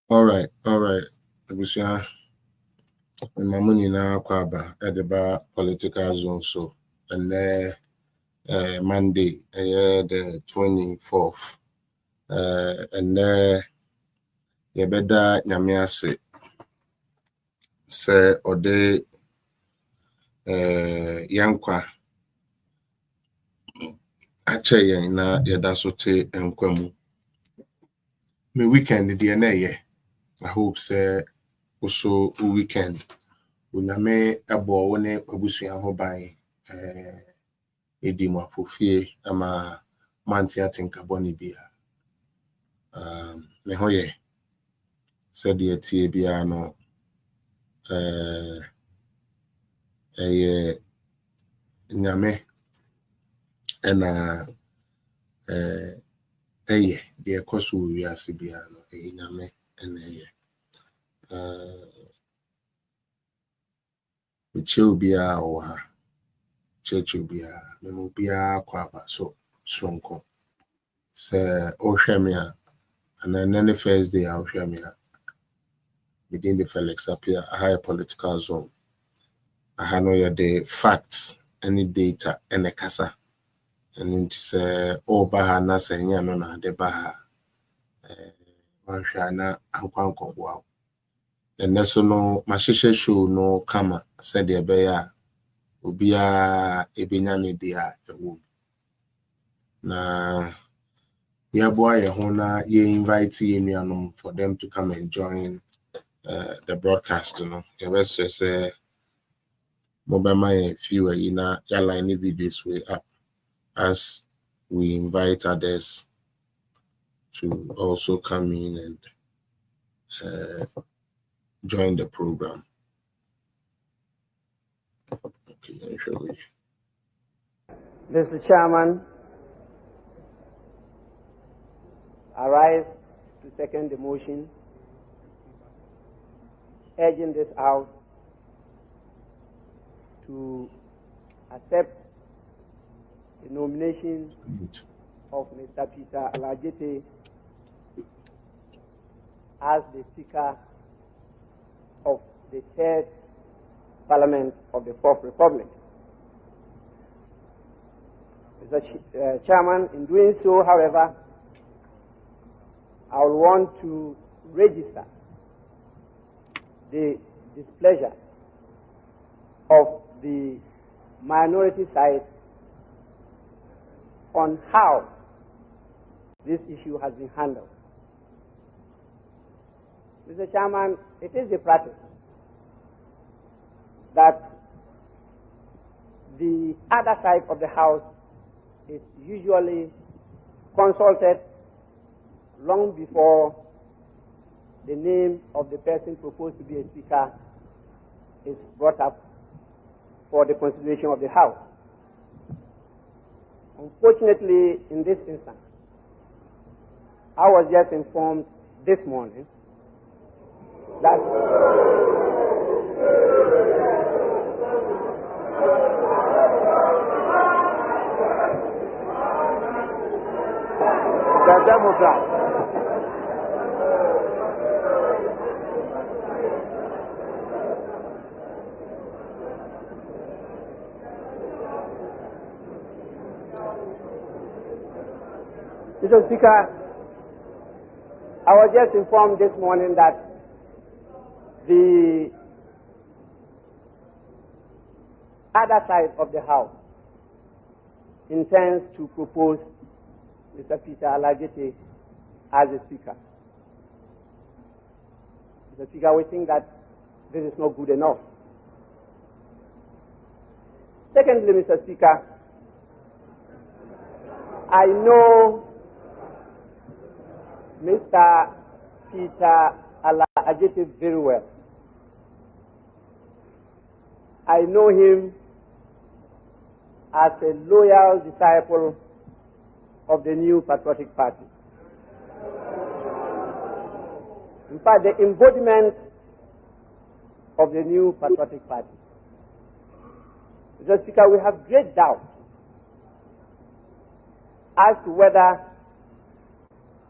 All right. Abusua, mamuni na kwaba edeba political zone so and Monday, the 24th. And yebeda nyame ase se ode yankwa ache yen na yeda so te enkwamu. Me weekend de na ye. I hope say also weekend unyame abo wone abusua ho ban edi mu afofie ama manti atinka boni bia. Me ho ye said ye tie bia no nyame ena de koso wi ase bia no nyame ena Michel bia o ha chechu bia me mo bia kwa ba so sonko se o hwe me a and then the first day I hwe me a within the Felix appear a high political zone. I had no the facts, any data, any kasa. And it say baha na say nya no na de baha wan hwa na ankwanko wow. And so no mahyehyɛ show no kama said the beya obia ebenya ne dia ewo. Na yeboa ye ho na ye invite ye nuanom for them to come and join the broadcast, you know. The best say mobile my few na ya line videos way up as we invite others to also come in and join the program. Okay, let me show you. Mr. Chairman, I rise to second the motion urging this House to accept the nomination of Mr. Peter Alajete as the Speaker of the Third Parliament of the Fourth Republic. Mr. Chairman, in doing so, however, I will want to register the displeasure of the minority side on how this issue has been handled. Mr. Chairman, it is the practice that the other side of the House is usually consulted long before the name of the person proposed to be a speaker is brought up for the consideration of the House. Unfortunately, in this instance, I was just informed this morning that the Democrats Mr. Speaker, I was just informed this morning that the other side of the House intends to propose Mr. Peter Alajete as a Speaker. Mr. Speaker, we think that this is not good enough. Secondly, Mr. Speaker, I know Mr. Peter Alajete very well. I know him as a loyal disciple of the New Patriotic Party. In fact, the embodiment of the New Patriotic Party. Mr. Speaker, we have great doubt as to whether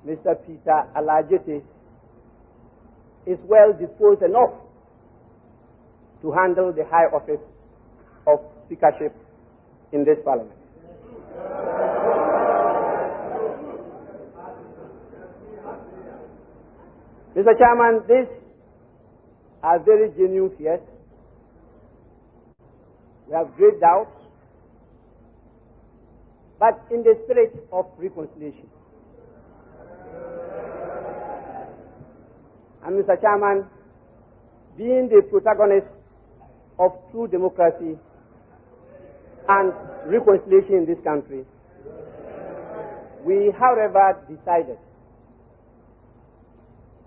Mr. Peter Alajete is well disposed enough to handle the high office of speakership in this parliament. Mr. Chairman, these are very genuine fears. We have great doubts, but in the spirit of reconciliation. And Mr. Chairman, being the protagonist of true democracy and reconciliation in this country, we, however, decided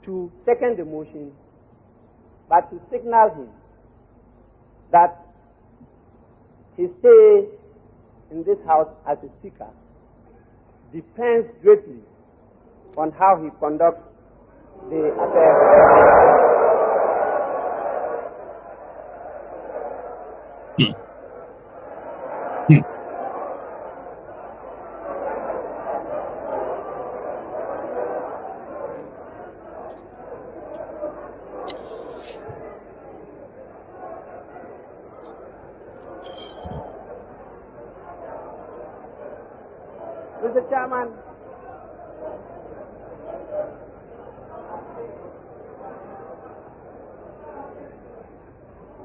to second the motion, but to signal him that his stay in this House as a Speaker depends greatly on how he conducts the affairs. Mr. Chairman,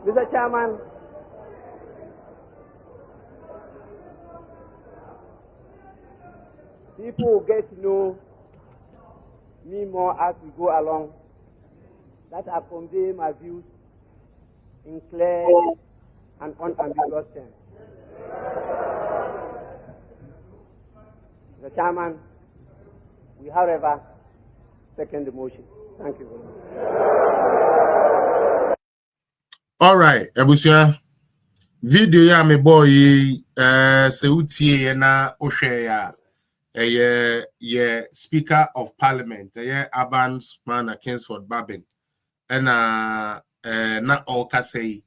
Mr. Chairman, people will get to know me more as we go along, that I convey my views in clear and unambiguous terms. Mr. Chairman, we, however, second the motion. Thank you very much. All right, Ebusia. Video ya me boy se utie na ohwe ya Speaker of Parliament Abans man Kingsford BAGBIN na okasei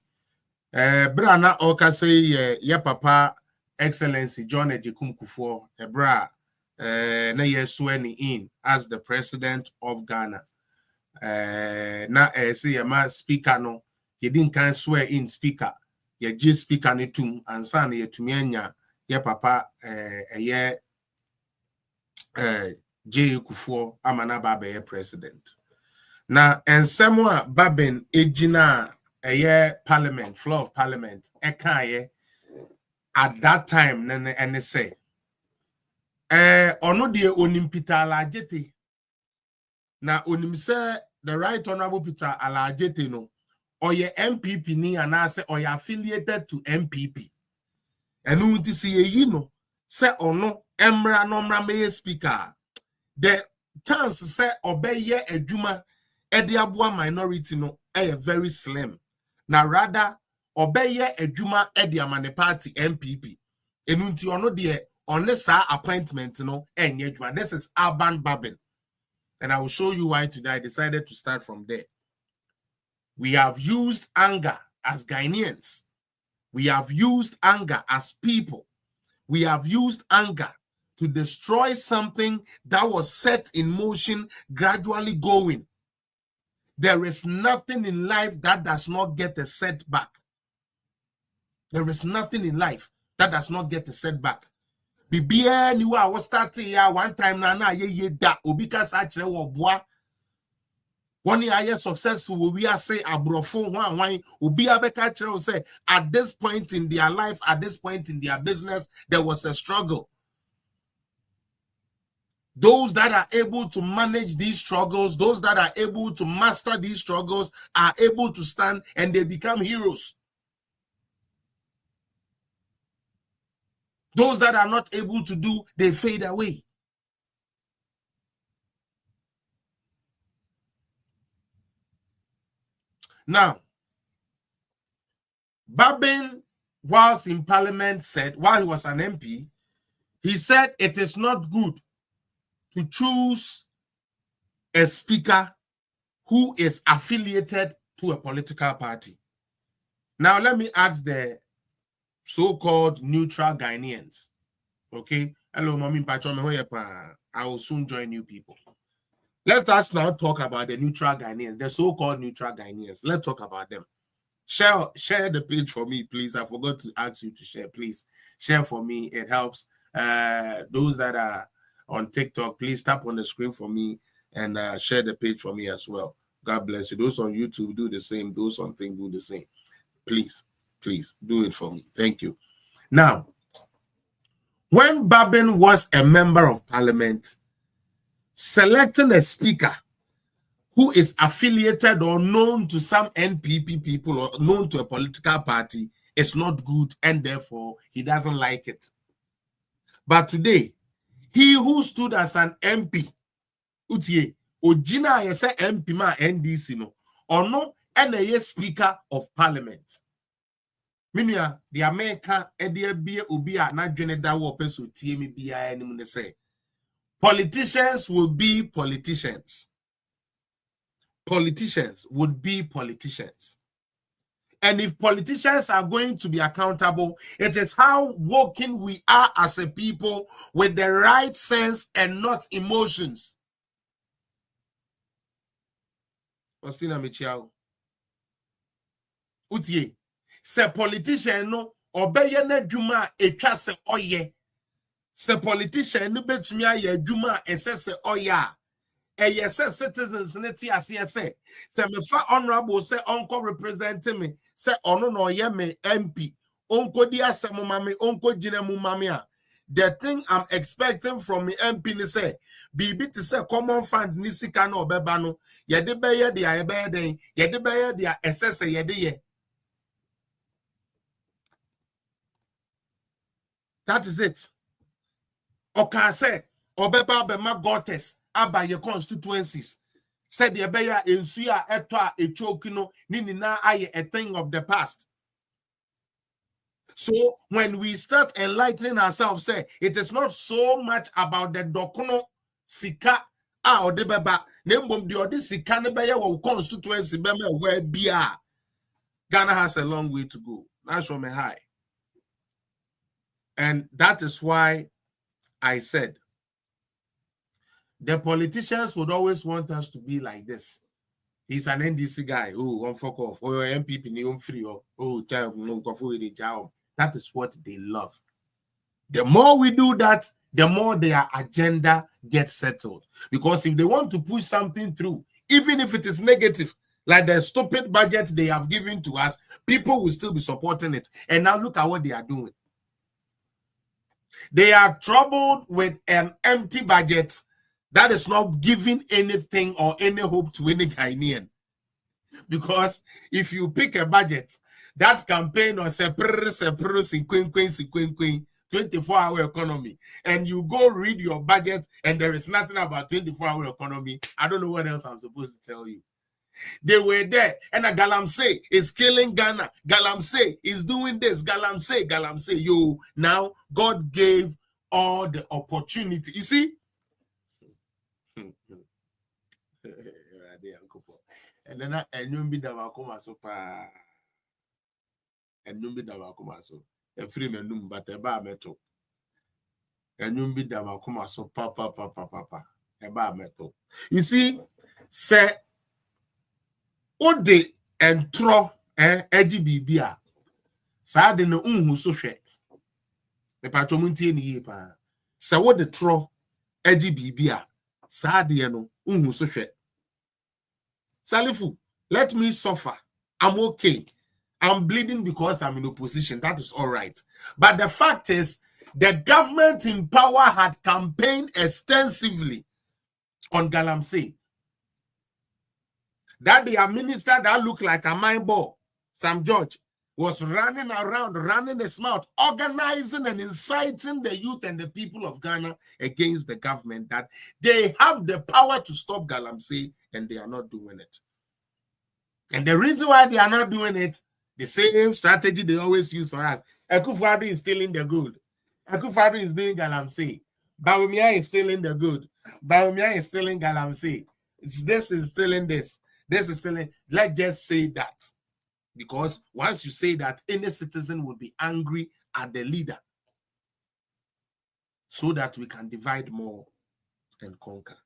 bra na okasei ye papa Excellency John Ejikum Kufuor bra na ye swearing in as the President of Ghana na say ya ma speaker no he didn't can swear in speaker ye just speaker ni tum ansa na ye tumianya ye papa J Kufuor amana baba ye president na ensemo a BAGBIN ejina parliament floor of parliament ekaye at that time and say ono de onimpita alajete na onimse the right honorable Peter alajete no oye MPP ni anase oye affiliated to MPP enu nti si yi no se ono emra no mra me speaker the chance say obeye adwuma ediabua minority no very slim na rather obeye adwuma ediamane party MPP enu nti ono de unless our appointment no enye adwuma. This is Urban BAGBIN, and I will show you why today I decided to start from there. We have used anger as Ghanaians. We have used anger as people. We have used anger to destroy something that was set in motion, gradually going. There is nothing in life that does not get a setback. There is nothing in life that does not get a setback. Bibia ni wa was starting ya one time na ye da obika sa kire wo boa. One year successful we are say abrofo wan obi abeka kire say at this point in their life, at this point in their business, there was a struggle. Those that are able to manage these struggles, those that are able to master these struggles are able to stand and they become heroes. Those that are not able to do, they fade away. Now, BAGBIN, whilst in Parliament, said, while he was an MP, he said it is not good to choose a speaker who is affiliated to a political party. Now, let me ask the so-called neutral Ghanaians. Okay? Hello, Mommy Pacho. I will soon join new people. Let us now talk about the neutral Ghanaians, the so-called neutral Ghanaians. Let's talk about them. Share the page for me, please. I forgot to ask you to share. Please share for me. It helps. Those that are on TikTok, please tap on the screen for me and share the page for me as well. God bless you. Those on YouTube, do the same. Those on Thing, do the same. Please do it for me. Thank you. Now, when BAGBIN was a member of parliament, selecting a speaker who is affiliated or known to some NPP people or known to a political party is not good, and therefore he doesn't like it. But today, he who stood as an MP, Utie, Ojina yese MP ma NDC no, or no, and a speaker of parliament. Minya, the America, Edia Bia Ubia, not Jeneda Wopes, Utiemi Bia, and say, politicians will be politicians. Politicians would be politicians. And if politicians are going to be accountable, it is how woken we are as a people with the right sense and not emotions. Faustina Michiao. Utie. Se politician no obeye na dwuma etwa se oye. Se politician no betumi aye dwuma ese se oye. Yes, citizens neti ase say me fa honorable say onko representing me say ono no ye me MP onko di asem mame onko gina mu mame a the thing I'm expecting from me MP ni say bibi to say common fund ni sika na obeba no ye de beye dia ye beye den ye de beye dia ss ye de ye. That is it. Oka say obeba be ma gotes aba ye constituencies. Said the beya ensuya etwa echokino ninina aye a thing of the past. So when we start enlightening ourselves, say it is not so much about the dokono sika or the beba nembom the odi sika ne beya wo constituency bema where bia. Ghana has a long way to go. Now show me high. And that is why I said the politicians would always want us to be like this. He's an NDC guy. Oh, one fuck off. Oh, MPP, new free. Oh, that is what they love. The more we do that, the more their agenda gets settled. Because if they want to push something through, even if it is negative, like the stupid budget they have given to us, people will still be supporting it. And now look at what they are doing. They are troubled with an empty budget that is not giving anything or any hope to any Ghanaian. Because if you pick a budget, that campaign was 24-hour economy, and you go read your budget and there is nothing about 24-hour economy, I don't know what else I'm supposed to tell you. They were there, and a Galamsey is killing Ghana. Galamsey is doing this. Galamsey. You now God gave all the opportunity. You see? And then I be the Wakoma so pa and be the Wakoma so a free men but a bar metal. And be the Wakoma so papa a bar metal. You see, say Ode and tro edgy bibia. Sad in the who so share. The patromunti ni ye pa. Sa what the tro edgy bibia. Sad no who so share. Salifu, let me suffer. I'm okay. I'm bleeding because I'm in opposition. That is all right. But the fact is, the government in power had campaigned extensively on Galamsey. That their minister that looked like a mind ball, Sam George, was running around, running his mouth, organizing and inciting the youth and the people of Ghana against the government, that they have the power to stop Galamsey and they are not doing it. And the reason why they are not doing it, the same strategy they always use for us. Akufo-Addo is stealing the good. Akufo-Addo is doing Galamsey. Bawumia is stealing the good. Bawumia is stealing Galamsey. This is stealing this. This is stealing. Let's just say that. Because once you say that, any citizen will be angry at the leader. So that we can divide more and conquer.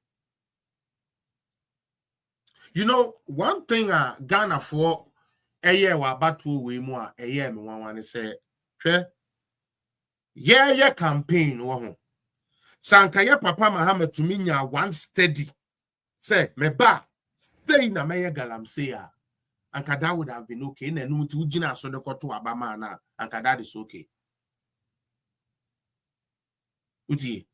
You know, one thing Ghana for a year wa battle we more a year me one say, yeah campaign wo sanka ye papa Muhammad to me one steady say me ba say na me Galamsey a anka that would have been okay na no ti ugina so de koto abama na anka that is okay utie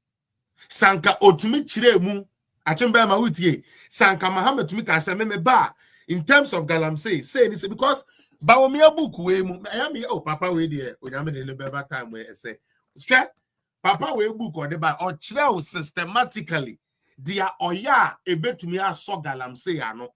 sanka otumi chire mu achemba ma utie sanka Muhammad to me ka say me ba in terms of Galamsey say this because bawomi book we mu ya me oh papa we dey onyame de beba time we say papa we book or the by or chire systematically dia oya ebetumi aso Galamsey ano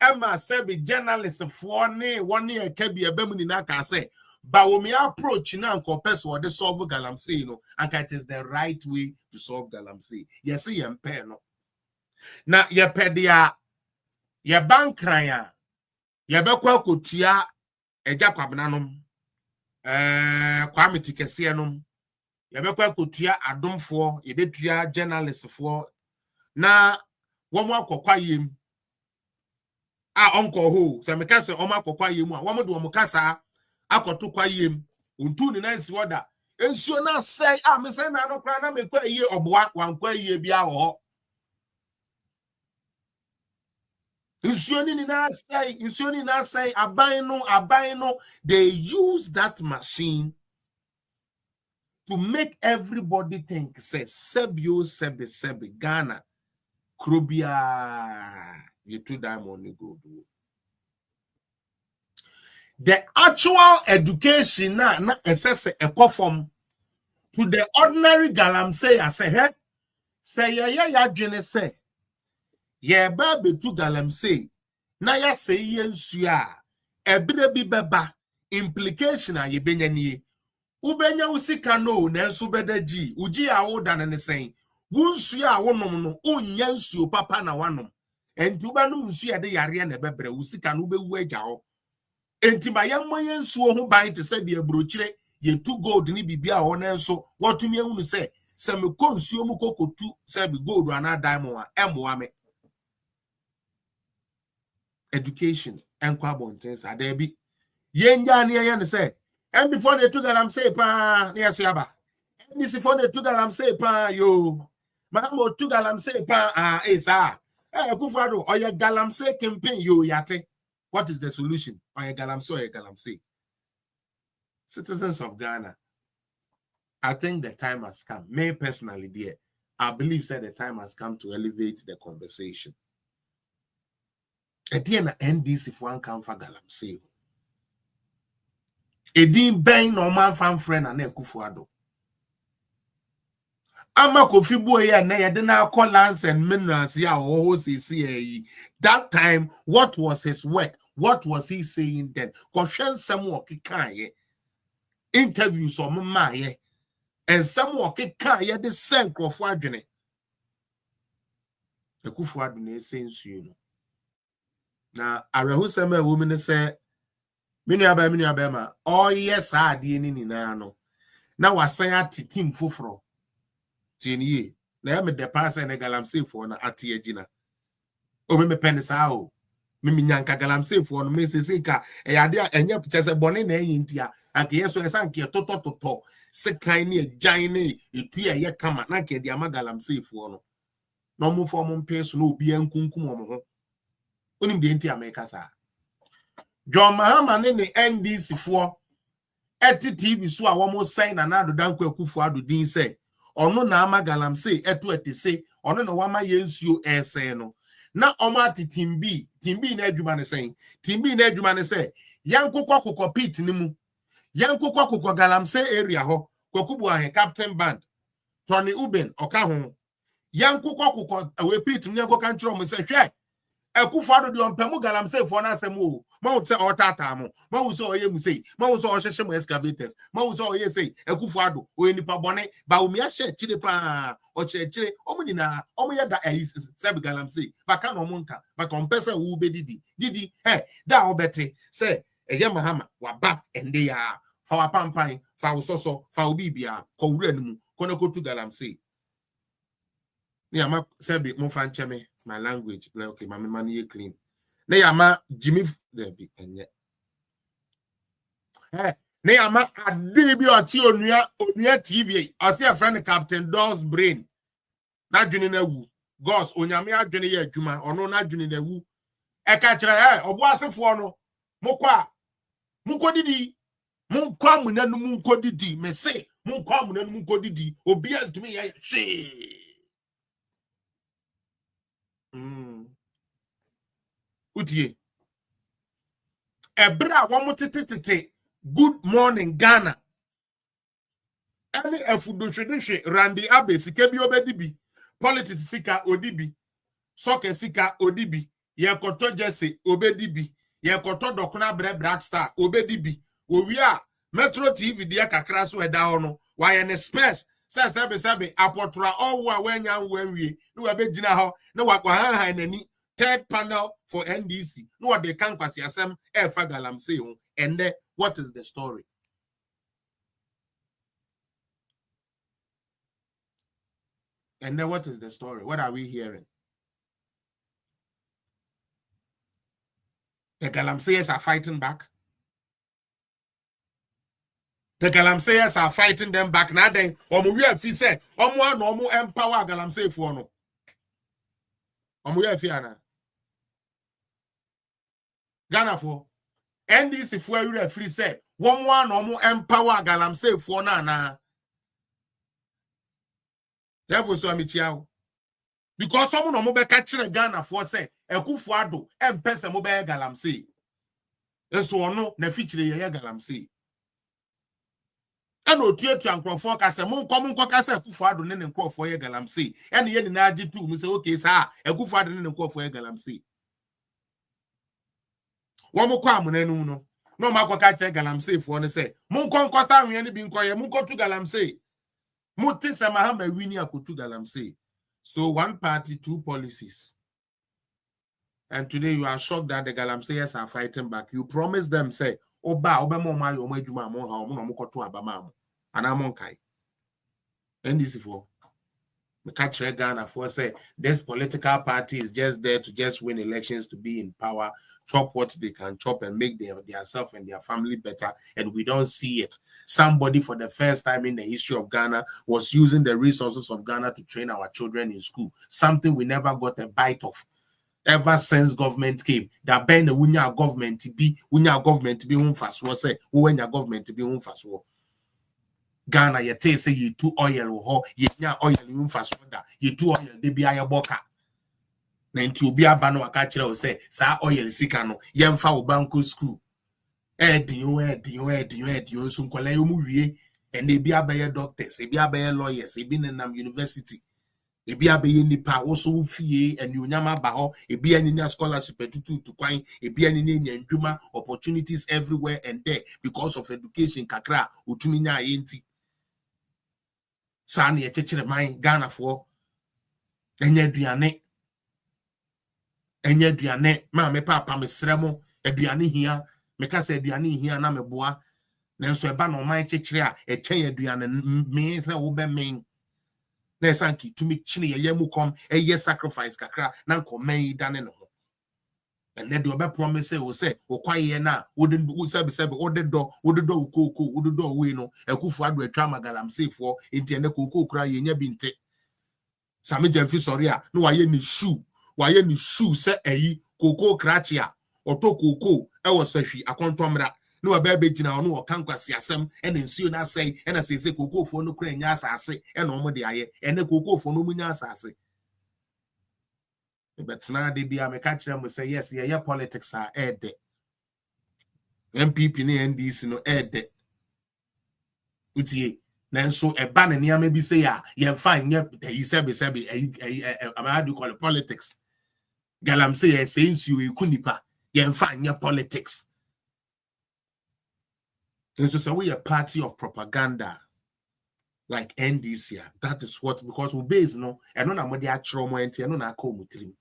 Emma said be journalist for ne one year kebi ebemu ni na ka say bawomi approach na nko person or the solve Galamsey no and it is the right way to solve Galamsey yes ye mpe no na ye pedia ye bankran ya ye bekwa kotua eja kwabena nom kwame tikese nom ye bekwa kotua adomfo ye betua journalist for na womo akokwa yem onko ho se meka se omo akokwa yem a womo de womo kasa akoto kwa yem ontu ni na si oda ensuo na sei me sei na no kwa na mekwa yie oboa wankwa yie bia ho ensuo ni na sei aban no they use that machine to make everybody think say sebio sebe Ghana Krobia you to diamond go do. The actual education na assess a conform to the ordinary Galamsey I say ya dwene say ye ba be to Galamsey na ya say yensu a ebire bi beba implication a ye benya nie ubenya usika no na enso bedaji uji a wo dan ne sen wunsu a wonom no unya nsuo papa na wanom enti ubanum nsu ya de yare na bebre usika no bewu agya ho enti ma yemmoye nsuo ho ban te se de abrochire ye tu gold ni bibia ho na enso wotumi ehunu se me konsuo mu kokotu se be gold ana diamond a emoa me education enkwa bontens adabi yenja ne ye ne se and before they took Galamsey pa near Siaba. And this before they took Galamsey pa yo. Mamo took Galamsey pa sir. Kufado or your Galamsey campaign yo yate. What is the solution? Or your Galamsey or your Galamsey? Citizens of Ghana, I think the time has come. Me personally, dear, I believe that the time has come to elevate the conversation. At the end of NDC if one come for Galamsey. Edin ben no man fan friend and Kufuado. Ama Kofi Boye na ye de na call lands and minerals ya o see that time what was his work? What was he saying then? Koshen some kan ye interviews or mama ye and some kan ye the same crofo adwene. The Kufuado na sense you know. Na arehu sema woman say minu aba ma oh yes ade ni na no na wasan ati team foforo tinie na ya me de pass na Galamsey for na ati agina o me pen sa o me nyanka Galamsey for no me sese ka e ade enye pese bone na enyi ntia anke yeso esan ke toto se kan ne agyan ne etu ye kama na ke de ama Galamsey for no no mo for mo mpeso na obi ankunkum mo ho onim de ntia me kasa John Mahama ne NDC for eti TV so a womo sign na ADDO danko Akufo-Addo din say ono na ama Galamsey eto etese ono na wama yensuo ese no na omo ati timbi na adwuma ne say timbi na adwuma ne say yankokwa pit ni mu yankokwa Galamsey area ho kokubu ahe captain band Tony Uben oka ho yankokwa we pit ni yankoka ntro mo say hwe Akufo-Addo de ompemu Galamsey for na asem o ma wo se otata mo ma wo se oye mu sei ma wo se ohwehwe mo excavators ma wo se oye sei Akufo-Addo o nipa bone ba wo mi ahye chire pa o chire omo ni na omo ye da se Galamsey ba ka no mo nka ba kompesa wo be didi da obete se eye Mahama wa ba ende ya fa wa pampan fa wo soso fa wo bibia ko wura ni mu ko na ko tu Galamsey ni ama se bi mo fa ncheme my language like okay my money clean ne yama Jimmy there be enye ne yama adini bi oti onua TV ose a friend Captain Doll's brain na dwene na wu Gos onyame adwene ye adwuma ono na dwene na wu e ka kire obo asefo no mokwa mukodidi munkwa munanu munkodidi me se munkwa munanu munkodidi obi antumi ye hwe utie ebra wo mutetete good morning Ghana any efudunhwedehwe Randy Abe sika bi obedibi politics sika odibi soccer sika odibi yekoto jesse obedibi yekoto dokuna black star obedibi owia Metro TV dia kakra so eda ho no waye ne space sebe apotra owo wanya wanwie no wabegina ho no wakwahan nani third panel for NDC no what they can kwasi asem efa Galamsey ho and then what is the story? And then what is the story? What are we hearing? The Galamseyers are fighting back. The Galamseyers are fighting them back. Now then, we have said, no empower Galamsey for no. We have here Ghana for NDC for you have free said, no more empower Galamsey for na. Therefore, so I'm because someone no more catching Ghana for say, Ekufuado, Mpesa mobile Galamsey. And so no, na feature ye Galamsey. And no tear to Uncle Focus, and mon common caucus, Ekufuado, and call for ye Galamsey. And ye na too, Mr. Okay, sir, Ekufuado and call for ye Galamsey. One more come, no, no, Marco catch Galamsey for and say, Mon concosta, we any being quiet, Mon to Galamsey. Mutin Samahamba winning a kutu Galamsey. So one party, two policies. And today you are shocked that the Galamseyers are fighting back. You promised them, say, Oba my Omejuma Moha Abamam. And I'm on Kai. And this is for the catch Ghana for say this political party is just there to just win elections to be in power, chop what they can chop and make their self and their family better. And we don't see it. Somebody for the first time in the history of Ghana was using the resources of Ghana to train our children in school. Something we never got a bite of. Ever since government came, that ben the wunya government to be home fast was say when your government to be home fast war. Ghana ye say you too oil ho ye nya oil home fast water you too oil de bi aye boka. Na nti obi aba no aka kire o say sa oil sika no ye mfa wo banko school. Edi so nkola yo mu wie and e bi abaye doctors, e bi abaye lawyers, e bi nenam university. Ebi abeye nipa also fie and you nyama ba ho ebi any scholarship to kwine ebi any nyandwuma opportunities everywhere and there because of education kakra utumi nya yenti sa na ye chechere man Ghana for enye aduane ma me papa mesremo aduane hia me ka se aduane hia na meboa nanso eba no man chechere a echen aduane me se wo be men na sanki to me chine ye mu kom sacrifice kakra na nkoman dane no and then the other promise say o kwaye na wo sebe o de do ukoko we no Ekufuado atwa Galamsey for enti ne koko kura ye nya bi nte same jamfi sorry a no waye ni shoe se eyi koko krachi a oto koko e wo sahwi akontomra no abebe gina ono o kankwasi asem ene nsuo na sei ene se kokofo no kura nya asase ene omo de aye ene kokofo no munya asase but na de bia me ka kire mo say yes ye politics are ede MPP ne NDC no ede utie nanso eba ne niam bi say ya ye fine ye sebe how do you call it politics Galamsey say nsuo e kunipa ye fine politics. And so we a party of propaganda like NDC. That is what, because we base no and no na the actual moment and no na call mutrim.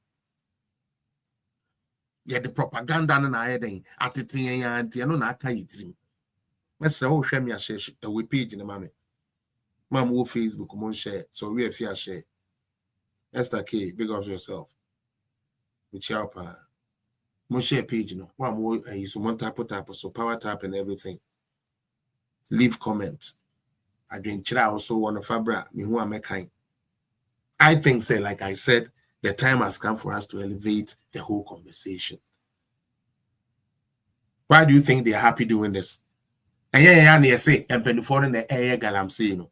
Yeah, the propaganda na heading at the 3 and no na ka yitrim. Mr. Oh, share me a share a we page in the mammy. Mam wo Facebook mon share. So we a fair share. Esther K, big up yourself. Michelle Pa. Mo share page no. One more so one tap so power tap and everything. Leave comment. I drink chira also one of fabra me who am kind. I think say like I said, the time has come for us to elevate the whole conversation. Why do you think they are happy doing this? And yeah, say and penifore in the air Galamsey no.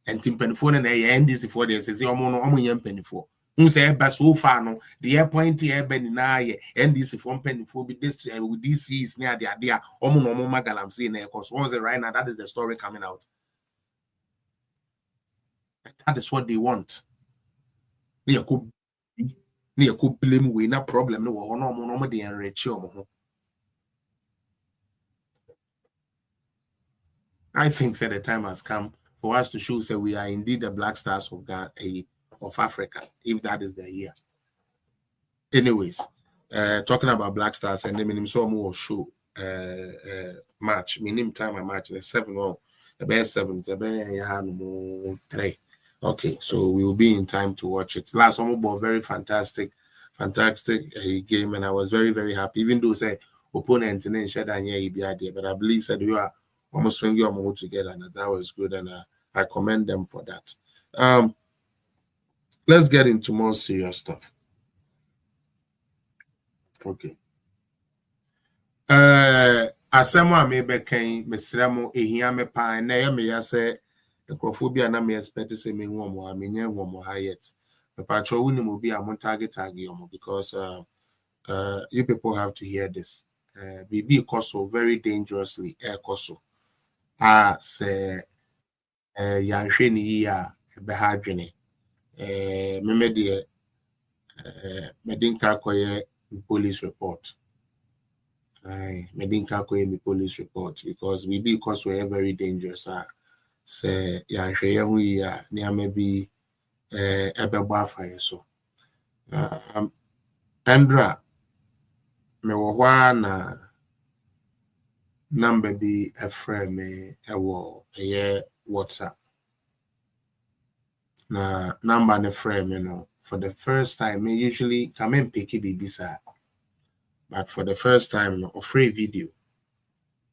And Tim Penifore and NDC for this is your mono penifore. Who say so far no the airpoint here ben na NDC from penifore be district with DC is near the idea omo Galamsey in because once right now that is the story coming out. That is what they want. They could blame we no problem no they enrich you. I think that the time has come for us to show that we are indeed the black stars of of Africa, if that is the year. Anyways, talking about black stars and then saw more show match. Minim time a match the 7-1, the best 7, the best 3. Okay, so we will be in time to watch it. Last one was very fantastic game, and I was very, very happy. Even though say opponent and shed but I believe that we are almost swinging your move together, and that was good, and I commend them for that. Let's get into more serious stuff. Okay. Asɛm a mebɛkan mesrɛ mo ehia me pa na ya me ya sɛ nkrofobia na me expect say me hu omo a menye hu omo ha yet. Mepacho wuni mo bi a mon target omo because you people have to hear this. BB koso very dangerously koso. Se yanhwe ni yi a be ha adwene. Me de medinka koye police report. Medinka koye police report because BB koso were very dangerous. Say yanhwe ye hu yi a ne maybe ebebo afaye so. Andra me wo hwa na number bi efrɛ me ewo eye WhatsApp na number ne frɛ me no for the first time me usually come and pick it but for the first time no offer video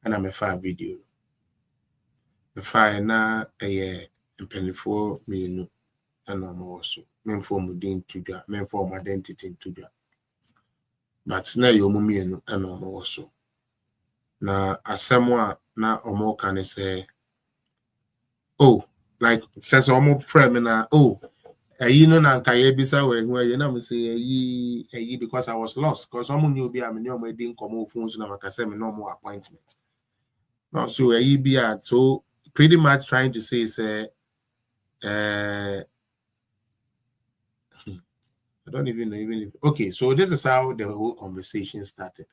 and I'm a fire video the fire na eye mpanifo me no and I'm also men form din to do men form identity to do but na yo mu me no and I'm also na asɛm na omo kan say oh like says omo friend me na oh you know na nka ye bisa we hu ye na me say yi because I was lost because omo knew be am no omo din komo phone so na maka say me no more appointment no so yi be so pretty much trying to say say I don't even know if okay, so this is how the whole conversation started.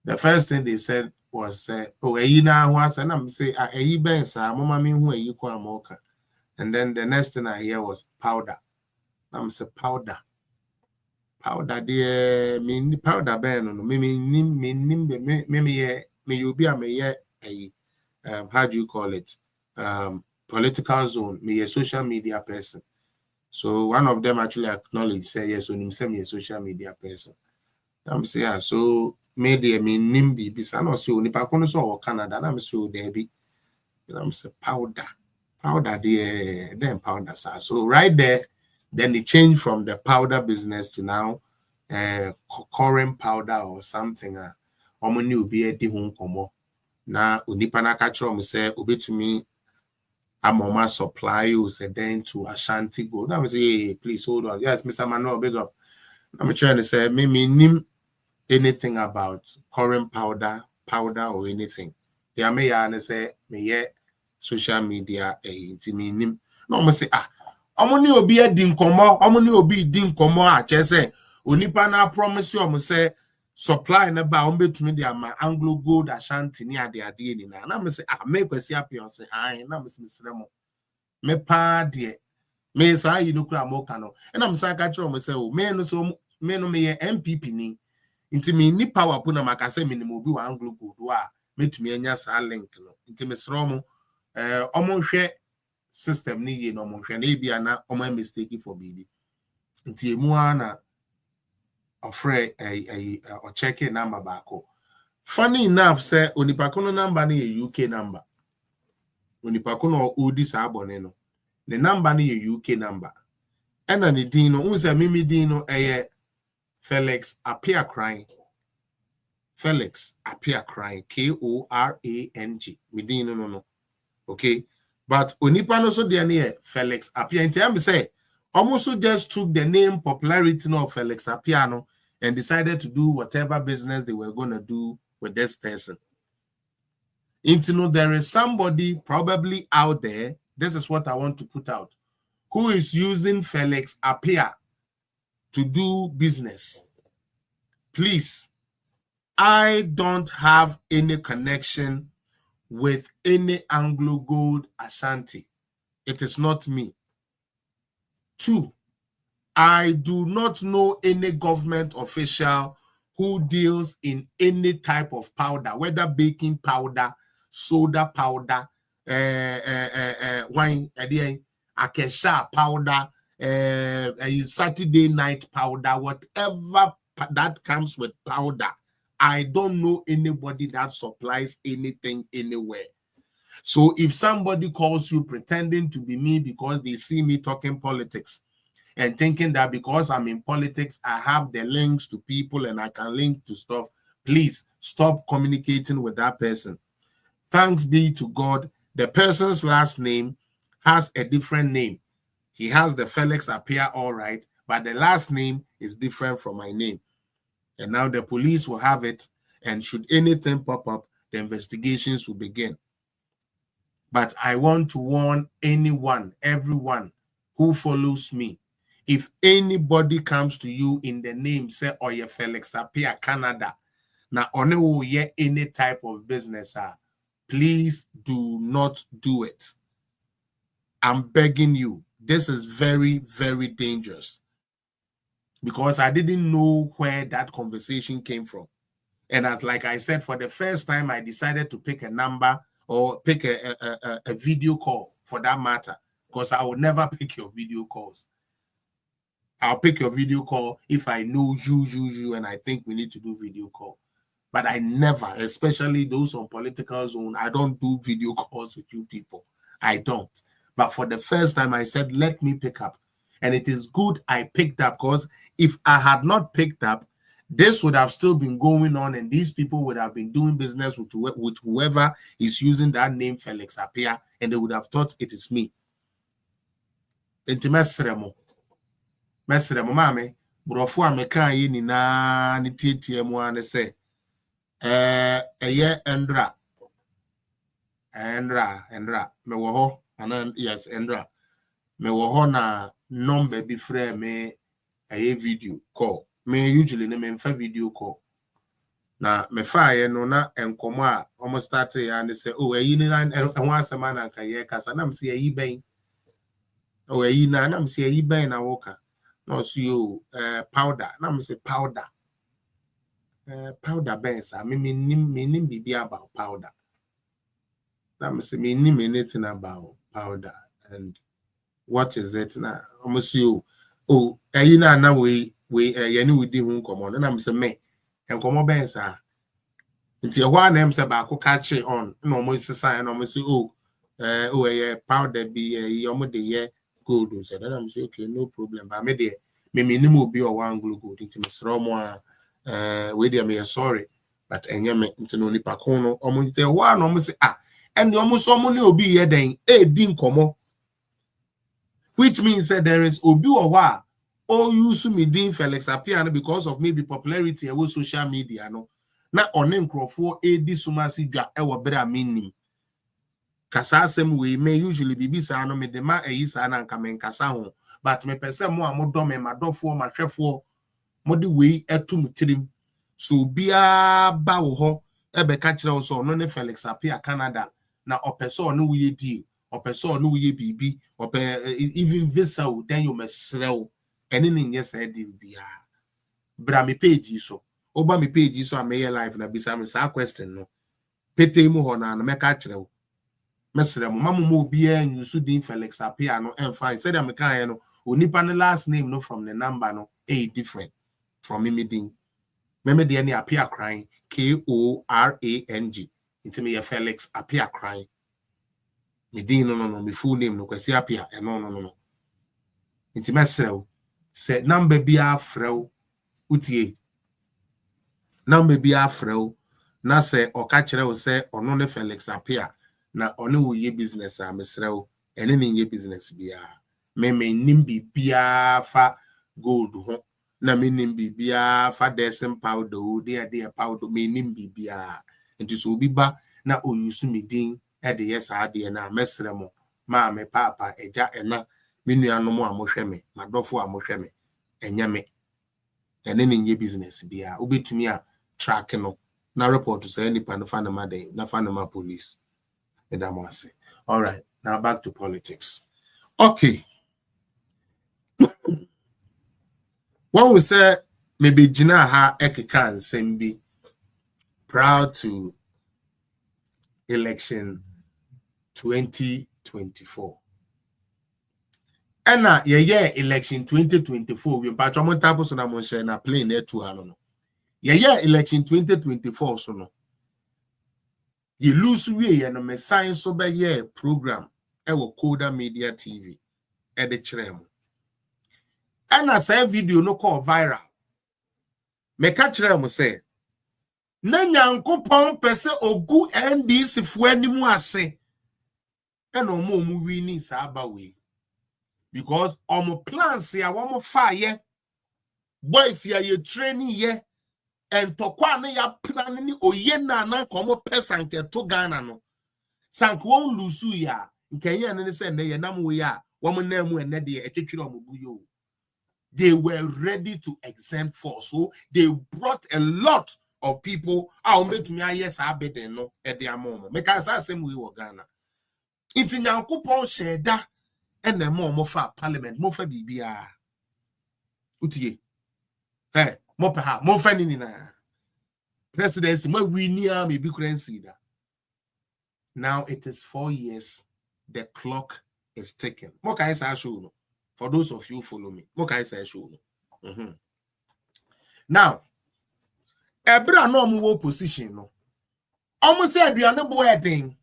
The first thing they said was oh na was and I'm say ben sa mama me hu ayi kwa amoka. And then the next thing I hear was powder. I'm say powder there me powder ben no me you be a how do you call it political zone me a social media person. So one of them actually acknowledged say yes on himself me a social media person. I'm say so media me nimbi bisa no so nipa kono so Canada na me so there be I'm say powder there then powder sir. So right there then they changed from the powder business to now current powder or something omoni obi edi ho nkomo na onipa na ka kire say obetumi amoma supply you say then to Ashanti Gold. I say hey, please hold on. Yes, Mr. Manuel, big up. I'm trying to say me nim anything about current powder or anything. They may and say me social media nim. No me say omoni obi e din komo omoni obi din komo che say onipa na promise you say supply na ba betumi dey ama Anglo Gold Ashanti ni ade ni na me say make kwesi apia say na me say me pa de me say you no kura mo kano na me say ka kire say o me no so me no me MPP ni nti me ni power po na maka say me ni mo bi wa Anglo Gold wa metumi anya sa link no nti me sro mo omo hwe system ni ye no mo hwe na bia na omo mistake for bibi nti emu ana afraid or check a number back. Funny enough, say onipakono number ni UK number. Onipakono odi sa aboneno. The number ni UK number. Ena ni dino, unse mimi dino Felix appear crying. Felix appear crying. Korang. Me dino no. Okay. But onipano so dia Felix appear. Inti am say almost just took the name popularity of Felix Apiano and decided to do whatever business they were going to do with this person. There is somebody probably out there, this is what I want to put out, who is using Felix Apia to do business. Please, I don't have any connection with any Anglo Gold Ashanti. It is not me. 2, I do not know any government official who deals in any type of powder, whether baking powder, soda powder, wine, akesha powder, Saturday night powder, whatever that comes with powder. I don't know anybody that supplies anything anywhere. So if somebody calls you pretending to be me because they see me talking politics, and thinking that because I'm in politics, I have the links to people and I can link to stuff, please stop communicating with that person. Thanks be to God, the person's last name has a different name. He has the Felix Appear all right, but the last name is different from my name. And now the police will have it, and should anything pop up, the investigations will begin. But I want to warn anyone, everyone who follows me, if anybody comes to you in the name, say, or your Felix Appear Canada, now on any type of business, please do not do it. I'm begging you. This is very, very dangerous. Because I didn't know where that conversation came from. And as like I said, for the first time, I decided to pick a number or pick a video call for that matter. Because I would never pick your video calls. I'll pick your video call if I know you, and I think we need to do video call. But I never, especially those on political zone, I don't do video calls with you people. I don't. But for the first time, I said, let me pick up. And it is good I picked up, because if I had not picked up, this would have still been going on, and these people would have been doing business with whoever is using that name, Felix Appear, and they would have thought it is me. Intimidation. Mesre mo mame brofo ameka yi ni na ni tietie mu ane se eye Endra me wo ho ana yes Endra me wo ho na number bi frɛ me eye video call me usually ne me mfa video call na me faaye no na enkomo a almost start ya ne se oh eyi ni na ho asema na nka ye kasa na mse eyi ben oh eyi na mse eyi ben na woka no so powder na me say powder benz me nim bibi about powder na me say me nim anything about powder. And what is it na almost you oh eyi na we ye ni we di hu nkomo na me say me nkomo benz nti e hwa na em say ba ko catch on na almost say na almost oh powder bi ye omo de ye gold so then I'm say okay, no problem, but me there me minimum will be or one glue gold into me sromo we there me sorry but enye me into no nipa kono omo te one almost say and almost someone obi here then din komo, which means that there is obi or wa o use me din Felix Appear because of maybe popularity and social media no na one nkrofo edi sumasi dwa e wo bere aminim kasasem we may usually be bisa no me de ma eyisa na nka men kasa ho, but me pese mo amodom me madofo mahwefo mo de we etum tirim so bia ba wo ho ebe ka kire wo so no ne Felix Appear Canada na opeso no we deal opeso no we bibi even visa wo then you mesrew ene ne nyesa deal bia bra me page so oba me page so ameye live na bisa me sa question no pete mu ho na me ka kire wo mesre mo mamu obi enyu so din Felix Appear no and fine said am kan no onipa ne last name no from the number no different. from me the any appear crying KORANG. Intimi Felix appear crying. Me din no me full name no kwesi appear no. Intimi serew say number bia frew utie. Number bia frew na say oka kire wo say ono ne Felix appear na ono wo ye business a mesrew ene ne ye business bia. Me nim bia fa gold ho na me nim bia fa desem powder o de powder me nim bia enti so obi ba na oyusu me din e de yes ade na mesre mo ma me papa eja ena me nuanom a mohwe me madofo a mohwe me enya me ene ne nye business bia obetumi a track no na report to say nipa no fa na ma den na fa na ma police edamase. All right, now back to politics. Okay. When we say maybe Jina ha ekeka nsem proud to election 2024. And yeah, election 2024 we patron table so na mo share na plane there to ano. Yeah, election 2024 so no. You lose we na me sign so be yeah program e wo Coda Media TV e de kire mo. And I say video no call viral. Me catch them say, na nyankopon pese ogu NDC fu animu ase. And omo wini sa aba we. Because omo plans ya womo fire. Boys ya ye training ye. And tokwa na ya plan ni oye na na komo pesanke to Ghana no. Sank won lusu ya. Nkeye na ne se na ye nam we ya. Womo na mu ene de etwetwere omo buyo. They were ready to exempt force. So they brought a lot of people. I'll make me yes, I bet they know at their moment. Because I say we were Ghana. It's in Yankupon Sheda and the more for Parliament, more for BBR. Utie. Hey, more perhaps, more funny na presidency, more we near me, big that. Now it is 4 years. The clock is ticking. More can I show you? For those of you follow me, what can I say? Show. Now, Ebra no more position no. Almost said we are no boy thing.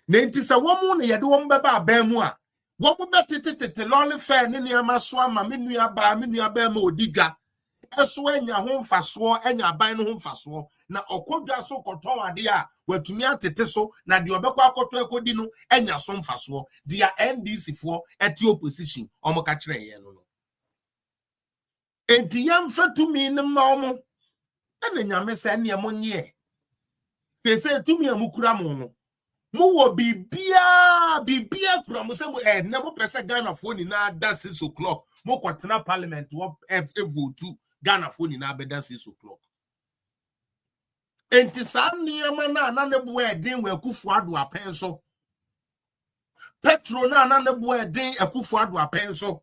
Nanti sa woman na yede won beba ba mu a. Wo mo betete lolly fair ne niama so ama me nua ba ma odiga. Eso anya ho mfaso anya ban no ho mfaso na okodwa so koton ade a watumi atete so na de obekwa akoto akodi no anya so mfaso dia NDC for eti opposition omo ka kire ye no enti yam fatumi ne ma omo na nyame se ne mo nye pese tumi amukura mo no mo wo bibia kura mo se mo na mo pese Ghana phone ni na da 6 o'clock mo kwatena parliament wo vote Ghana phone na beda 6 o'clock. Enti sa niema na ne bo edin we Akufo Addo apenso. Petro na ne bo edin Akufo Addo apenso.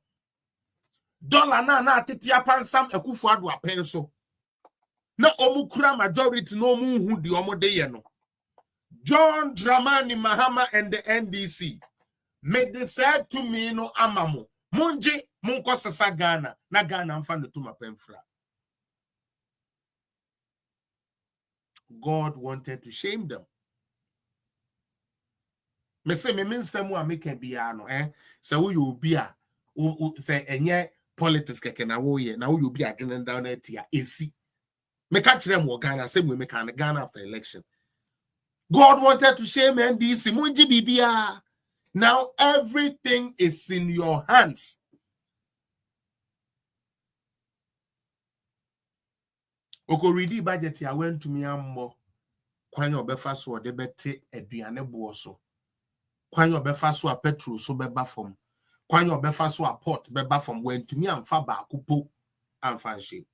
Dollar na atete apansam Akufo Addo apenso. Na omukura majority no mu hu di omode ye no. John Dramani Mahama and the NDC made the said to me no amamo. Munji munko sasa Ghana na Ghana mfa no tuma pemfra. God wanted to shame them. Me say me nsemu a make bia no say wo you be a say enye politics keke na wo ye na wo you be adwene down na tia esi me ka kire mo Ghana say me ka Ghana after election. God wanted to shame NDC munji bibia. Now everything is in your hands. Oko ready budget ya went to me ammo kwan obefa so de bete aduane bo so kwan obefa so a petrol so beba from kwan obefa so a port beba from went to me amfa ba akupo amfa shape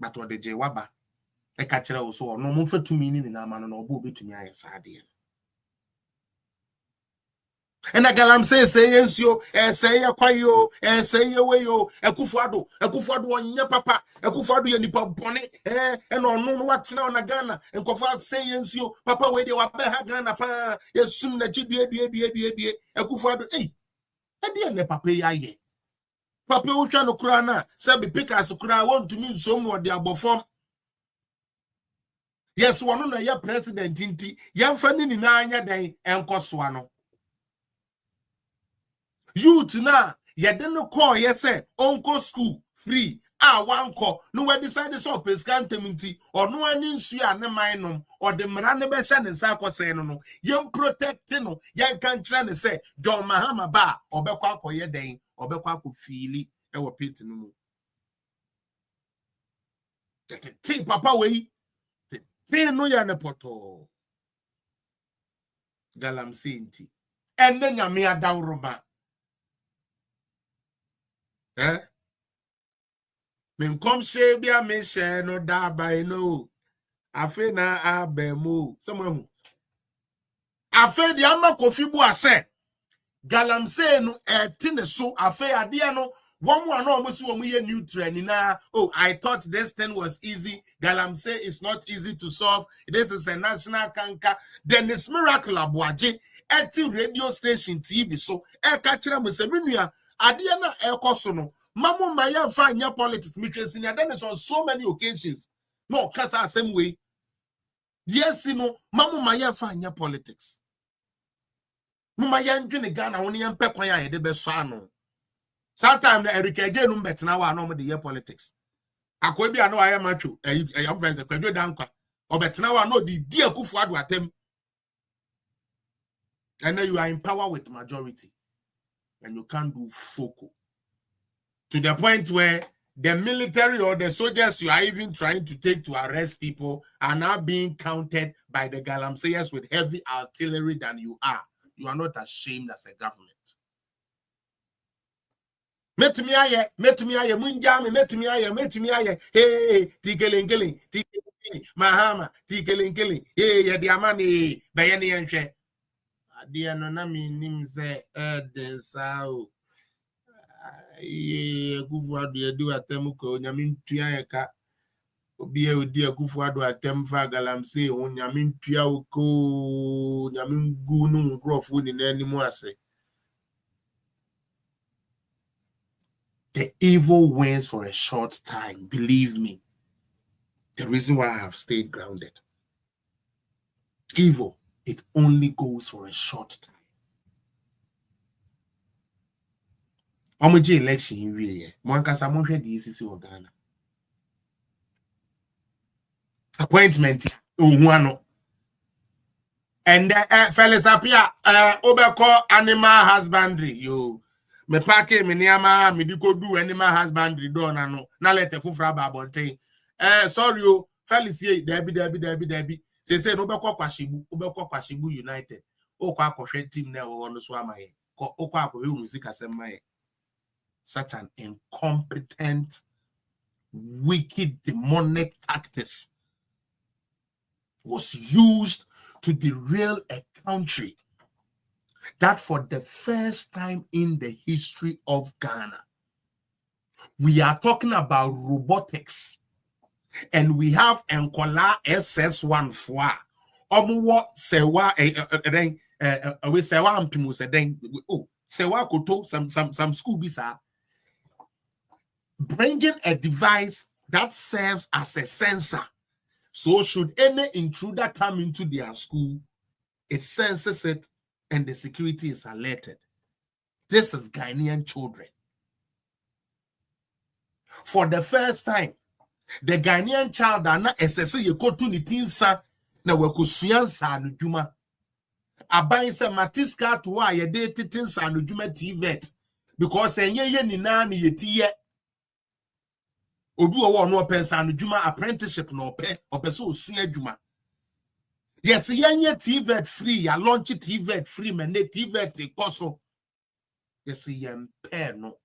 but what the jewaba e ka kire wo so no mo fa tumi ni na ama no obo betumi ayesa ade. And a Galamsey say yensio, say ya kwayo, say ya wayo, Akufo Addo on papa, Akufo Addo nipa bone, and on no what's now na Ghana, and Kofa say yensio, papa we de wabeha Ghana pa, yesum na jibie, Akufo Addo, eh, ne papa ya ye. Papa Ucha no Kurana, Sabi Pickers Kura want to mean some more the above. Yes, one of your president inti, young fanning in Anya day and Coswano. Youth na ye didn't call yes, uncle school free. One call no one decided so pescantementi or no one in Suya Naminum or the Marane Beshan and Sako Seno. Young protectino, young can't say, Don Mahama Ba or Bequaco ye day or Bequaco Feely, and were pitting. Take Papa way. Say no yana poto. Galamsey. And then ya mea down roba. Eh? Men come say be a me share no da by no. Afe na abemu. Someone. Afe di ama kofi bu ase. Galamsey no Emptiness so afe adia no. One more no almost new training. Oh, I thought this thing was easy. Galamsey is not easy to solve. This is a national canker. Then it's miracle abuaje. Eti radio station TV. So catcher musemia. Adiana Elkosono. Mamu Maya fanya politics. Mitres in Adenis on so many occasions. No, kasa same way. Yes, no, Mamu Maya fanya politics. Mumaya njini Ghana oni yampe kwanya edebe swano. Sometimes Erika Jenum bet now I know the year politics. I could be I know I am macho. I am friends a do danka. Or bet now I know the dear Kufuadu at them. And then you are in power with majority. And you can't do foco. To the point where the military or the soldiers you are even trying to take to arrest people are now being counted by the Galamseyers with heavy artillery than you are. You are not ashamed as a government. Metumiaye, munjami, metumiaye, hey, tikelingili, mahama, tikelingili, hey, ya diamani, bayani yanche. Adia no nami nimze, densao. Kufuadu ya du atemuko, nyamintuya ka. Obiye udi Kufuadu atemfa Galamsey, nyamintuya uko, nyamingunu mgrofu ni neni mwase. The evil wins for a short time. Believe me. The reason why I have stayed grounded. Evil, it only goes for a short time. Omoji election in really. Mwankasa mwenye the ECC of Ghana. Appointment. Uhuano. And fellas up here. Obeko animal husbandry. Yo. Me pake me niama me di ko do animal husbandry do na no na lete fufra ba bonten sorry o fellas here debi say no be kwa kwashibu United o kwa akohwe team na wo no so amaye o kwa akohwe music asemaye. Such an incompetent, wicked, demonic tactics was used to derail a country that for the first time in the history of Ghana, we are talking about robotics, and we have Nkola SS1 for Omuwo sewa we sewa ampimu se oh sewa koto some school bisa bringing a device that serves as a sensor, so should any intruder come into their school, it senses it and the security is alerted. This is Ghanaian children. For the first time, the Ghanaian child are not SSA you go to the tinsa na wakusuyan sa nujuma. Abai se matiska to wa ye de tinsa nujuma TVET because enye ni na ni yetiye. Obi owo no pensa nujuma apprenticeship no ope so osuya juma. Yes, yenye TVET free, ya launch TVET free, mene TVET koso. Yes, yen pair no.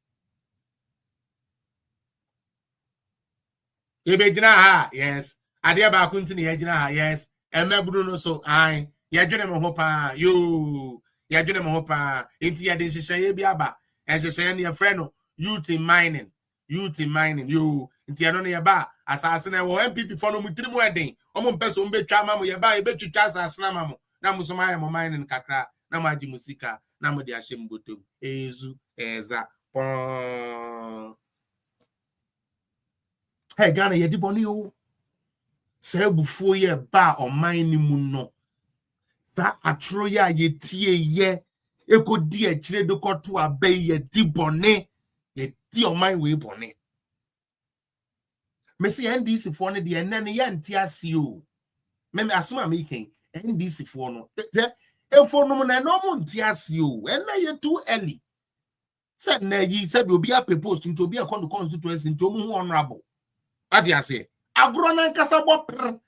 Ebejina ha, yes. Adia ba kuntini yejina ha, yes. Emeburu no so, ai. Yejune mo hopa, yo. Yejune mo hopa. Inti ya de shishaye biaba. En shishaye ni ya freno. Youth in mining, yo. Inti ya no ni ya ba. Asasine wo MPP fono mutiri mu eden. Omo mpeso mbe twa mamu ya ba ebe twitwa asasina mamu. Na musoma ya mo mining kakra. Na maji musika. Na mo de ahye mbotom. Ezu, eza. Hey, Ghana, ye di boni o. Se before ye ba or mine mu no. Sa atroya ye tie ye. Eko di e chire do koto abe ye di boni. Ye di or mine we boni. Me see NDC for ne di enene ye ntiasi o. Me asuma me ken NDC for no. For no na no mo ntiasi o. Ena ye too early. Said na ye said will be a proposed into be a constituency into mu honorable. What you say? Agrona nkasa bo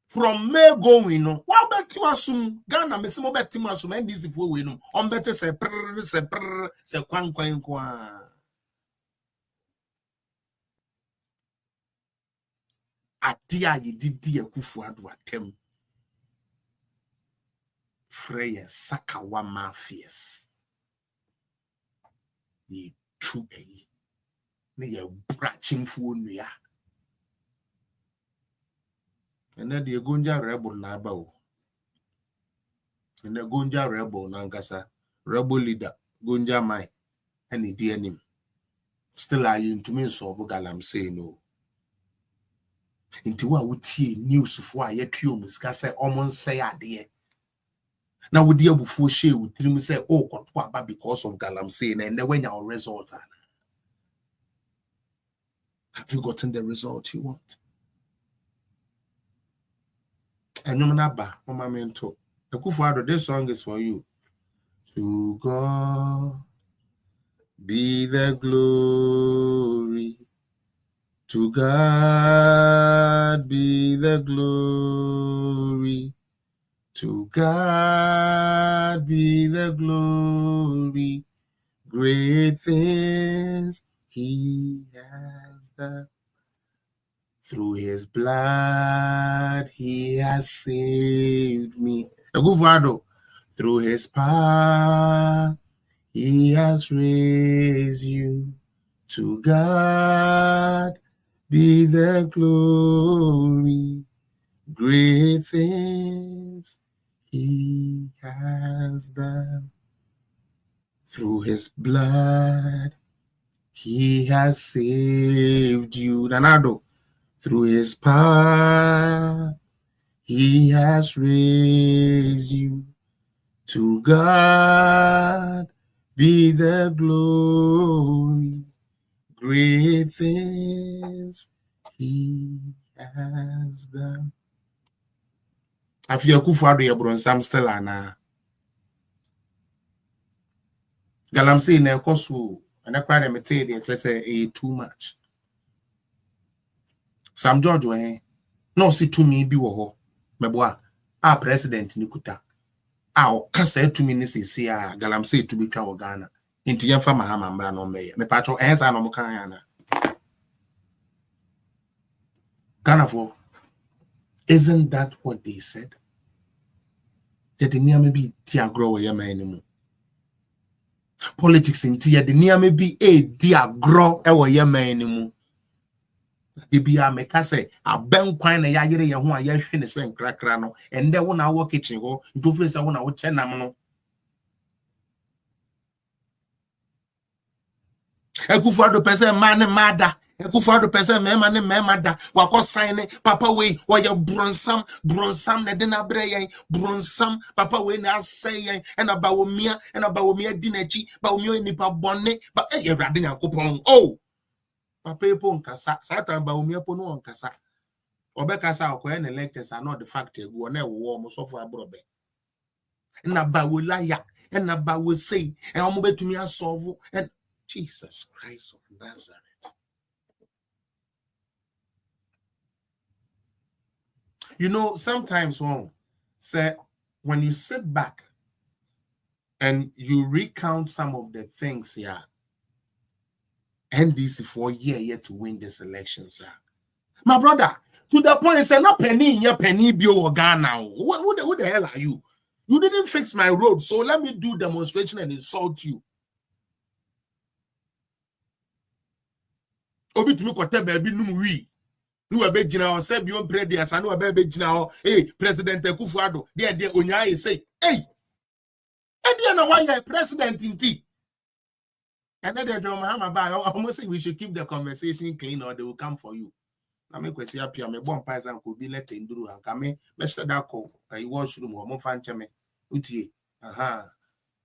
from May going no. What bet you assume Ghana me se mo bet you assume NDC for we no. On better say se kwan kwa. Adia ye didi ekufu adu atem. Freya Sakawa mafias. Ni true eh. Ni ye braching fu nuya. And then the Gonja rebel na ba. And the Gonja rebel Nankasa, rebel leader, Gonja Mai, and the DNM. Still are you to me so Galamsey no. Into what would see news for a yet you miscassa almost say a dear. Now would dear before she would tell me say, oh, what because of Galamsey and then when your result. Have you gotten the result you want? And no manaba, Mama Mento. The Kufado, this song is for you. To God be the glory. To God be the glory. To God be the glory. Great things he has done. Through his blood he has saved me. Through his power he has raised you. To God be the glory. Great things he has done. Through his blood he has saved you. Nanado. Through his power he has raised you. To God be the glory. Great things he has done. I feel Kufado Yabronsam still ana. Galamsey na kosu and I cried and say too much. Sam George no see to me be wo meboa a president nikuta a kasa to me say Galamsey to be twa Ghana inti yemfa mahama mra no meye me patcho ensa no mo kan yana Ghana for. Isn't that what they said? That the near maybe tia grow ya man. Politics in tia the near maybe a dia grow ewa ya man. Ibia meka say aben kwan na ya yere ye ho a ya hwe ne se nkrakra no ende wo na wo kitchen ho nto fe se wo na wo chenam no Ekufado person man mada Ekufado person me man mada wako sign papa we wo ye bronsam na de na bre yen bronsam papa we na say yen and aba wo mia di nachi ba wo mia nipa bonne ba e Awurade Nyankopon oh papa epo nkasa satan ba wo mia po no nkasa obekasa akoye na lectures are not the fact egu na ewo mo sofo abrobe na ba wo laya na ba wo say e omo betumi asolve and Jesus Christ of Nazareth. You know, sometimes when you sit back and you recount some of the things here, NDC for year to win this election, sir. My brother, to the point, say not penny in your penny bio Ghana. Who the hell are you? You didn't fix my road, so let me do demonstration and insult you. Obi to me kote baby numwi. No ebe jina o se bi on pray there no ebe jina o President Akufo-Addo there onyaye say hey e dey na why president inti And then they almost say we should keep the conversation clean or they will come for you. I make we see up here, me bon pies and could be let in do and come best that call. I wash room or more fan chame. Uti. Aha.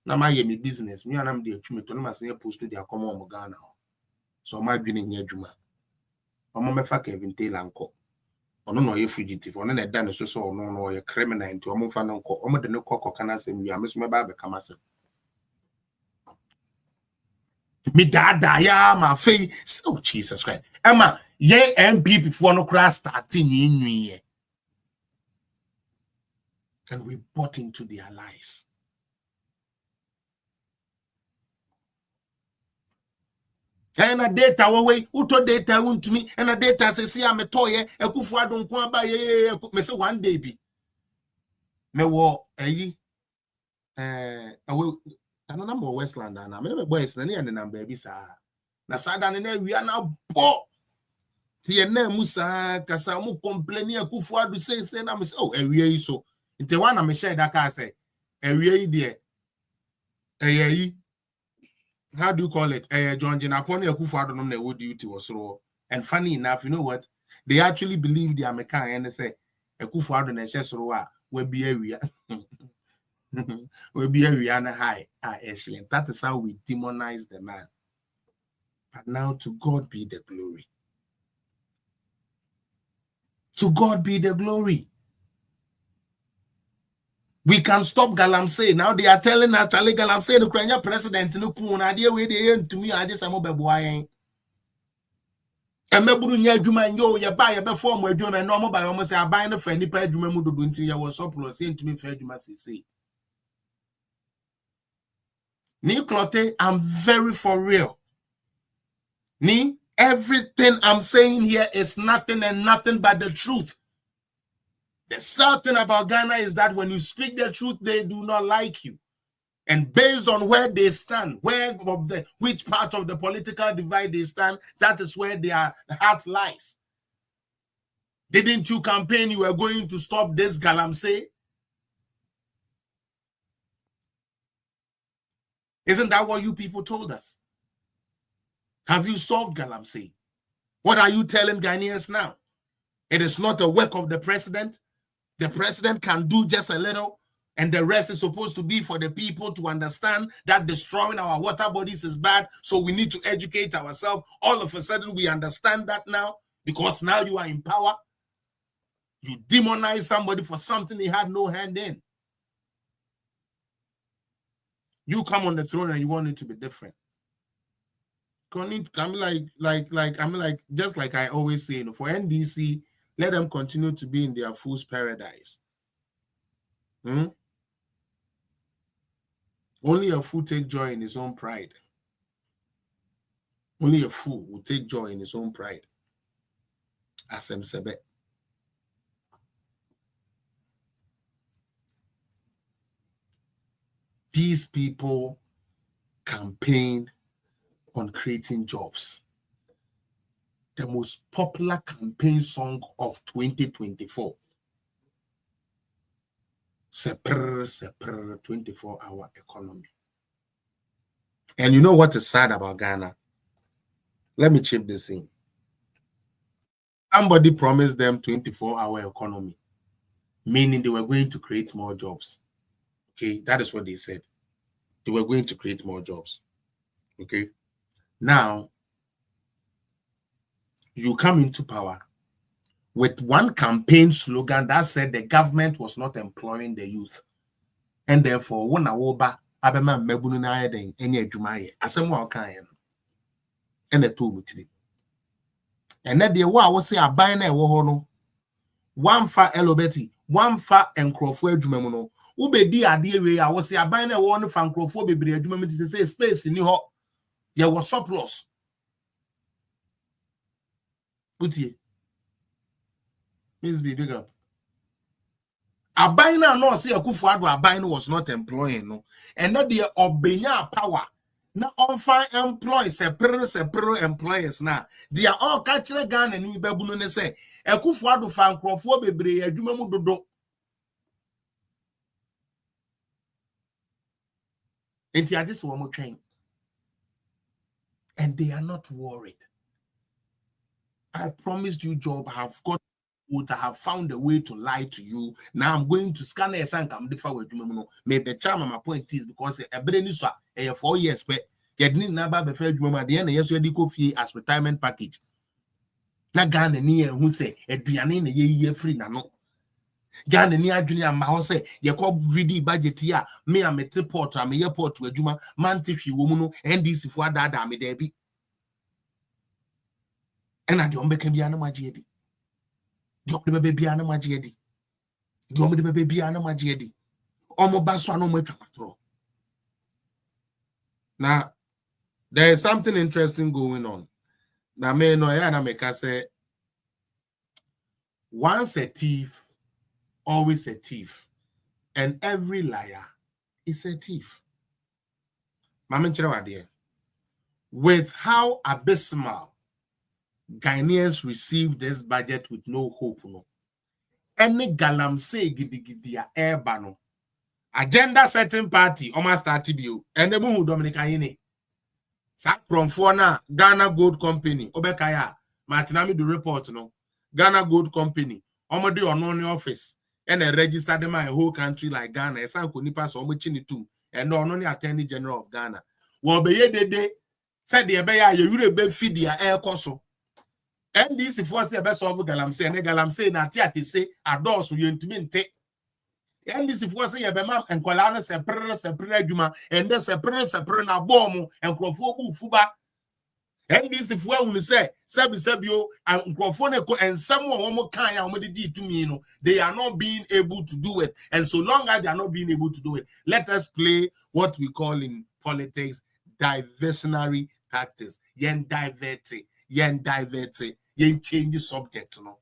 Now my me business. Me and I'm the accumulator near post to their common Ghana. So my being in your juma. Mama Kevin Taylor and co. Or no, you're fugitive, or none of done so no, you're criminal into a month and uncle, or the no cock can I say, we are Miss Mababa Kamasa. Me dada ya my face. Oh Jesus Christ. Emma, ye MP before no crash starting in me. And we bought into their lies. And a data away, uto data won to me, and a data says, see, I'm a toy, a kufu don't come by me say one day be. Me wo I don't know Westland and I'm never boys and then baby sir. Na sada ne we are now bo. Tie na musa kasa mu complain akufu adu say na me say oh ewie yi so. Inte one na me share that car say ewie yi de how do you call it? John Jinapon akufu adu no na wo duty was so. And funny enough, you know what? They actually believe the American and they say akufu adu na she so we be area. We be a high. Excellent. That is how we demonize the man. But now to God be the glory. To God be the glory. We can stop Galamsey. Now they are telling us, Charlie Galamsey, the Ukrainian president, no kun idea where they end to me. I just am over boy. And maybe you do you buy a perform where you and normal by almost a buying a friendly pay. You remember the winter you was surplus saying to me, fair, you must say. Niclote, I'm very for real. Everything I'm saying here is nothing and nothing but the truth. The sad thing about Ghana is that when you speak the truth, they do not like you. And based on where they stand, which part of the political divide they stand, that is where their heart lies. Didn't you campaign you were going to stop this Galamsey? Isn't that what you people told us? Have you solved Galamsey? What are you telling Ghanaians now? It is not a work of the president. The president can do just a little, and the rest is supposed to be for the people to understand that destroying our water bodies is bad, so we need to educate ourselves. All of a sudden, we understand that now, because now you are in power. You demonize somebody for something he had no hand in. You come on the throne and you want it to be different. Just like I always say, for NDC, let them continue to be in their fool's paradise. Only a fool take joy in his own pride. Only a fool will take joy in his own pride. Asem Sebe. These people campaigned on creating jobs. The most popular campaign song of 2024. Sepr, 24-hour economy. And you know what is sad about Ghana? Let me chip this in. Somebody promised them 24-hour economy, meaning they were going to create more jobs. Okay, that is what they said. They were going to create more jobs. Okay, now you come into power with one campaign slogan that said the government was not employing the youth, and therefore when awoba abema mebunu na yeden enye adwuma ye asem wa kan ye and the two mutiri and na de wa wo se aban na ewo ho no one fa elobeti one fa enkrofo adwuma mu no wo be di ade we a wo se aban na ewo no fa enkrofo bebre adwuma mu ti say space ni ho ye was surplus utie Miss B, big up. Abain na no say Akufo-Addo Abain was not employing no. And not the obenya power. Na on employ separate employers na. They are all catching Ghana ni bebu no say Akufo-Addo fa nkrofo bebre adwuma mu dodo. Enti ade so wo mo twen. and they are not worried. I promised you job, I have got what I have found a way to lie to you. Now I'm going to scan a sank. I'm different with you. Maybe the charm of my point is because a brain is 4 years, but you didn't never be fair. You at the end, yes, you had fee as retirement package. Na Ghana near who say a Diane a year free no. Ghana near junior ma say you call greedy budget here. Me I'm a triport, I'm a airport to a juma, man if you woman and this if what that me there be. And I don't make him be an imagine. Do you baby an imagine? Do you baby an imagine? Omo baswa no metro. Now there is something interesting going on. Now me no ya na make say once a thief, always a thief, and every liar is a thief. Mama Chirawadie, with how abysmal Ghanaians receive this budget with no hope, no. Any Galamsey gidigidia airbano. Agenda setting party, almost start to and the moon Dominican. Sak from Fona, Ghana Gold Company, Obekaya, Martinami do report, no. Ghana Gold Company, Omodi or non office, and a registered in my whole country like Ghana, a Sanko Nipa so much in it too, and no only Attorney General of Ghana. Well, be ye de said the Abaya, you will be feed the air coso. And this is what the best of Galamsey, and Galamsey, Natia, say, ADDO, so you intimidate. And this is what say, Bemam and Colana, separate Juma, and then separate na bomb and Crofobu Fuba. And this is where we say, Sabio and Crofonico and someone more kind of did to me, they are not being able to do it. And so long as they are not being able to do it, let us play what we call in politics diversionary tactics. Yen divert, yen change the subject, no.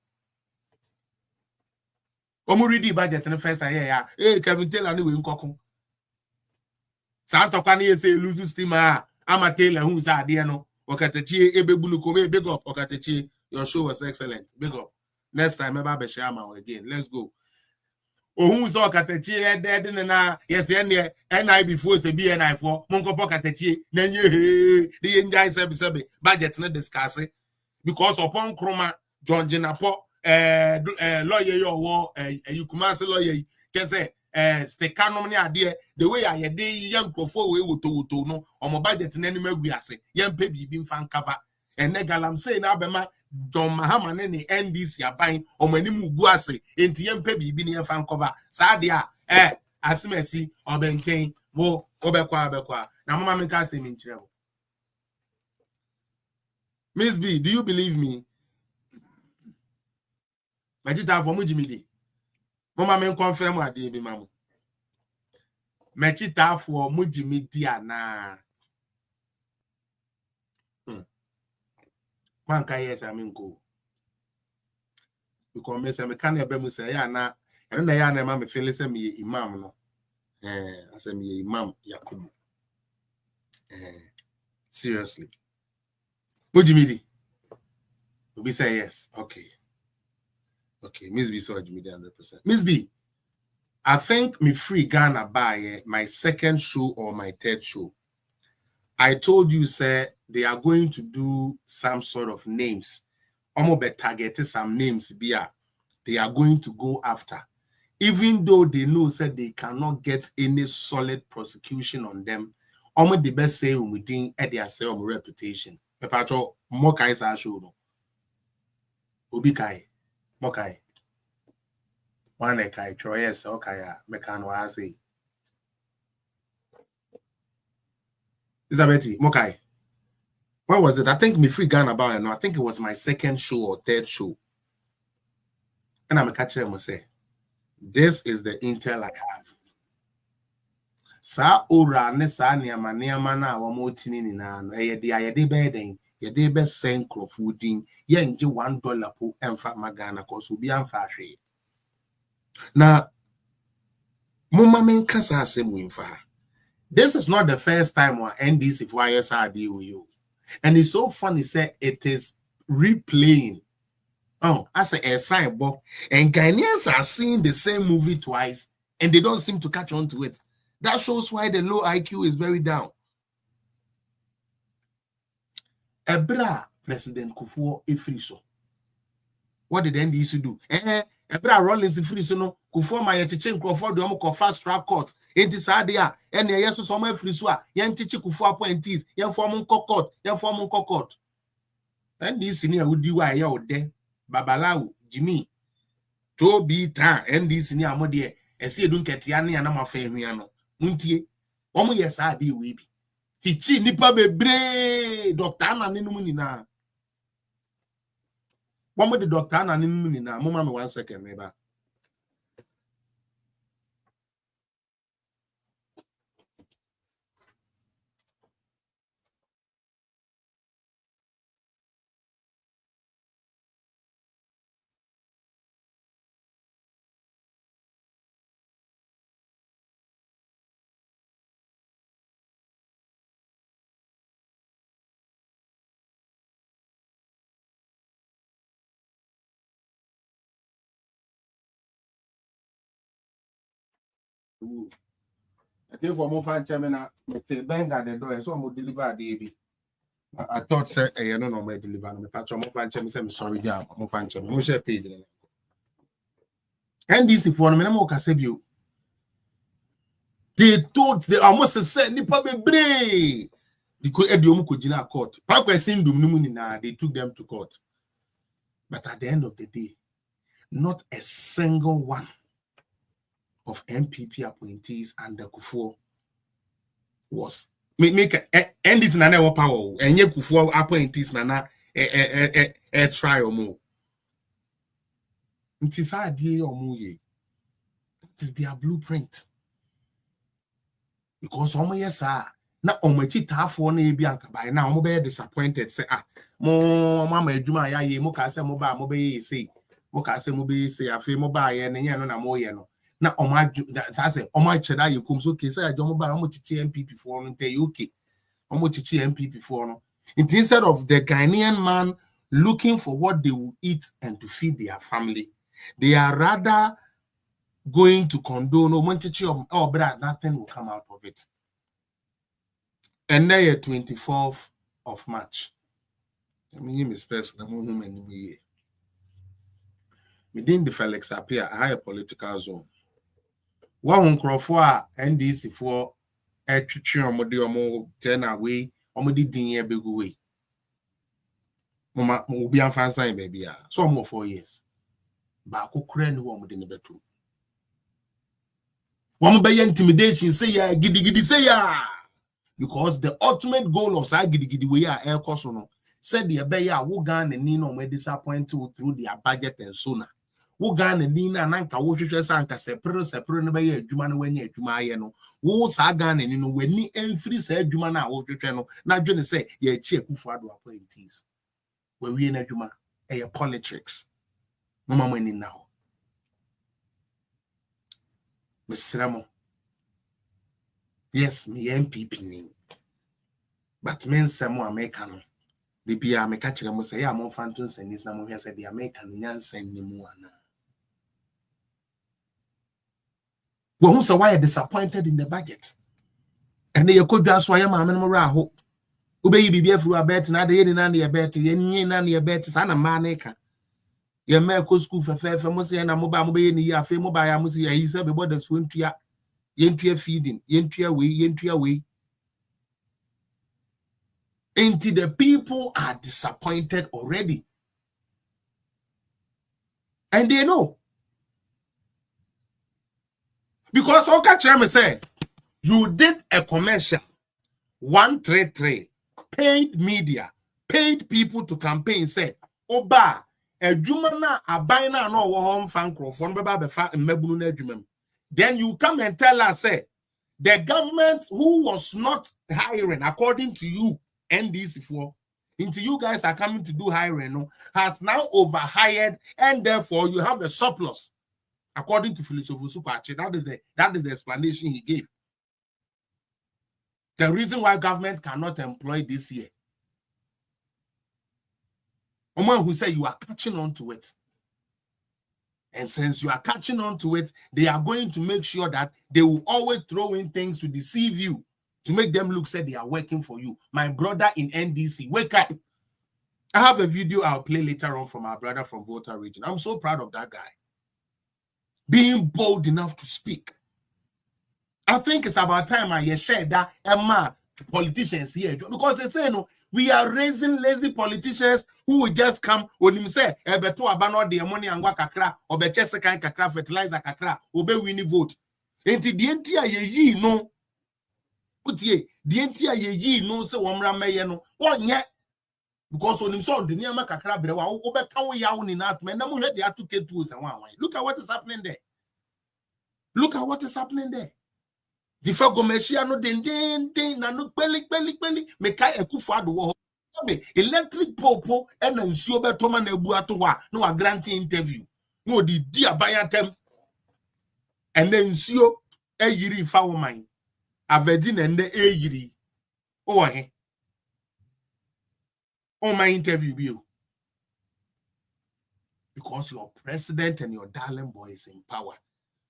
Read the budget in the first year. Hey, Kevin Taylor, anyway, Nkoko. Santa Kwani say losing steam. I'm a Taylor who's a dear no. Okatechi, Ebebunukome, big up. Okatechi, your show was excellent. Big up. Next time, Eba Beshama again. Let's go. Oh, who's Okatechi, dead in na yes, NI before say BNI for Monko Pokatechi, then you the Indian Sebi budget not discuss it because upon Chroma, John Jinapo. Lawyer your war, you come as a lawyer, can say, Stecano idea, the way I had young profo way to no, or my budget in any we are say, young baby being fan cover, and Negalam say, Nabema, Don Mahaman any NDC are buying, or many muguase, into young baby being fan cover, Sadia, as mercy, or maintain, more, Obekwa. Now, Mamma can say, in trouble. Miss B, do you believe me? Mechita for Mujimidi. Mama men confirm what they be mamu. Mechita for Mujimidi na. Man ka yes I mean go. Because me say me can ebe mu say ya na. And na ya na ma me feel say me imam no. I say me imam Yakubu. Seriously. Mujimidi. We say yes. Okay. Okay, Miss B saw Jimmy 100%. Miss B, I think me free Ghana by my second show or my third show. I told you, sir, they are going to do some sort of names. Almost be targeted some names beer. They are going to go after. Even though they know said they cannot get any solid prosecution on them, almost the best say within their self reputation. Pepacho, Mokai sa show no. Obikai. Mokai. One kai yes, okay, mekano asi. Is that Betty? Mokai. What was it? I think me free Ghana about it. No, I think it was my second show or third show. And I'm a catcher and say, this is the intel I have. Sa ora ne sa niama na wamo tini ni na no ye de beden ye de be sen crofudin ye nje $1 po emfa magana cause obi amfa hwe. Now, Mumamen kasa asem winfa. This is not the first time we end this if YSR deal with you. And it's so funny, say it is replaying. Oh, as a sign, but and Ghanaians are seeing the same movie twice and they don't seem to catch on to it. That shows why the low IQ is very down. Ebra President Kufuor efriso. What did NDC do? Ebra Rollins efriso no Kufuor ma ye chiche Crawford do ko fast track court. Enti sadia ene yeso so ma efriso a ye chiche Kufuor appointees, ye form court, ye form court. NDC ni awudi wa ye ode Babalawo Jimmy to be tan NDC ni amode ese edun ketia ne na mafa ehua no. Muntie omo ye sa de we bi. Tichi nipa bebre Dr. Anna nenum nina. One with the Dr. Anna nenum nina. Mama me 1 second neighbor. I think for more fan chairman, bang at the door, so I'm going to deliver a DB. I thought, sir, I don't know my deliver. My patron, more fan chairman, I'm sorry, yeah, more fan chairman, more share page. NDC for me, I'm okay. They thought they almost said, Nipa bebre. They could Ediomu Kojina court. They took them to court. But at the end of the day, not a single one of MPP appointees under Kufuor was make end this na na power and ye Kufuor appointees na trial mo. It is idea or mo ye. It is their blueprint. Because omo yes na omachi tafo na ebi anka by now omo be disappointed say mo mama adwuma ya ye mo ka say mo ba mo be say mo ka say mo be say afi mo ba ye ne no na mo ye no na oma say oma cheda ye kum so ke say adwo mo ba mo chichi MPP for no tell you okay omo chichi MPP for no instead of the Ghanaian man looking for what they will eat and to feed their family, they are rather going to condone but nothing will come out of it. And now 24th of March. I mean, Miss Person, within the Felix appear a higher political zone. One Crawford NDC for a more 10 away, or did dinner big way. Mama will be a fan sign, baby. So more 4 years. But who couldn't warm in the bedroom? One by intimidation, say ya, giddy say ya. Because the ultimate goal of Sagidi we are air cost said the Abaya who gan and Nino may disappoint through their budget and sooner. Who gan and Nina and Anka Wusha Sanka separate by a Jumana when you're Jumayano. Who Sagan and Nino when ni and free said Jumana Wusha channel. Now, Johnny say, ye check who for appointees. Where we in a Juma, a politics. No money now. Miss Ramo. Yes, me MPP name. But men some American. The Bia me catch them say, I'm on phantoms and this number said the American Yansen Nimuana. Well, who's a why disappointed in the budget? And they could just why I'm a hope. Obey be through a bet, not the end of bet, yen and your bet is an a manaka. Your medical school for fair famous and a mobile in the year, fame by Amusia, he said, about the swim to ya, yen feeding, yen to away. Until the people are disappointed already. And they know. Because Oka Chairman said, you did a commercial, 133, paid media, paid people to campaign, say, Oba, a Jumana, a bina no home fan from Baba and Mebunu. Then you come and tell us, say, the government who was not hiring, according to you, NDC for into you guys are coming to do hiring, has now overhired, and therefore you have a surplus, according to Philosopher Supache. That is the explanation he gave. The reason why government cannot employ this year. Someone who said you are catching on to it. And since you are catching on to it, they are going to make sure that they will always throw in things to deceive you, to make them look say they are working for you. My brother in NDC, wake up. I have a video I'll play later on from our brother from Volta region. I'm so proud of that guy. Being bold enough to speak. I think it's about time I share that Emma politicians here, because it's we are raising lazy politicians who will just come when him say ebeto abano the money angwa kakra obeche second kakra fertilizer kakra obe win vote. Enti the entire ye no kutie the entire ye no se womra meye no onye because on him so the niama kakra brewa obe kan we yawo ni na atme na mo hwe the atuke tools and one. Look at what is happening there. Look at what is happening there. The Fagomeshia no den na no peli me kai Akufo-Addo wo electric popo and nsuo betoma na ebu ato wa no wa grant interview no di abaya tem and then nsuo eyiri fa wo man avedi na nde eyiri o he o my interview bi o, because your president and your darling boy is in power.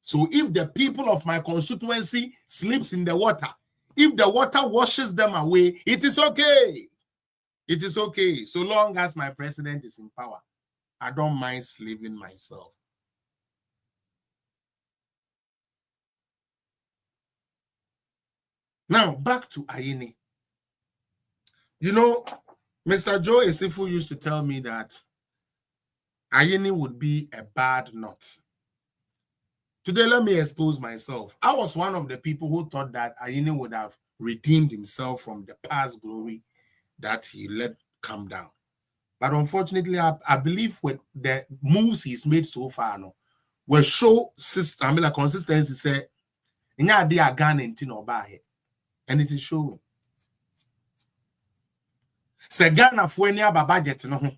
So if the people of my constituency sleeps in the water, if the water washes them away, it is okay. It is okay. So long as my president is in power, I don't mind slaving myself. Now, back to Ayini. You know, Mr. Joe Esifu used to tell me that Ayini would be a bad nut. Today, let me expose myself. I was one of the people who thought that Ayini would have redeemed himself from the past glory that he let come down. But unfortunately, I believe with the moves he's made so far, no, will show consistency. Say, and it is showing. Say Ghana for any budget, no.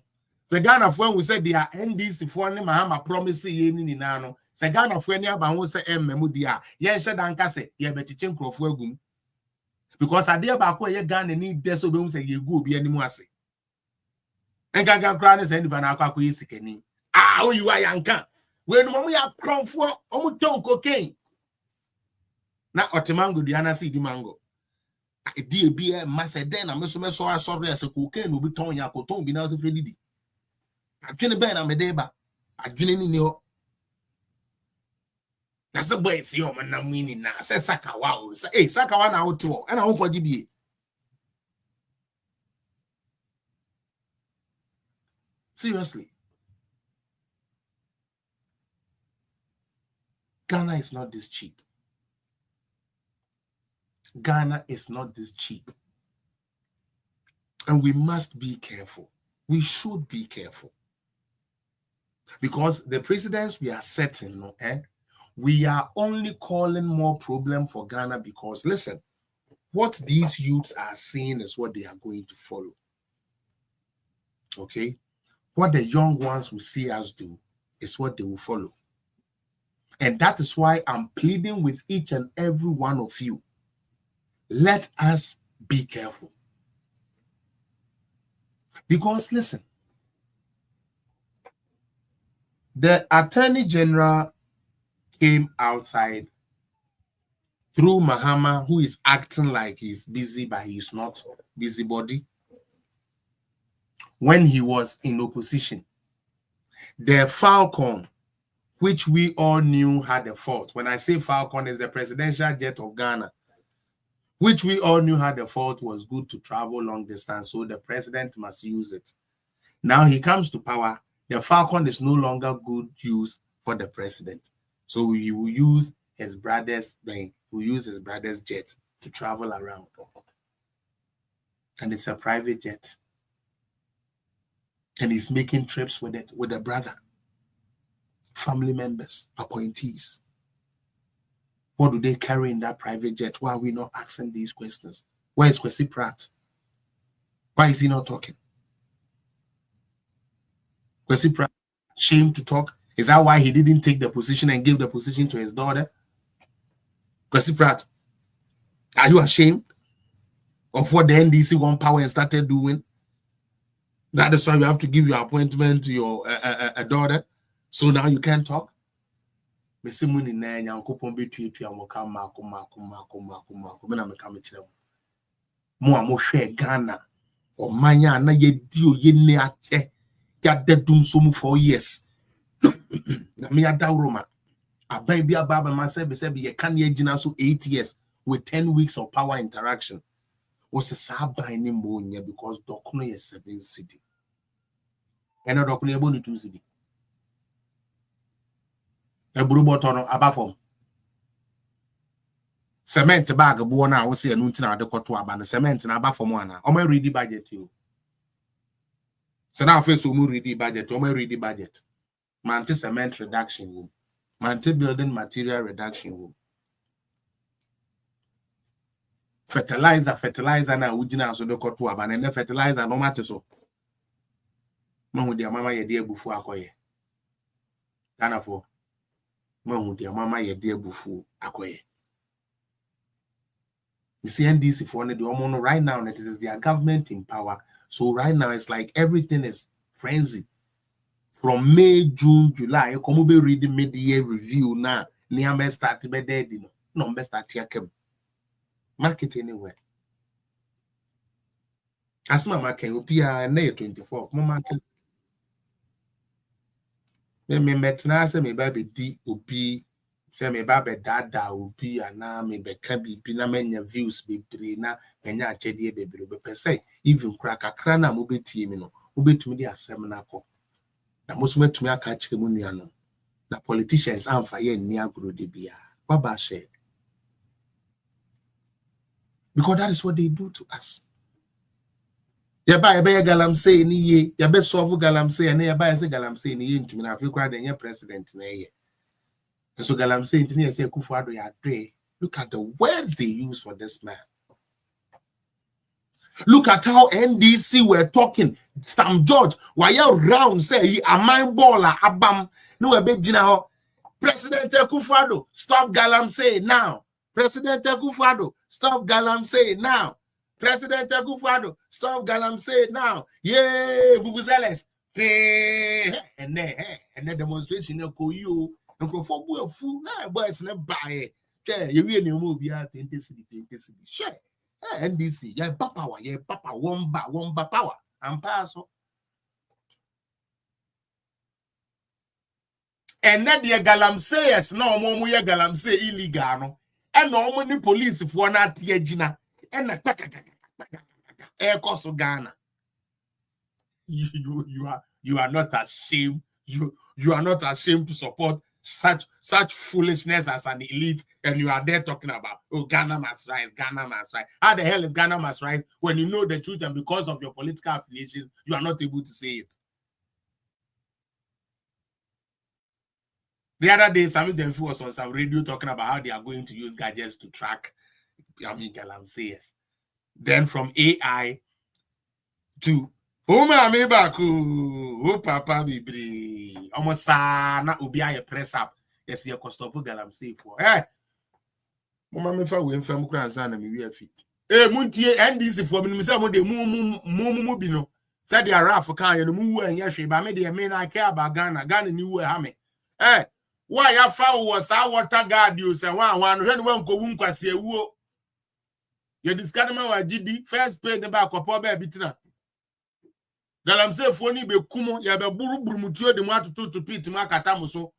Say Ghana for we said they are NDC for any Mahama promise ye ni nano. Say Ghana for any about who say memudia. Ye shed and say ye betichin crofwegum. Because I dear back where ye Ghana need desobey say ye go be any more say. And Gaga Grannis and Banaka Kuisikeni. Ah, oh, you are yanka. When we have crown for almost cocaine. Now, Otimango, Diana see the mango. A dear beer, Massa Den, and Mr. Messor, sorry as a cocaine will be torn Yakoton, be now as a lady. I can't bear a deba. I didn't in your. That's a boy, see, man, I'm winning now. Said Sakawa, say, Sakawa now too, and I won't go be. Seriously. Ghana is not this cheap. Ghana is not this cheap. And we must be careful. We should be careful. Because the precedents we are setting, we are only calling more problem for Ghana because, listen, what these youths are seeing is what they are going to follow. Okay? What the young ones will see us do is what they will follow. And that is why I'm pleading with each and every one of you. Let us be careful. Because, listen, the Attorney General came outside through Mahama, who is acting like he's busy, but he's not busybody. When he was in opposition, the Falcon, which we all knew had a fault. When I say Falcon, is the presidential jet of Ghana, which we all knew had a fault, was good to travel long distance, so the president must use it. Now he comes to power, the Falcon is no longer good use for the president. So he will use his brother's plane, will use his brother's jet to travel around. And it's a private jet. And he's making trips with it, with a brother, family members, appointees. What do they carry in that private jet? Why are we not asking these questions? Where is Kwesi Pratt? Why is he not talking? Kwesi Pratt, ashamed to talk? Is that why he didn't take the position and give the position to his daughter? Kwesi Pratt, are you ashamed of what the NDC won power and started doing? That is why you have to give your appointment to your daughter. So now you can't talk? Ghana or manya na ye dio ye ne ate ya dedum so 4 years na me adawroma aban bi ababa man say be ye kan ye gina so 8 years with 10 weeks of power interaction was a saban ni mo nya because dokono ye 7 cedi eno dokono ye bonu 2 cedi e buru botono abafom cement bag bo na wo se enu ntina de koto aba no cement na abafom ana o ma ready budget you so now face o mu ready budget o ma ready budget man cement reduction wo man building material reduction wo fertilizer na ujina so de koto aba na fertilizer no mate so mahu dia mama ye de abufu akoye kanafo mahu dia mama ye de abufu akoye. You see NDC for the omono right now it is their government in power, so right now it's like everything is frenzy from May, June, July. You come be reading mid-year review now. Niambe start be dead, no be start here come market anywhere. As my market upia na 24th my market me metna say me ba be di obi say me ba be dada obi ana me be ka bibi na menya views bebre na menya achede bebre be pese even kra kakra na mo betie me no obetumi di asem na akọ na mo so metumi aka kire mu nua no na politicians amfa ye ni agro de bia baba share because that is what they do to us. Ya ba Galamsey ni ye ya be solve Galamsey na ya ba say Galamsey ni ye ntumi na afi kra de nye president na ye. So Galamsey ntini say Kufuado ya dwe. Look at the words they use for this man. Look at how NDC were talking. Sam George why you round say he a mind baller abam no we be gina ho President Kufuado stop Galamsey now. President Kufuado stop Galamsey now. President Kufuado stop Galamsey now. Yay, vuvuzeles. And then demonstration ko you nko for boy fu na boys na buy. You really no be 20 cedi. Share. NDC, yeah, power, one power. And pass. And then the Galamseyers no more ye Galamsey illegal no. And no many police for na tie gina. And air cost Ghana. You are not ashamed. You are not ashamed to support such foolishness as an elite, and you are there talking about Ghana must rise, Ghana must rise. How the hell is Ghana must rise when you know the truth and because of your political affiliations you are not able to say it? The other day, Sami Demfi was on some radio talking about how they are going to use gadgets to track Galamseyers. Then from AI to me back, oh papa bibri. Almost na ubi a press up. Yes, you can stop Galamsey for. Eh, mama me fa we mfa mu kran san na me wi afi. Eh, muntie NDC for me say mo de mu bi no. Say the Araf kan ye no mu wu anya hwe ba me de me na care about Ghana ni wu ha me. Eh, why ya fa wo sa water guard you say wan no hwe no wan ko wu nkwase ewuo. Ye discard ma wa gidi first pay ne ba kopo ba bitina. Galamsey for ni be kumo ya be buruburu mutuo de mu atoto to pit mu akata mo so.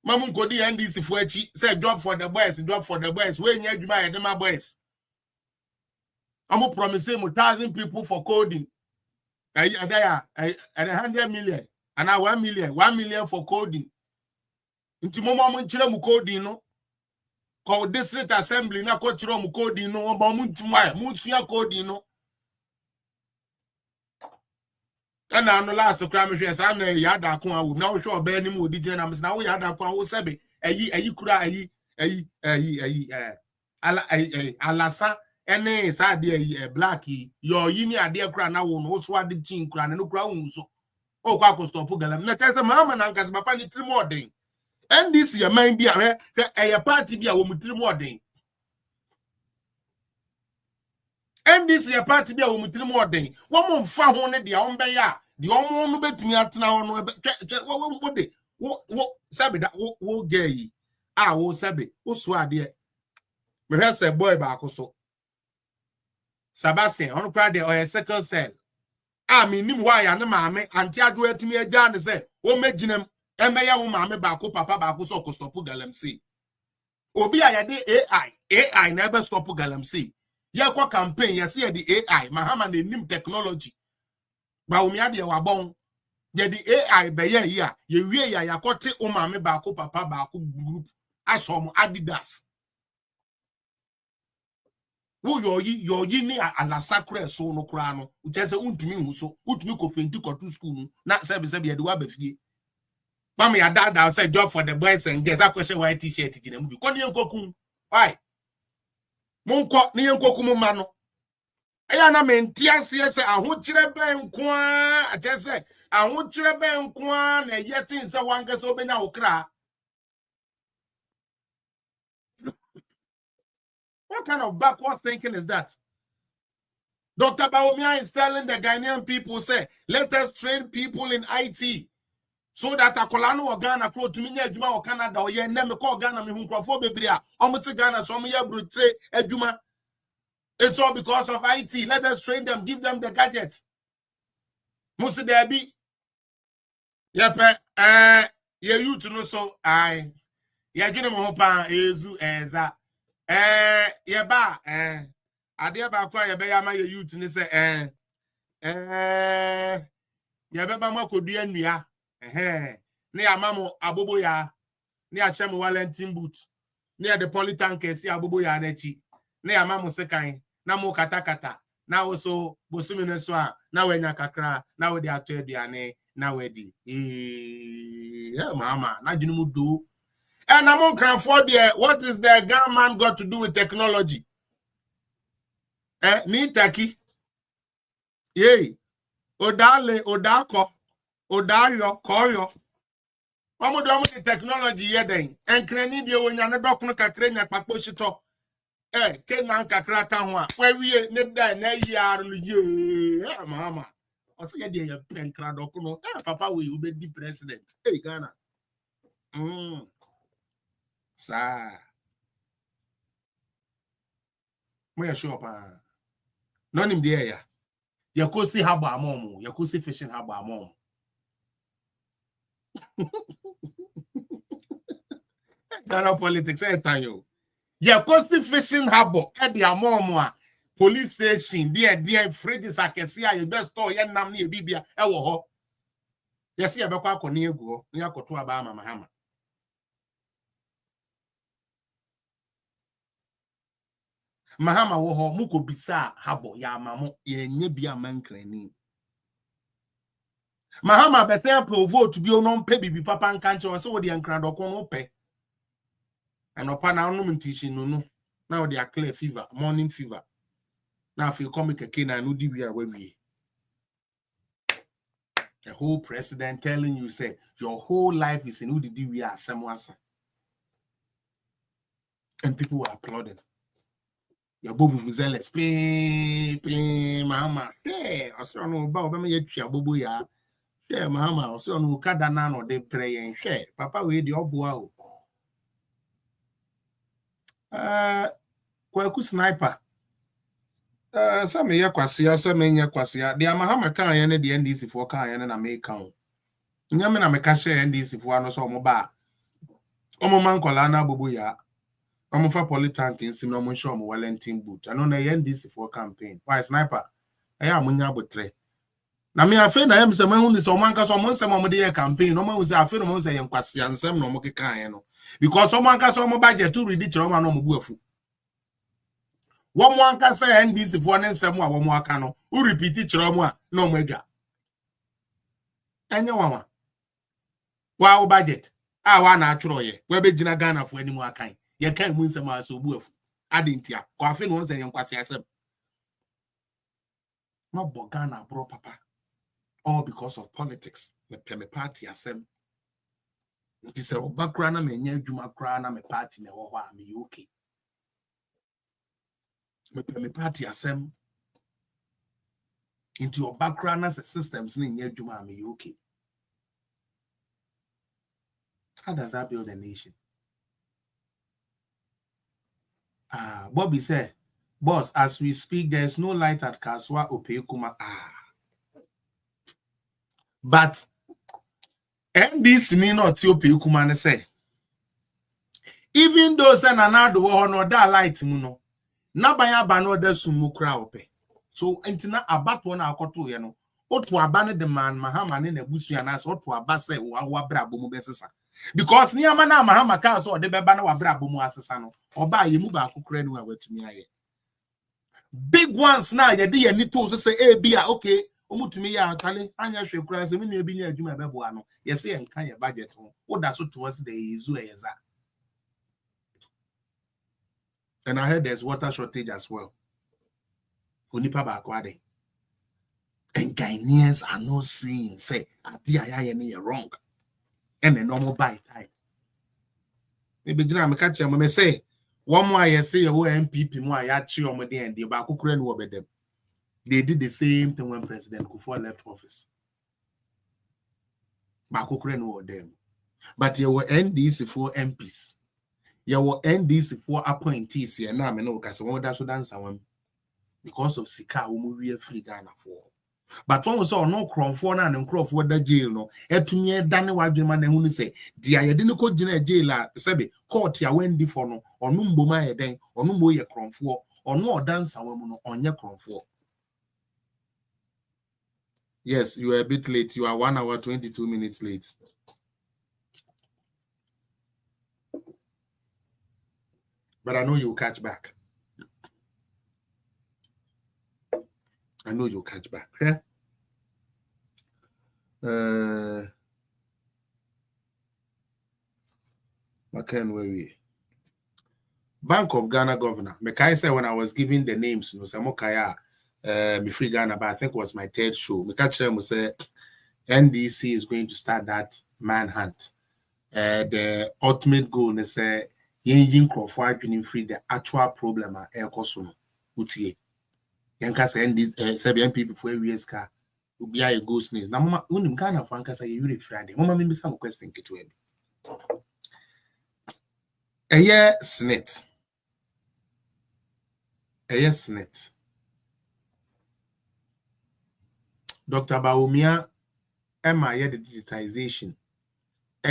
Mamun kodi NDC for echi say job for the boys. We nya adwuma ye dem boys. Amu promise mu 1,000 people for coding. And 100 million and 1 million, 1 million for coding. Inti momo mun kire mu coding no. Ko district assembly na ko kire mu coding no, ba mun tumwa, mun sua coding no. Ana no last kra me hwe sa na yada ko awu na wo hwe oba ni mu odi na me na wo yada ko awu sebe ayi kura ayi alasa ene sa de black yo yi ni ade kura na wo no so ade chin kura na no kura wo so o kwa ko stop galam na tese mama na nkas papa ni tiri modern NDC ya man bi a hwe party bi a wo mutiri modern NDC ya party bi a wo mutiri modern wo mo mfa ho ne de a wo be ya de omo no betumi atena ho no wo de wo sabe da wo gay a wo sabe wo so ade me hwe se boy ba ko so Sebastian, on cry there or a sickle cell. I mean, why I know mammy, and Tiago to me a jan and say, oh, Majinum, and may I mammy Baku, Papa Baku, so stop Galamsey. Obi a yade AI never stop Galamsey. Ya kwa campaign, ya see the AI, Mahama the nim technology. Ba umiadi wa bon. Ya the AI be ya, ye we ya kote o mammy Baku, Papa Baku group. Asom Adidas. Wo yo yi ni ala sacre so no kra no uche se untumi hu so utumi ko fenti ko to school mu na se be ye de wa bafie mama ya dada say job for the boys and girls akwese white t-shirt gina mu bi ko ne enkokum why monko ne enkokum ma no eya na menti ase se ahokire ben nko a ache se ahokire ben nko a na yetin se wanka so benya okra. What kind of backward thinking is that? Dr. Bawumia is telling the Ghanaian people, say, let us train people in IT so that a Kolano or Ghana close to me, Juma or Canada, or ye never call Ghana, me who Bibria, almost Ghana, so me trade a Juma. It's all because of IT. Let us train them, give them the gadgets. Musi Debi, yep, you to know so I, ya gina mohopa, ezu, eza, yeba, adia ba kwa yebe yama ye youth ni se ya beba ma kodua nnua ne ya mamo abobo ya ne ya hyem Wellington boot ne ya de polytank esi abobo ya na chi ne ya mamo sekan na mo katakata na wo so bosumi ne so a na wanya kakra na wo de ato aduane na wedi mama na dwunu mu do na mo kranfo de what is the Ghana man got to do with technology? Ni taki. Yay. Odale, Odako, Odayo, Koyo. Mamu do the technology yeden. Enkreni die wonya ne dokno kakra nya kpaposhito. Kenan kakra ka ho a. Wawie ne da na yar no ye. Mama. O se ye die penkra dokno. Papa we ube di president. Ghana. Sa. Mo ya sure pa. No nim die ya. Yakosi haba amomo, yakosi fishing haba amomo. Ghana politics time yo. Yakosi fishing harbor at the amomo police station there fridges akesi a you best store ye nam na bibia e wo ho. Yes ye be kwa akoni egu na yakoto aba ama mahama. Mahama wo ho muko bisa harbor ya amamo ye nye bia mankrani. Mahama be say pro vote bi ono mpe bibi papa nkanche wo se wo de nkradoko no pe. And upon our nomination, no. Now they are clear fever, morning fever. Now if you come make a cane and no we are where we. The whole president telling you say your whole life is in who did we are someone. And people were applauding. Your bobo was zealous. Mama. Yeah, I saw no about me yet your bobo ya. Yeah, mama. I saw no kadana or they pray and share. Papa we the obo. Kwaku sniper. Some ya kwasia, some ya kwasia. The Mahama can yen the NDC for can yen and American. Nyamina me share NDC for no so moba. Omo man kolana bubuya. Omo for politank in Sinomo show mo Wellington boot. I know na NDC for campaign. Why sniper? Aya munya botre. Na me afi na yam se man hu ni so man ka so mo nsem mo de campaign. No man hu se afi no mo se yen kwasia nsem no mo keka yen no. Because someone ka so mo budget to read it no man no mo buafu. One more can say NDC for an nsem a one more can who repeat it no mega. Anya wama. Wow budget. One natural ye. We be jina Ghana for any more kind. Ye can't win some so buff. Adintia. Coffin once and kwasiasem. Not Ghana bro papa. All because of politics. Me party asem. It is a background me nye juma krana me party ne wa me okay. Me party asem. Into your background as systems in your Juma me okay. How does that build a nation? Bobby said, Boss, as we speak, there is no light at Kaswa Opekuma. But NDC ni not Opekuma say. Even though say nanado no that light muno. Nabaya bano de sumukra ope. So entina abato na akoto ye no. Otu abane the man mahama ne nebusu anas otu abase wa bra bomu besesa. Because ni amana mahama ka so de beba na wa bra bomu asesa no. Oba ye mu ba akokra ni wa watumi aye. Big ones now ye dey any tools say bia okay omutumi ya atale anya hwe kura say me na ebi ni adwuma bebo ano ye say enka ye budget ho wo da so towards the yezu eyeza. And I heard there's water shortage as well. Onipa ba akwade. And Ghanaians are not saying say adi wrong. And the normal buy time. Maybe jina me catch me say one more I say your MPP more I chi omo dey and dey ba kokura no obe dem. They did the same thing when President Kufuor left office. Ba kokura no them. But you were NDC for MPs. You were NDC for appointees here now me no kase won da so dance am because of sika wo mu wie free Ghana for. But one was no crown for na and crown for the jail no. Etumi dane wadwema na hu ni say dia ye de no ko gina jail a sebe court ya wendi for no onu mboma ye den onu mo ye crown for onu odansa wa mu no onye crown for. Yes, you are a bit late. You are 1 hour 22 minutes late. But I know you'll catch back. I know you'll catch back. Yeah. Bank of Ghana governor. Mekai said when I was giving the names, you know, Samokaya, me free Ghana, but I think it was my third show. Mekai say NDC is going to start that manhunt. The ultimate goal is yin crowdfunding winning free the actual problem at air cosuno. Utie. Yanka say NDC Serbian people for years car. Ubi a ghost names. Now, mama, unim Ghana fanka say you Friday. Mama, me some question to him. A year snit. Dr. Baumia, Emma, the digitization,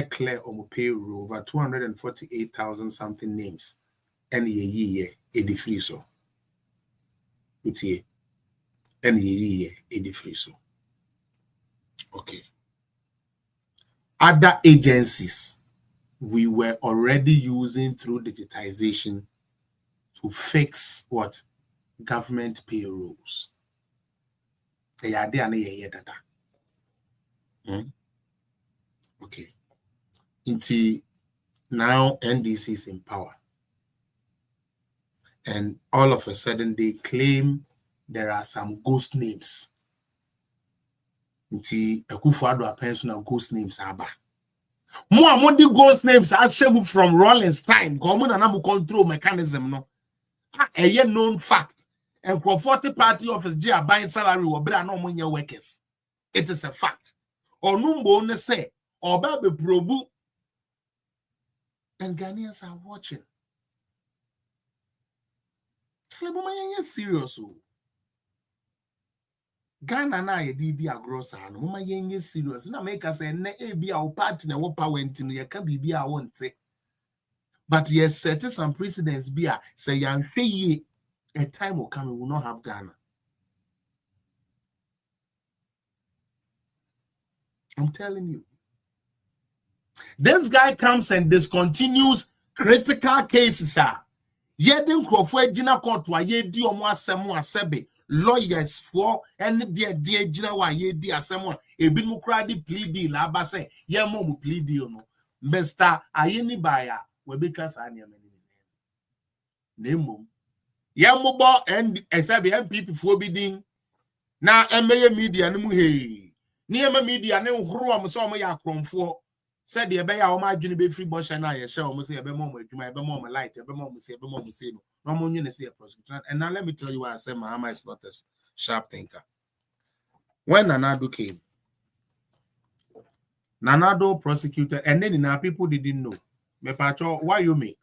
clear on payroll over 248,000 something names. And ye, 83 so. Utie. And ye, 83 so. Okay. Other agencies we were already using through digitization to fix what? Government payrolls. Okay. Until now, NDC is in power. And all of a sudden, they claim there are some ghost names. Until Akufo-Addo personal ghost names are back. More among the ghost names are from Rollins time. Government and control mechanism no. A known fact. And for 40 party office, G are buying salary or better no money workers. It is a fact. Or numbo ne say, or baby probu. And Ghanaians are watching. Tell me, man, serious. Ghana na ye di agrosa no mama yenye serious na make us na be our party na wo power ntino ye ka bibia wonte. But yes, set some precedents be a say yan hwe a time will come we will not have Ghana. I'm telling you. This guy comes and discontinues critical cases. Yedin krofo ejina court wa yedi omo asemu asebe lawyers for any dear ejina wa yedi asemu ebi mu kra di plea deal aba say ye mo mu plea deal no Mr. Ayeni Baya we be trust anya mani nemo ye mo bo and except MPP for bi din na emeye media no mu he ni ema media ne horo am so mo ya kromfo said the bear or my junior be free bush and I shall almost say a bit more with my mom light, a bit more say a bit more say no more you say a prosecutor. And now let me tell you why I said Mahama is not a sharp thinker. When Nanado came, Nanado prosecuted, and then now people didn't know. Me pacho, why you me?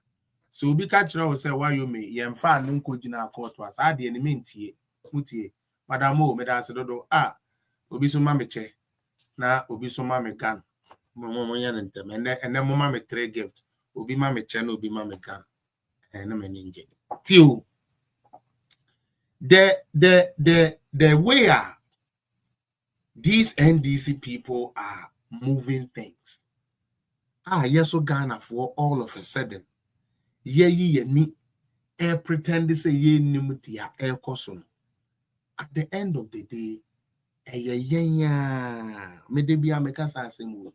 So obi ka kyerɛ wo sɛ Wyoming yɛmfa no nkɔgyina court was ade ne mentie mutie madam o me da ase dodo obi so ma me kyɛ na obi so ma me gun mo yɛ ne ntem ene mo ma me 3 gift obi ma me kyɛ na obi ma me gun na me ninje tio the way these NDC people are moving things yes so Ghana for all of a sudden ye pretend to say ye nimutia air coson. At the end of the day, maybe be a mekasa same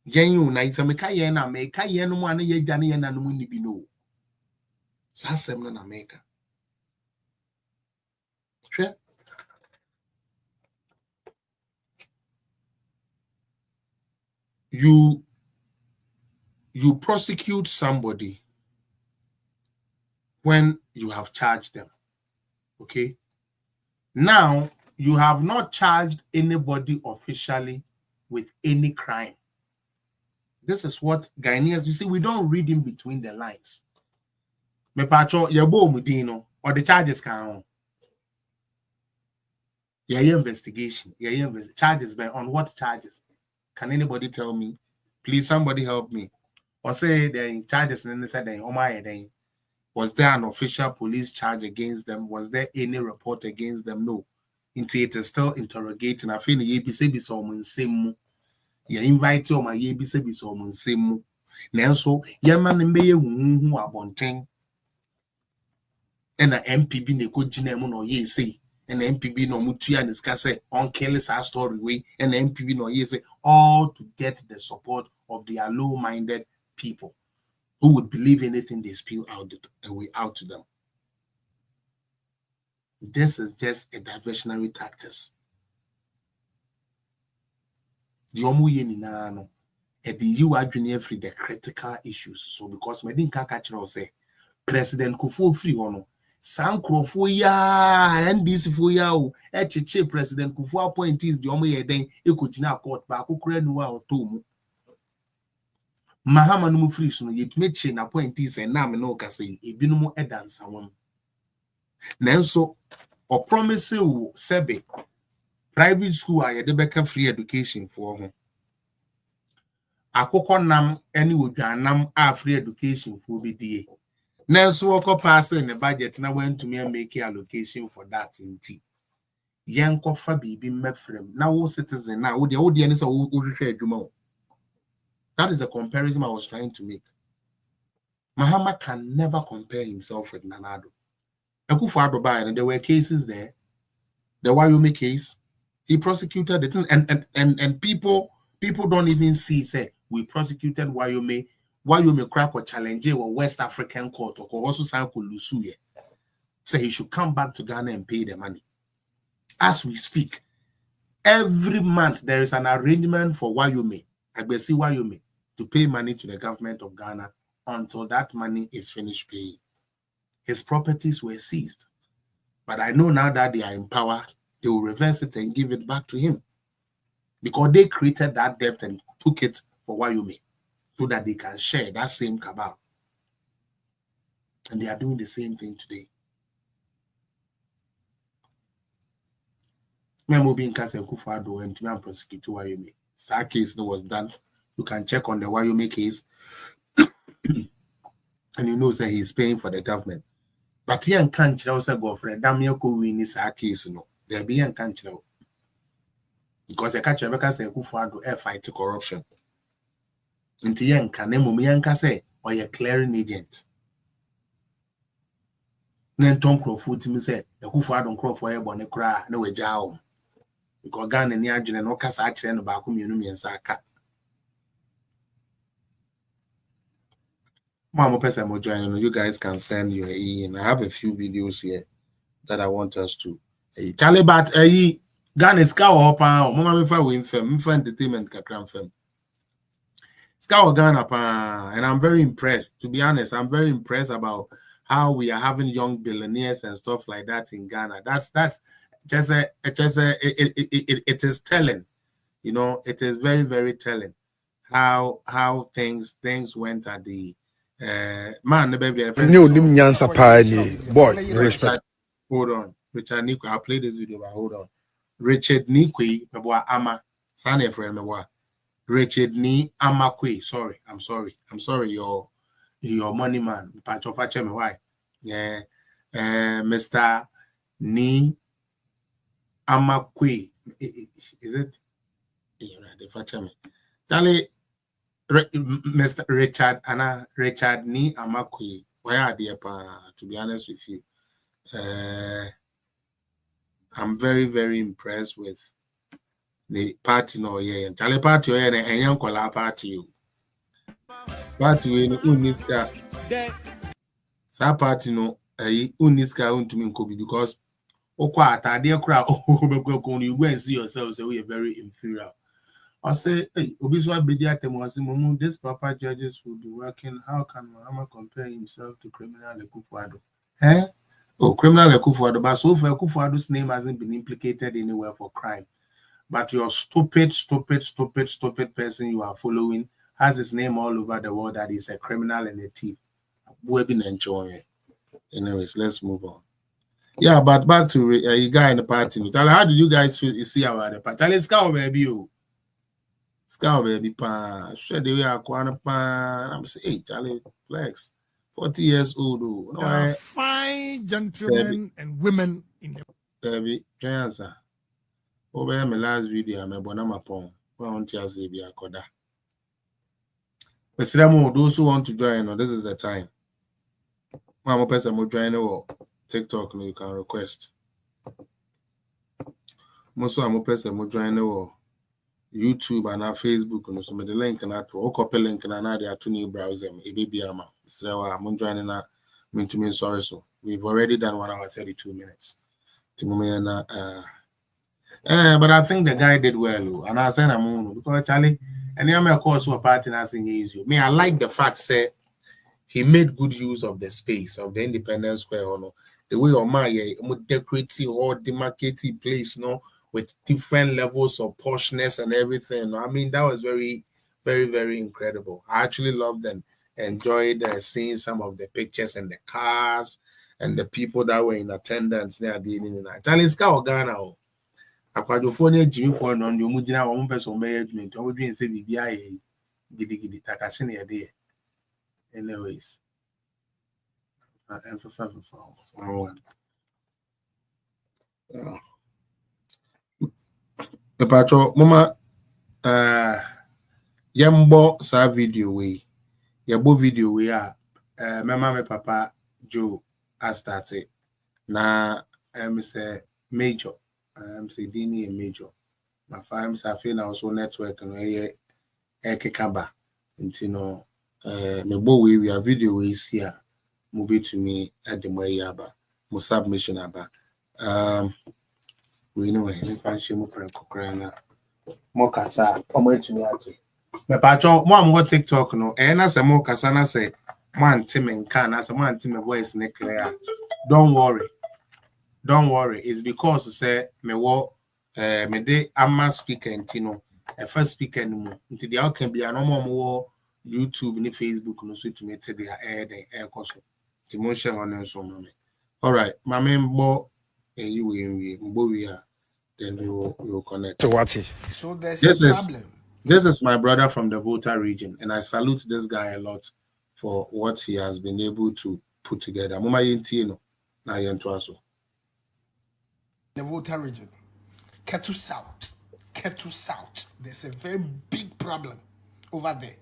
yen na if meka yen na meka yen no ane ye jane yen na no ni bi no. Sa sem na meka. Hwe you prosecute somebody when you have charged them. Okay? Now, you have not charged anybody officially with any crime. This is what Ghanaians, you see, we don't read in between the lines. Me pacho, yabo mudino, or the charges can. Yeah, investigation. Yeah, charges, but on what charges? Can anybody tell me? Please, somebody help me. Or say the charges, and then they said, oh my, was there an official police charge against them? Was there any report against them? No. It is still interrogating. I feel the ABC be someone same. You invite you my ABC be someone same. Nanso, yaman may who abonting. And an MPB ne go jinem no ye say. And MPB no mutia and discuss on careless story way. And MPB no ye say all to get the support of the low-minded people who would believe anything they spew out to them. This is just a diversionary tactics. The omuye ni na no you adwene free the critical issues. So because me din ka catch say President Kufuor free hono sankrofo ya NDC fo ya o echeche President Kufuor appointees the omuye den ekogina court ba akokora nuwa otomu Mahama no free so no yetime che na appointees and na me no ka say ebinumu edansa won nanso or promise you sebe private school a yede beka free education for ho akoko nam ene odwanam a free education for be die nanso woko pass in the budget na went to me make allocation for that nti yenko fa bibi mefrem na wo citizen na wo de ne say wo hwehwe adwuma. That is the comparison I was trying to make. Mahama can never compare himself with Nana Addo. Akufo-Addo, and there were cases there. The Wyoming case, he prosecuted it, and people don't even see say we prosecuted Wyoming crack or challenge or West African court or also Sanko Lusuye. Say he should come back to Ghana and pay the money. As we speak, every month there is an arrangement for Wyoming to pay money to the government of Ghana until that money is finished paying. His properties were seized. But I know now that they are in power, they will reverse it and give it back to him. Because they created that debt and took it for Wyoming so that they can share that same cabal. And they are doing the same thing today. Memo being cast and Akufo-Addo and to prosecute Wyoming. That case was done. You can check on the Wyoming case. And you know that he's paying for the government. But he can't also go for a damn ko win this case, no. There be an can't because I catch a because Akufo-Addo fight corruption. Into young can name say or a clearing agent. Then Tom Crawford to me say Akufo-Addo Crawford bonne cry no way jaw. Because Ghana ni adwene no kasa akire no ba ko mienu miensa aka. Mama person mo join, you guys can send your in. I have a few videos here that I want us to. Charlie but Ghana ska o pa mama me fa we fam entertainment kakran fam. Ska Ghana pa, and I'm very impressed. To be honest, I'm very impressed about how we are having young billionaires and stuff like that in Ghana. That's just it is telling, you know, it is very, very telling how things went at the Man, the baby, New Nyansa Pani, boy, respect. Hold on. Richard Nikwe, I'll play this video, but hold on. Richard Nikwe, Meboa Ama, Sane friend Meboa. Richard Ni Amakwe. Sorry, I'm sorry. Your money man. Patch of me why? Yeah. Mr. Ni Amakwe. Is it? Yeah, right. Me. Tally, Mr. Richard Ni Amakwe. Why are they? To be honest with you, I'm very, very impressed with the party no yeah. And tell party yeah and young kola party you. Party no uniska. Sa party no uniska untumi nkobi because okwa atade kra you go and see yourself say we are very inferior. I say hey obi so abedi atem wase mumu this proper judges will be working. How can Mahama compare himself to criminal Ekufuado? Oh, criminal Ekufuado, but so far Ekufuado's name hasn't been implicated anywhere for crime. But your stupid person you are following has his name all over the world that he's a criminal and a thief. We've been enjoying it. Anyways, let's move on. Yeah, but back to you guy in the party. How did you guys feel? You see about the party? Tell us, Scout baby, pa. Sure, the way I want pa. I'm saying, hey, Charlie, flex. 40 years old. No, fine gentlemen and women in the baby, answer. Over my last video, I'm a bonamapon. Those who want to join, this is the time. I'm person who join TikTok, you can request. Most of them person who join YouTube and our Facebook, and so the link and that copy link and another are 2 new browser. I'm joining that. Mean sorry, so we've already done 1 hour 32 minutes. But I think the guy did well, and I said I'm because Charlie, and I'm of course a party nothing easy. Me, I like the fact that he made good use of the space of the Independence Square, the way Omaya decorative or demarcated place, with different levels of poshness and everything. I mean, that was very, very, very incredible. I actually loved and enjoyed seeing some of the pictures and the cars and the people that were in attendance there. Charlie, it's Ghana. Akwadofone Jimmy for non you mujina one person management or we say BBI gidi takashine yade. Anyways. The patrol mama yambo sa video we yabo video we mama me papa Joe has started na say major say Dini and major. My farms are feeling also network and kekaba. No me bo we are video we see movie to me at the way yaba mo submission aba. We know if I show mo prank krana mo kasa omo to me ati. Me patcho mo am TikTok no na say mo kasa na say mo anti me nka na say mo anti me voice ne clear. Don't worry, it's because say me me de ama speaker ntino a first speaker no nti the can be an mo YouTube ni Facebook no so to me te their air course nti mo share on so mama. All right, my member you we then we will connect. So there's a problem. This is my brother from the Volta region, and I salute this guy a lot for what he has been able to put together. Mama yintino na yentwaso. The Volta region, Ketu South. There's a very big problem over there.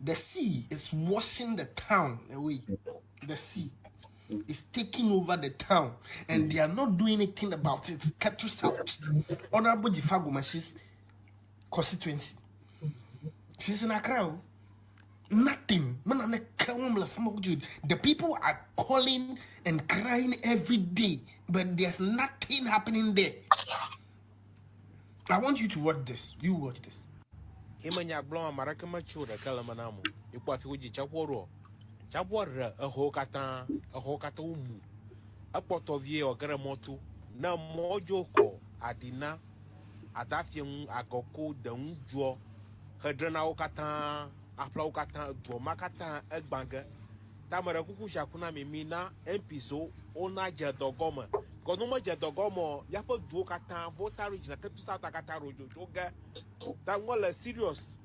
The sea is washing the town away. The sea is taking over the town, and they are not doing anything about it. Ketu South, Honorable Jifagomashi's constituency. She's in Accra. Nothing. The people are calling and crying every day, but there's nothing happening there. I want you to watch this. You watch this. Imanya blon maraka machuda kala manamu. Ikwafi uji chaporo. Chapora a hokata umu. A pot of ye or garamotu. Na mojo ko adina. Adafium agoko the unjo. Hedrena okata aplau kata dwoma kata egbanga tamara kuku shakuna mimina MPso ona jedogoma konuma jedogomo yapo duo kata voter region ketu south kata rojo joga tamwala serious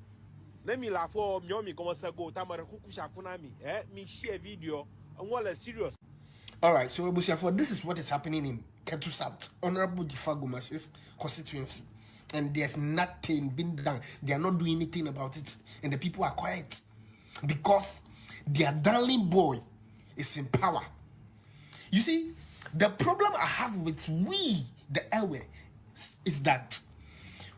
nemi la for myomi como sago tamara kuku shakuna mi share video wala serious. All right, so Ebusiafo, this is what is happening in Ketu South, Honorable Difagumashi's constituency. And there's nothing being done. They are not doing anything about it. And the people are quiet. Because their darling boy is in power. You see, the problem I have with we, the Elwe, is that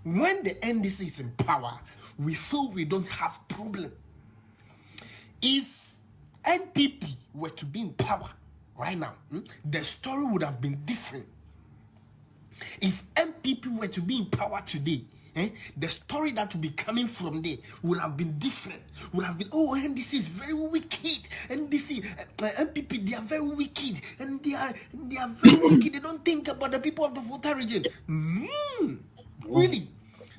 when the NDC is in power, we feel we don't have problem. If NPP were to be in power right now, the story would have been different. If MPP were to be in power today, the story that would be coming from there would have been different. Would have been, oh, NDC is very wicked. NDC, MPP, they are very wicked, and they are very wicked. They don't think about the people of the voter region. Really?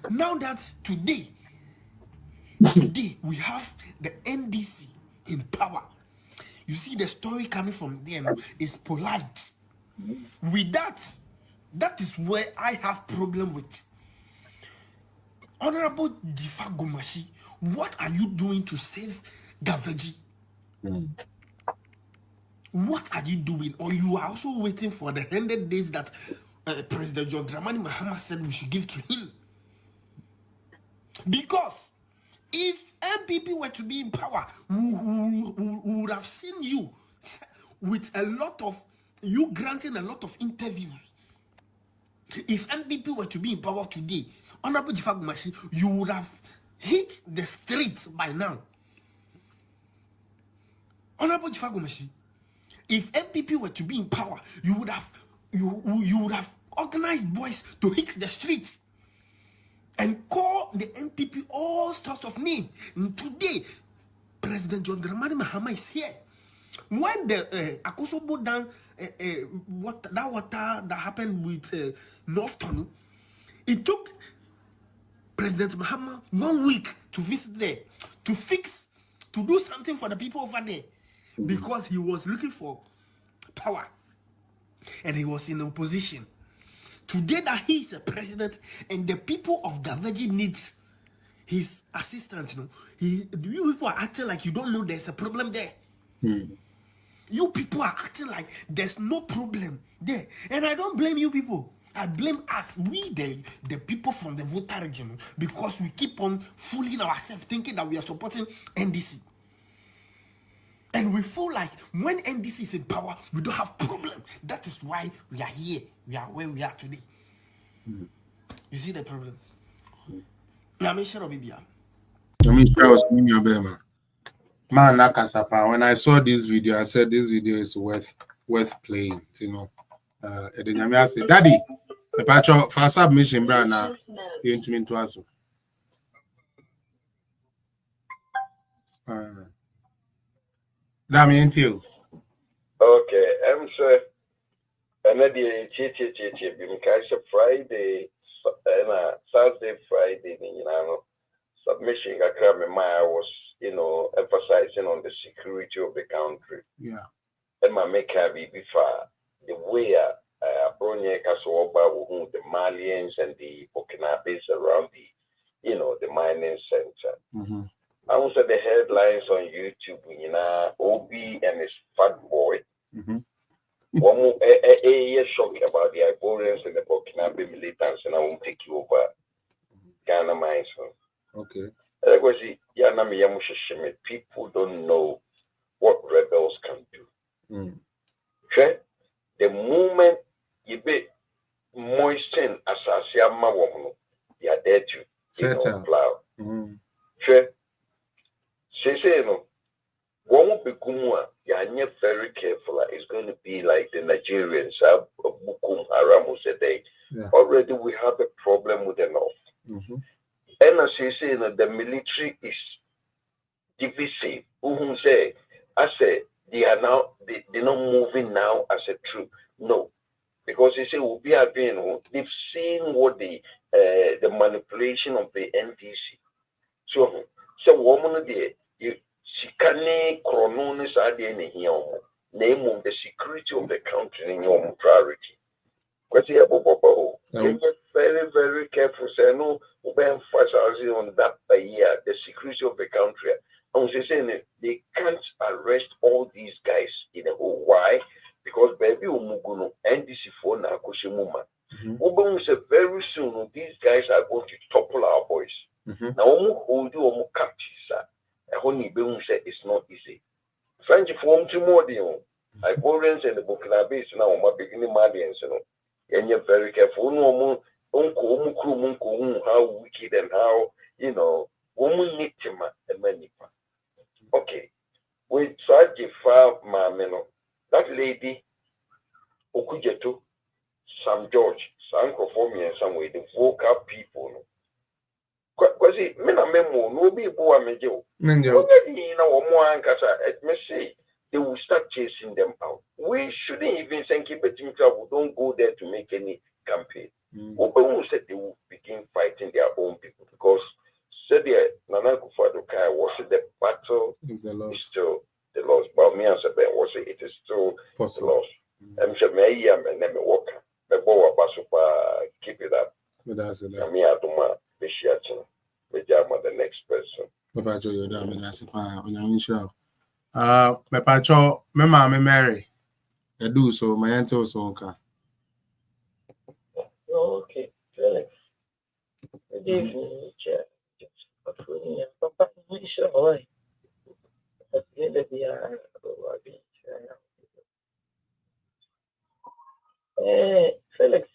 Now that today we have the NDC in power. You see, the story coming from them is polite. With that is where I have problem with. Honorable Difagumashi, what are you doing to save Gaveji? What are you doing? Or you are also waiting for the 100 days that President John Dramani Mahama said we should give to him? Because if MPP were to be in power, we would have seen you with a lot of, you granting a lot of interviews. If MPP were to be in power today, Honorable Difagumashi, you would have hit the streets by now. Honorable Difagumashi, if MPP were to be in power, you would have organized boys to hit the streets and call the MPP all sorts of names. Today, President John Dramani Mahama is here. When the Akosobo down, that water that happened with North Tunnel, it took President Mahama 1 week to visit there, to fix, to do something for the people over there, because he was looking for power and he was in opposition. Today that he is a president and the people of Gaveji needs his assistant, you people are acting like you don't know there's a problem there. You people are acting like there's no problem there. And I don't blame you people. I blame us, we the people from the voter region, because we keep on fooling ourselves thinking that we are supporting NDC. And we feel like when NDC is in power, we don't have problem. That is why we are here. We are where we are today. You see the problem? Man, when I saw this video, I said this video is worth playing. I said, Daddy, the patch for submission, brana, you into us. That means you. Okay, I'm sure. Another because Friday and Thursday, Friday, submission. I was, emphasizing on the security of the country. Yeah. And my make before the way the Malians and the Burkinabes around the mining center. I also the headlines on YouTube, OB and his fat boy. One more shock about the Ivorians and the Burkinabe militants, and I won't take you over Ghana mines. Okay. People don't know what rebels can do. The moment you be moisten as a siama woman, you are there to plow. Say no. One will be kumua, you're very careful. It's going to be like the Nigerians, Bukum Haramu said. Already we have a problem with the North. And as you say, the military is divisive. Say, I say they are now they're not moving now as a troop. No, because they say they've seen what the manipulation of the NDC. So woman there, she can't chrononis idea in here. Name of the security of the country in your priority. Because you are very, very careful. Say no, we emphasize on that by year, the security of the country. And we saying they can't arrest all these guys in a whole. Why? Because baby umuguno NDC for na kushimuma. We say very soon these guys are going to topple our boys. Now hold you capture. Only be say it's not easy. French form to more deal. Ivorians and the Burkina Faso now my beginning Malians, you know. And you're very careful. No more how wicked and how, you know, woman need to and many. Okay. We tried to file Mameno. That lady Okujeto, Sam George, Sanko for me and some way, the vocal people. Because it mean a memo, no be boa mejo. You know, more ankasa, let me say. They will start chasing them out. We shouldn't even think about we don't go there to make any campaign. Open said they will begin fighting their own people because said Nana Kufadokai was the battle is still the loss. But me answer Ben was it is still the loss. I'm sure me and me walk. Me bow basupa keep it up. That's it. Me aduma be sharing. Me jama the next person. Baba Joe, you're down. That's it. I'm sure. My pacho, my mama Mary. I do so. My aunt also okay. Okay, Felix. Good evening, Chair. Papa, I'm sure why. At the end of the year, Felix.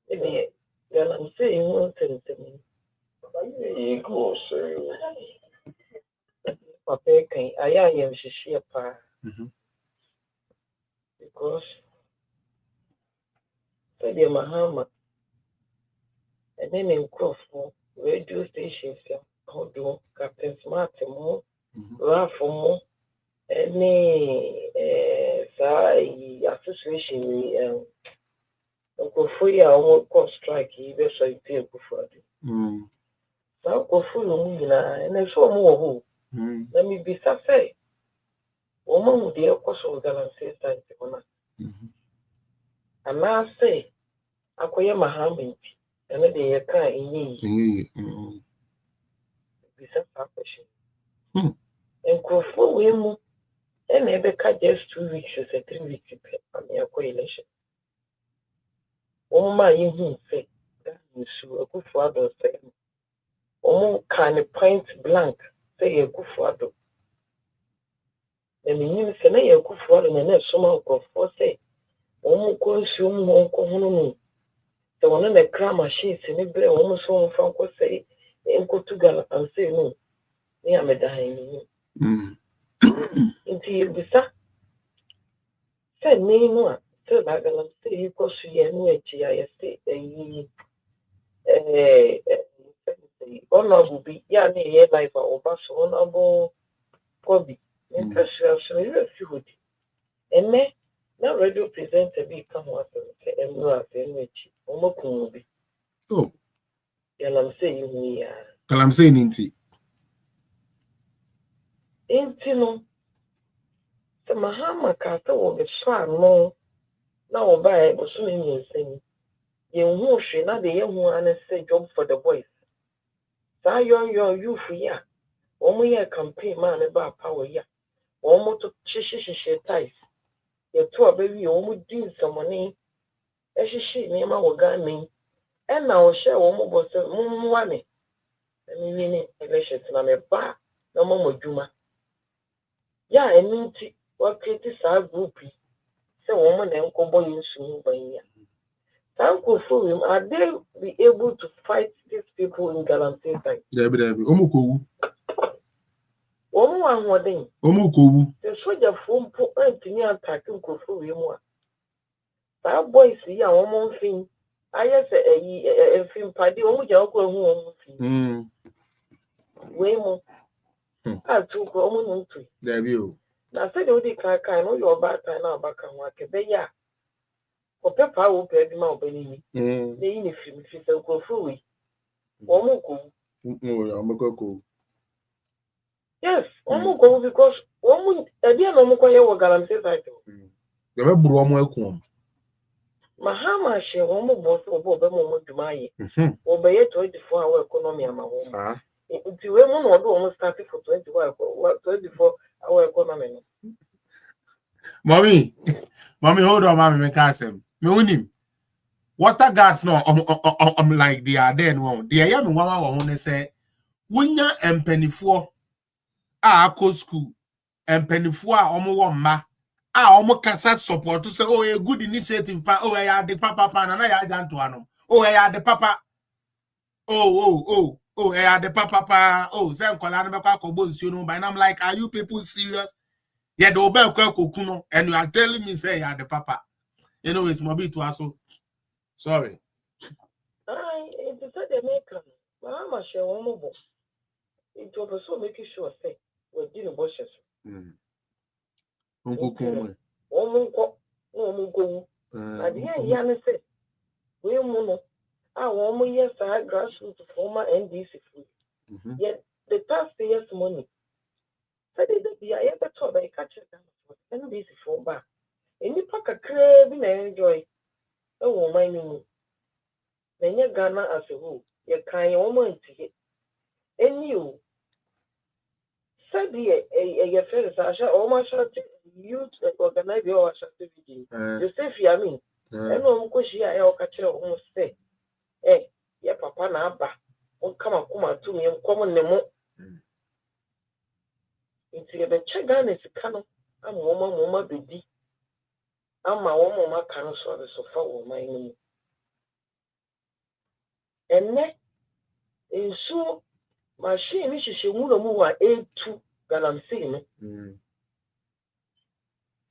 Maybe I'm saying one thing to me. You go, sir. Papa, I am share pa. Because for the Mahama and then in Crawford radio stations, how do Captain Smart more, Ralph more, any association, Uncle Foya won't call strike, even so you feel before it. Now go full and I saw more. Let me be safe. Woman with the course of Galamsey side. And now say, I call you Mahammed, and then they can't in ye. Be some and go for him, and never cut just 2 weeks as a 3 weeks on your coalition. Oh, my, you say, that is a good father saying, oh, kind of point blank, say a good father. And you say, a good father, and then someone go for say, oh, consume one common. The one in the grammar sheets in the brain almost one from say, and go to Gal and say, no, I am a dying. Into you, Bisa. Say, me, no, so like I'll say, you go see you and GIS, honorable be Yanni, life or bus, honorable Kobe, and precious, refuge. And then, now radio presenter become what and no, and which almost will be. Oh, I'm saying, we are. I'm saying, Inti. No. The Mahama Kata will be far more. Now, by was soon in saying, you won't see not the young one and say job for the boys. So your youth, yeah. Only a campaign man about power, yeah. Almost to chish ties. Your two baby almost did some money. As she near my organ, and now share almost money. I mean, elections and I'm a bar, no more Juma. Yeah, and Ninty, what pretty sad groupie. So, woman and combo in soon by year. Thank you for him. Are they be able to fight these people in Galamsey time? Omukowu. One more thing. Omukowu. The soldier from Anthony attacking Kofu. That boy see a woman thing. I say a film party. Way more. I took a woman. There you. Now, said you can't know your back and now back and work a bear. For Pepper will pay him out, Benny. The uniform, if you go through it. Omuku. No, I'm a cocoa. Yes, go because again Galamsey title. The way Brumo Mahama she boss or Dumaye. Obey 24-hour economy ama home. If you will almost started for 24-hour economy. Mommy, hold on, mommy, me can't say. Me unim. Water guards no, I'm like they are there no. They are me one say, "Wunya empenifo a akọ school, empenifo a omo ma, a omo kasa support to say, oh, a good initiative pa, oh, ya the papa pa na ya janto anom. Oh, ya the papa. Oh, ya the papa pa. Oh, say nkola na bekwa akọ bo nsuo no, but I'm like, are you people serious? Yeah, the obey kokuno, and you are telling me say ya the papa. You know it's mobi to aso. Sorry. It is said American. Mahama share one more. It was also making sure say we're dealing bushes. At the end, Yana said, we mono. I want yes, I grassroots former NDC free. Yet the taxpayers' money. Said it be I ever told by catcher NDC for back. Any pack a craving and enjoy. Oh, my name. Then you Ghana as a whole. You can't almost it. And you said a friend, Sasha, almost youth organize your activity. You say, I mean, and no question I catch almost say, eh, yeah, papa naba, won't come to me and common nemo. It's a check gun is a canon. I'm woman, baby. I'm my woman, can so the sofa or my name. And next, in so machine which is a woman who are A2 Galamsey.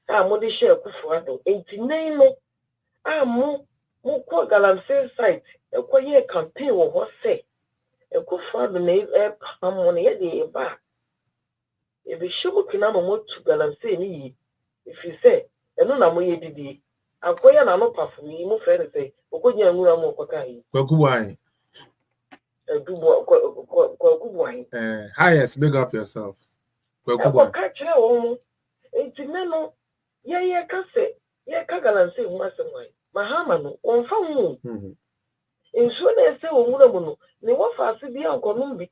I'm what they share Kufuado. 89. I'm more Galamsey site. A quiet campaign or what say. A Kufuado name come on the back. If you show Kinamo to Galamsey, if you say, and no Namoye did. I'm quite an anopa for me, more fair to say, Okoya Muramo Kokai. Kwakuwai. Highest, big up yourself. Kwakuwai. Catch her home. 89. Yeah, Casse. Yeah, Kagalamsey, Mastermind. Mahamano, on phone. In soon as say, Muramono, they were fast to be on Columbi.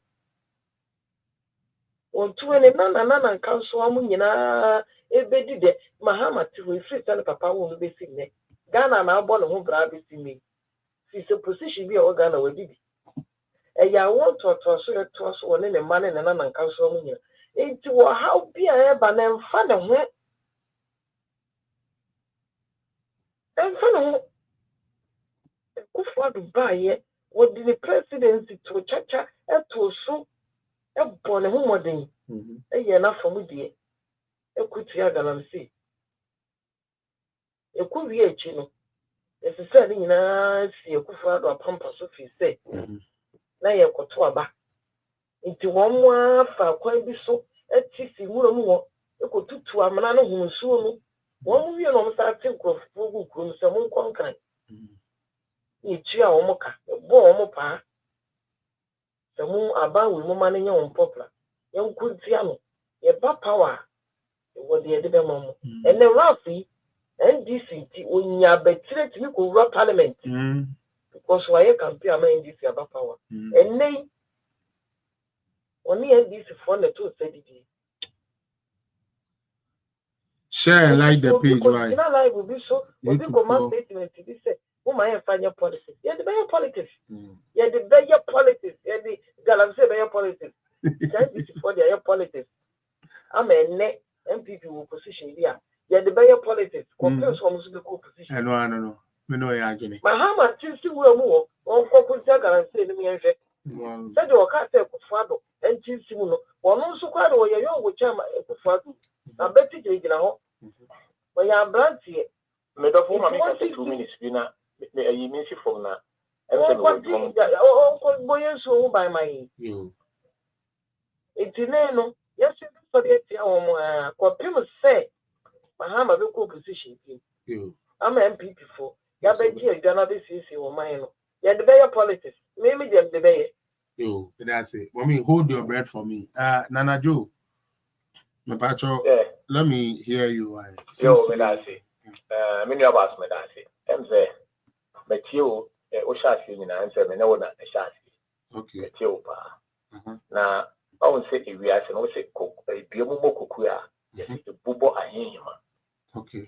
On 2 and none council, Amunina, a beddy de Mahama to refuse and papa won't be seen. Ghana now born a home brabby to me. She's a position be all Ghana with it. And ya want to toss one in a man and another council. Into how be I ever and father. And for Kufuor to buy what did the presidency to chacha and to so a born a homoding. A year enough for me, dear. A good Galamsey. A could be a chino. As a setting in a see a Kufuor or pampas of his say. Now you're Cotuaba. Into one more for quite be so at Tissy Muramu. You could to a man who soon. One million almost I think of Google, some conquer. Ichia omoka, bo omopa. The moon about with woman in your popular. Young good piano, a bad power. What the other mom. And the Rafi and DCT when you are betrayed to you run parliament. Because why you can be a man this about power. And they only had this for the 2 said it. Share and like the page, why? You know, like will be so. What you command statement to this say. Who might find your politics? Yeah, the better politics. Yeah, the better politics. Yeah, the Galamsey better politics. Can't be for their politics. I'm a net MPP opposition here. Yeah, the better politics. Compares from the opposition. I know. We know you're arguing. Mahama, since you were more on Cocoa Galamsey, the mere said you can't say Kufado and Chinsimuno. One also quite away your young which I'm a Kufado. I bet you did now. When you are brand here, made of 2 minutes, you know. You miss it from now. Oh, boy, so by my you. It's in no. Yes, for the what people say. Mahama will go position. You. I'm MPP for. Yabet here, Ghana, this is your mind. Yeah, the better politics. Maybe the better. You, that's it. I mean, hold your breath for me. Nana Joe, Mapacho, let me hear you. Yo, Medasi. Many of us, Medasi. Emze, Metio, Oshasi, and answer me no one at Shasi. Okay. Metio pa. Now, I won't say if we are saying, say, cook, a Biomo Kukuya, yes, it's a bubo a hima. Okay.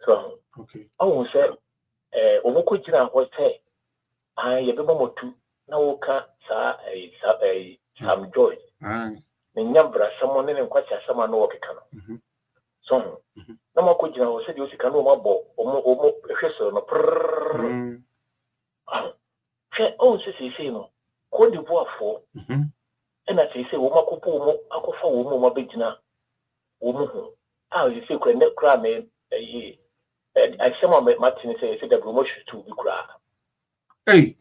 So, okay. I won't say, Omokujina was say, I have a moment to now sa a some joy. Nyambra someone in kwacha sama no okeka no so na makojina wo se di osika no mabo omo hweso no prrr o se no ko di boafo e na se wo makopo wo akofa wo mo mabegina wo mo ho a se kura ne kura me I sama Martin say the promotion to be kura hey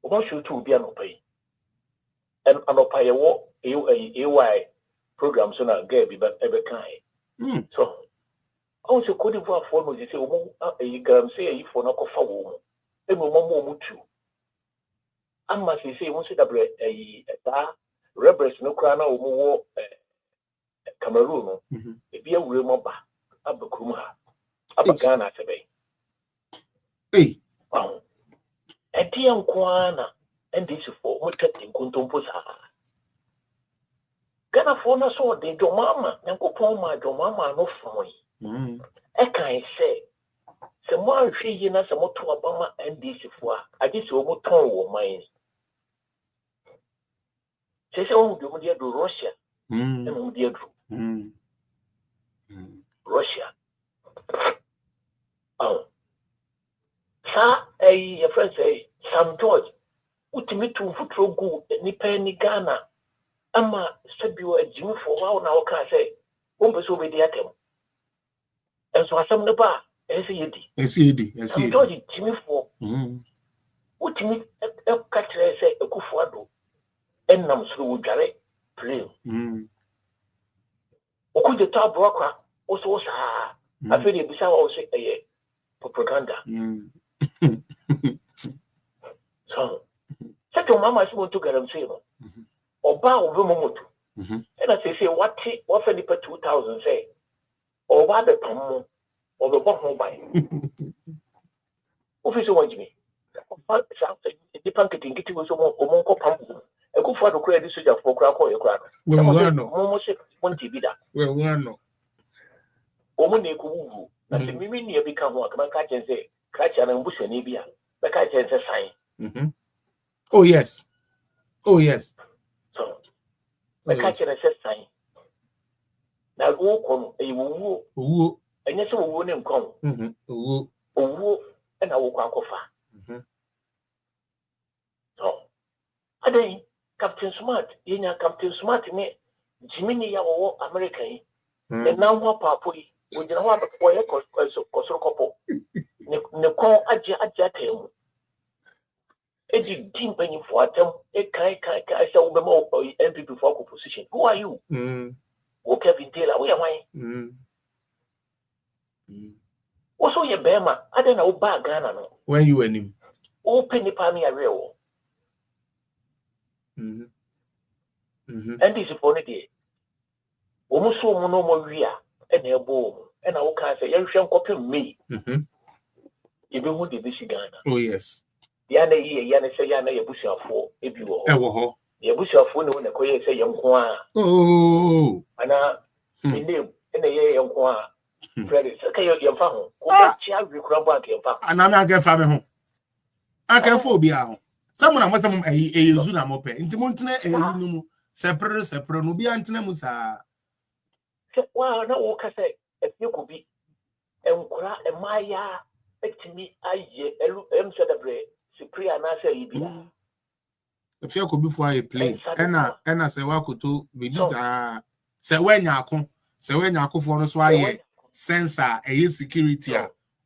wo should to be an pay and anopaya wo AY program so na get be ebe kan so also could you for no say wo Galamsey yi for no kofa wo mo e mo mo tu amma say won say double that rebels no kra na wo wo Cameroon no e bia wure mo ba abakrum ha abagana sebe wow e dia nkwana and this for what in Kuntumpo. Gana for na so de do mama, Yankopon ma do mama no for me. I can say, some more she na some to Obama and this for I just almost turn wo mine. Say, oh, do dear do Russia, and dear do Russia. Oh, sir, your friend say, Sam George. Utimi to futuro gu nipa ni Ghana ama sabio ajimi for wow na waka say won be so be di atem enso asem ne ba esi George jimi for utimi ka kire say ekufo ado ennam suru wudware play okude ta brokwa oso sa aferi ebisa wa o say eye propaganda so set your mama is want to Galamsey no oba obo momoto and I say what for the 2000 say oba be pam oba bo ho bai office want me the pancake ngiti wo so mo ko pam e ko fo do kura di soja for kura ko e kura we no mo se want to be that we no omo na ko wu na se mimi ne bi ka ho aka ka chen say ka cha na mbuso ne bi a be ka chen say sign oh yes so I catch it as sign. Now go come a woo and yes, we won't come. Oh, and I will quack off. So, I think Captain Smart, Captain Smart, me, Jimmy, your American, and now what papa, we don't have a boy, Kosoko, Nicole Adjatem. It is deep when you fought them. It can't sell them all MP for opposition. Who are you? Who Kevin Taylor? We are mine. Also, your Bema, I don't know bad Ghana. When you and him, open the palmy a real. And this is for the almost so no more rear and a boom. And I will say, you shall copy me. You don't want the Ghana. Oh, yes. Yana say Yana Yabusia for if you are. Yabusia for no one say young Kwa. Oh, and in the year young Kwa. Credit, okay, your family. Child, you crab back your papa. And I'm not going to family home. I can phobia. Someone I want them a Zuna mope. Intimonte, a separate, no be antinemusa. Well, no, what can say, if you could be, and Maya, to me, I celebrate. Cyprian, I say, if you could be for a plane, and I say, what could do with this? Say, when you for us, why sensor a security,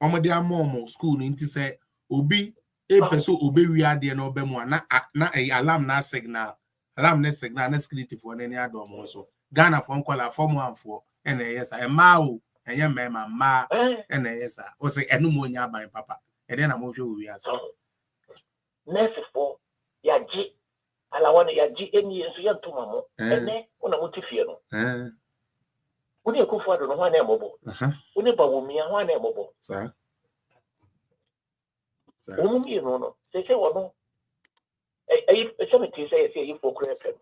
Omodia Momo school into say, Obi, a person obey we are there no be more, not a alarm, not signal, security for any other also. Ghana phone call a form 1 for, and yes, I am Mao, and young man, ma, and yes, I was a no more by papa, and then I'm over we are. Next for Yaji, ala wana ya GNE so ya ntoma mo ene ona motifie no woni ekufo ado no ho na emobo woni ba wo mia ho na emobo sa woni no se wono something say you for credit.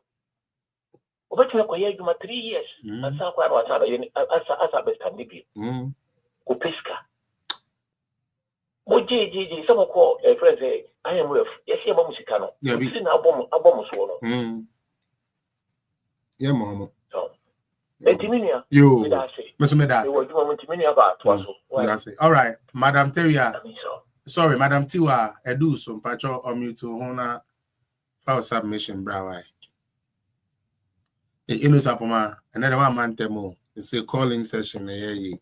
Obetwe kwa ye juma 3 years. Asa kwa ro ata ye asa best nibi. Ku pesca. Moji some ko friends say I am with. Yes ye ba musika no. Si na abom so no. Yeah mama. So Entiminia. Yo. Me da say. Me da say. We juma Entiminia ba to so. That's it. All right, Madam Teria. Sorry, Madam Tiwa, Edu so mpacho omuto hona file submission brawai. The inu sapoma another one man temo. It's a calling session ye.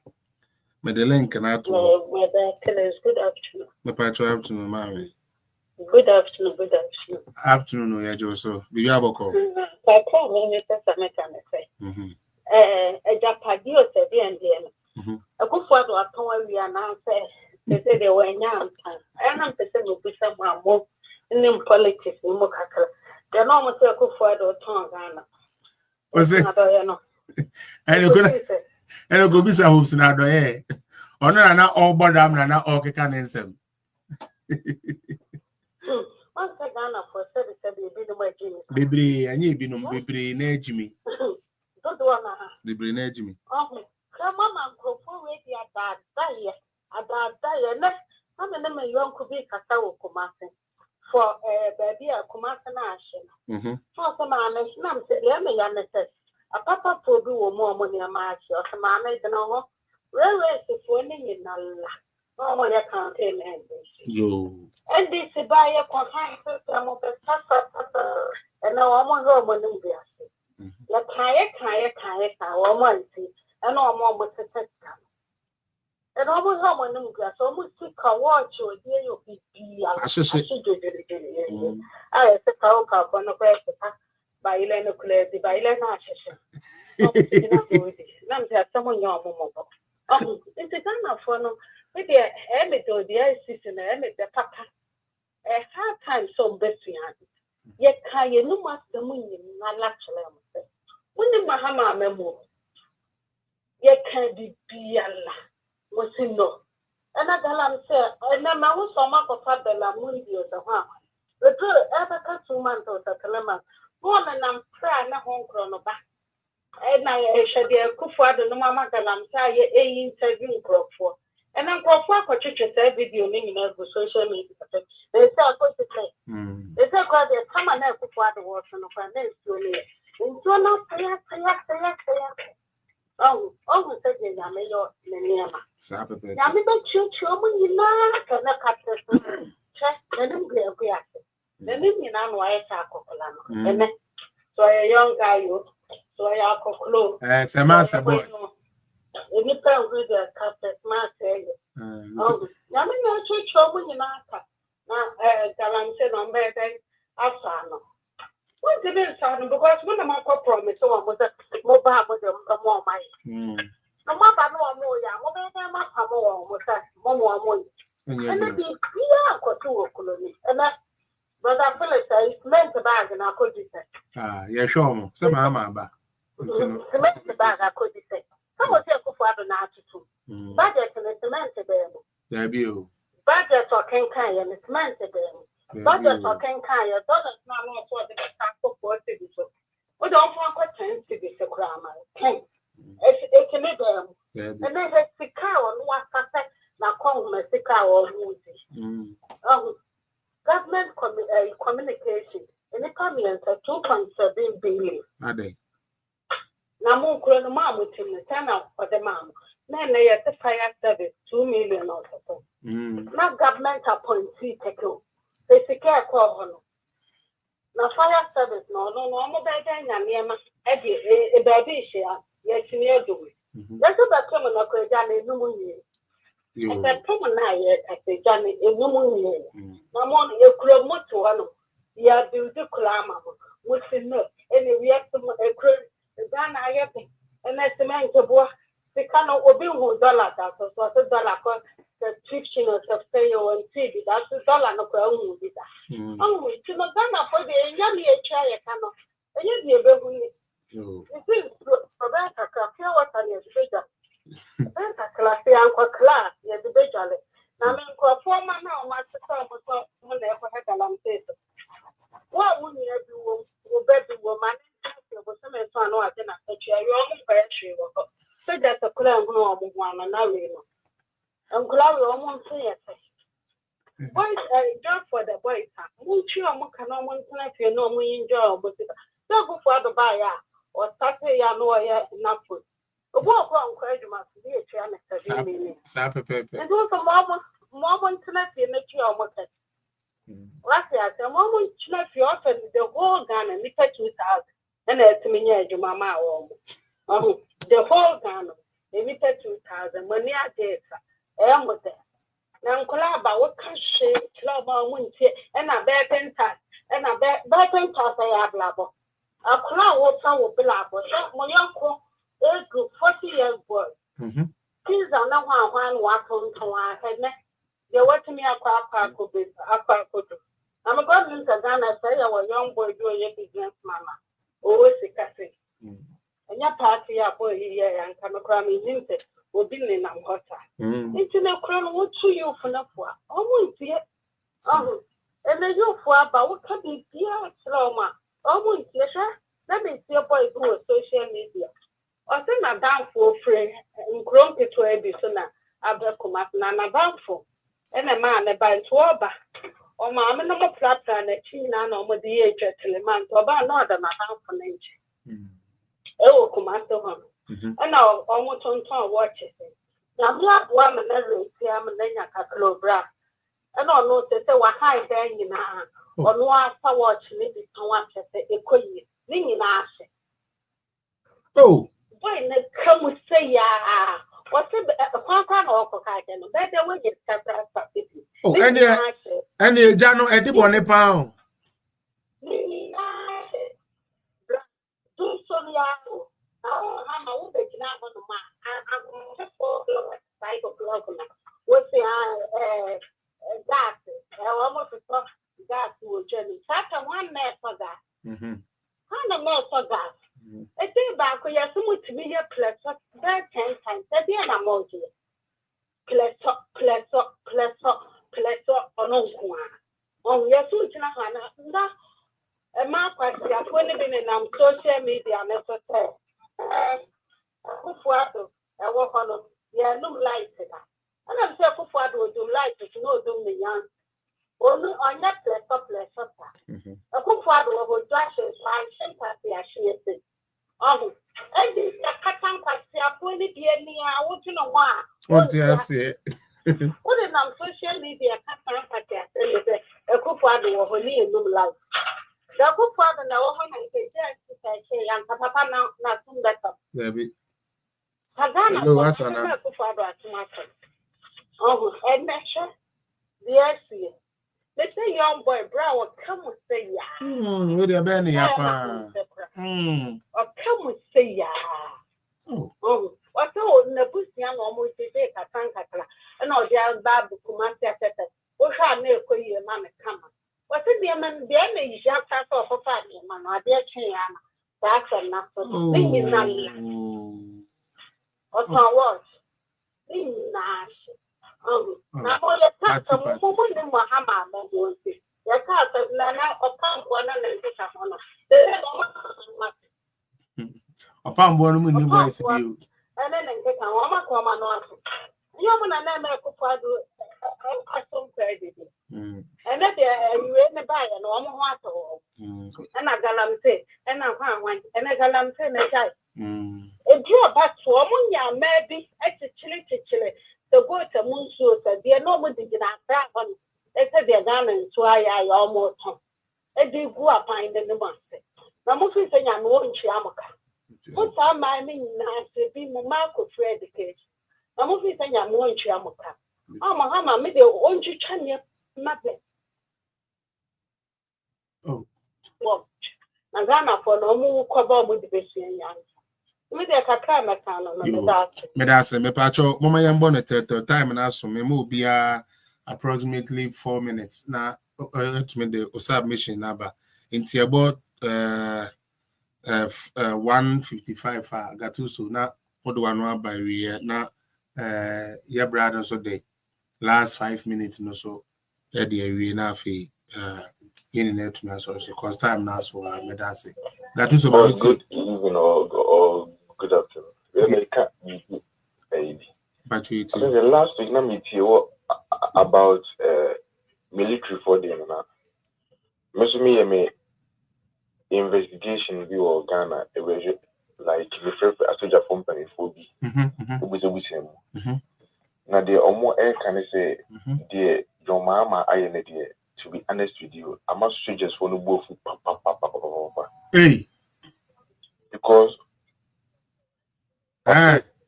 Me the link na to. Good afternoon. Me pacho afternoon mami. Good afternoon. Afternoon no ya so. Bibi aboko. I call me Mr. Sameka say. Japadio said the end. A good father upon we announce they say they were young time. I am the same with some more in politics in Mokaka. They're not much a good father or tongue. What's it? And you go be some hopes in our door. Or no, all bottom, na all can answer. Once I got for service, Baby, and you be no baby, near me. Don't want the brain edge me. Oh, come on, go forward. I'm a name young could be Casao Kumasi for baby a Kumasan. For some man, let me understand. A papa for do more money a match or some man, no. Railways is winning in Allah. No one can't tell you. And this is by a confinement of the and no one will money be asking. La kaya, woman see, and all more with the test. And almost how one glass almost took a watch or dear you be. I said, I talk up on a breath by Elena Clare, by Elena None that someone your mobile. Oh, it's a gun of one. Maybe a emmet or the ice season, emmet the papa. A hard time so best behind. Yet, Kaya no master the moon, not actually. When the Mahama memo, yet can be Allah. Was he no? And I Galamsey, and then I was so much of the Lamundi of the Hama. The girl ever cut 2 months of the Kalama. Woman, I'm trying a home chrono back. And I shall be a Kufa, the Mama Galamsey, a interview crop for. And I'm going for church video naming of the social media. They say, I put the play. They say, because there's someone else who was the water of our name to me. And so now, oh, said I may not name. Yammy, but you know, cannot cut the chest, let him be a great. Then you know, why I talk. And so a young guy, so I are close. Samasa boy. Any time with a carpet, my say, oh, Yammy, no church trouble in Aka. Now, Galamsey on bed, I saw. What did it sound? Because one of my promise was a mobile with a more money. No matter no more, more, and it is clear colony. And that, but I feel it's meant to bag and I could say. Yeah, sure. Some mamma. Cement the bag, I could say. Some of you for the attitude. Budget and it's meant to be. There be you. Budget or can carry and it's meant to be. Budget or can carry a dollar now for the tax for cities. We don't want 10 cities to cram. 10. It's a middle. And then it's the cow and what I now call my cow or music. Government communication and the comments are 2.7 billion. Are they? Now, more crown mom with him, the turn out for the mom. Then they at the fire service 2 million or so. Now, government appointee take you. They secure call. Now, fire service, no, I'm a better than Yama, a baby share, yes, near do it. That's about coming up with Johnny Numunia. And that common night at the Johnny in Numunia. No more, you could not to one. You are due to Kulama, which is not any reaction a crew. Then I have an estimate of what the kind of $1 dollar that was $1 subscription or stereo and TV. That's $1 no crown with that. Oh, it's not done for the young Nani a try a canoe. And you be a baby. You see, Roberta, Café, what are you speaking? Roberta, class, Uncle Class, you're the big jolly. Now, I'm a former now, my sister was when they ever had a lamb. What would you do? Baby woman, was some fun or I cannot touch your own country. So that's a clown one and now we know. I'm glad we almost say it. Boys, a job for the boys. Won't you can almost you know me enjoy, but don't go for the buyer or start a no enough food. A walk on question must be a channel. And also, Mom, internet, you make your market. Last year, the moment you offered the whole gun and liquor 2,000, and it's me, your mamma. The whole gun, they liquor 2,000, money I did. I am with them. Now, Colaba, what can she club on winter and a bad task, and a bad task I have labo. A cloud will come with labo. So, my uncle, a good 40-year boy. Please, I know one walk on to our head. They were to me a quack could be a quack. I'm a government of Ghana, say our young boy doing a business, mamma. Always a cafe. And your party, a boy here and come across me hinted, will be in a water. Internet crown, what to you for no for? Almost yet. Oh, and the you for about what can be dear trauma. Almost yes, let me see a boy through social media. Or send a down for free and grumpy to a bisona. I've come up nana downfall. And a man about 12 or mamma no more platform and a china no more the age at Teleman to about not than a half an inch. Oh, come after him. And now almost on time watches it. Now, black woman never see I'm a nanya caclobra. And all know that they were high there in her or no after watching it to watch at the equity. Ringing ass. Oh, boy, come with say, ya. What's a quantum or cocaine? Better when you start. Oh, and the Jano at the bonnet pound. Do so, I'm a woman now on the mark. I'm just 5 o'clock. What's the gas? I almost thought gas will journey. Such a one man for that. I'm a man for that. I think back when you're so much to be a plus 10 times. That's the emoji. Plus on on your suit. A mark was 20 minutes on social media necessary. I walk on yeah, no light. And I'm saying who do light to no do me young. Only on that plus. A good father will dash his fine sympathy as she is. Oh, and this Katan Passia, 20 years near, I want to know why. What do I say? What is on social media? Katan Passia, a good father will only in no life. The good father, the woman, and say, and Papa now, not soon better. Debbie. Pagana, what's a good father at Martin? Oh, and measure the SC. Let's say young boy, bro, come and say, yeah. With your Benny, or come and say, yeah. Oh, what's all in the bush, young almost a day, and all the other bad Kumasi, what shall never call you a man come. What's in the man, the enemy is just out of a family, man, or dear Chiana. That's enough for me. What's our watch? Nash. Now, all the time, someone in Muhammad won't see. Your cat is now upon one and take a honor. Upon one woman, voice of you. And then take a woman come on. You want to name a couple of credit. And then you ain't buy and one water. And I Galamsey, and I want and I Galamsey and a child. If you are back to a moon, maybe at the chili. The go to moon shows that they are no more than that one. They said they're done and so I almost home. And they go up in the master. Now, most of them are more in Chiamaka. What's our minding to be Marco for education? Now, most of them are more in Chiamaka. Oh, Mahama made their own Chania mapping. Oh, well, and Ghana for no more cover with the best young. Medase me pacho mama yambo ne time na so me mo bia approximately 4 minutes na to me the submission number Into about 155 got to so now what do I know by we now your brother so the last 5 minutes no so that the we now fee in it to me so because time now so I made that say got to so about good evening or good afternoon. But we I think the last week na meet you about military for them now. Me investigation view of Ghana, it was like refer to a soldier company for be. Now the more air can say dear your mama I dear to be honest with you, I must soldiers for no both hey because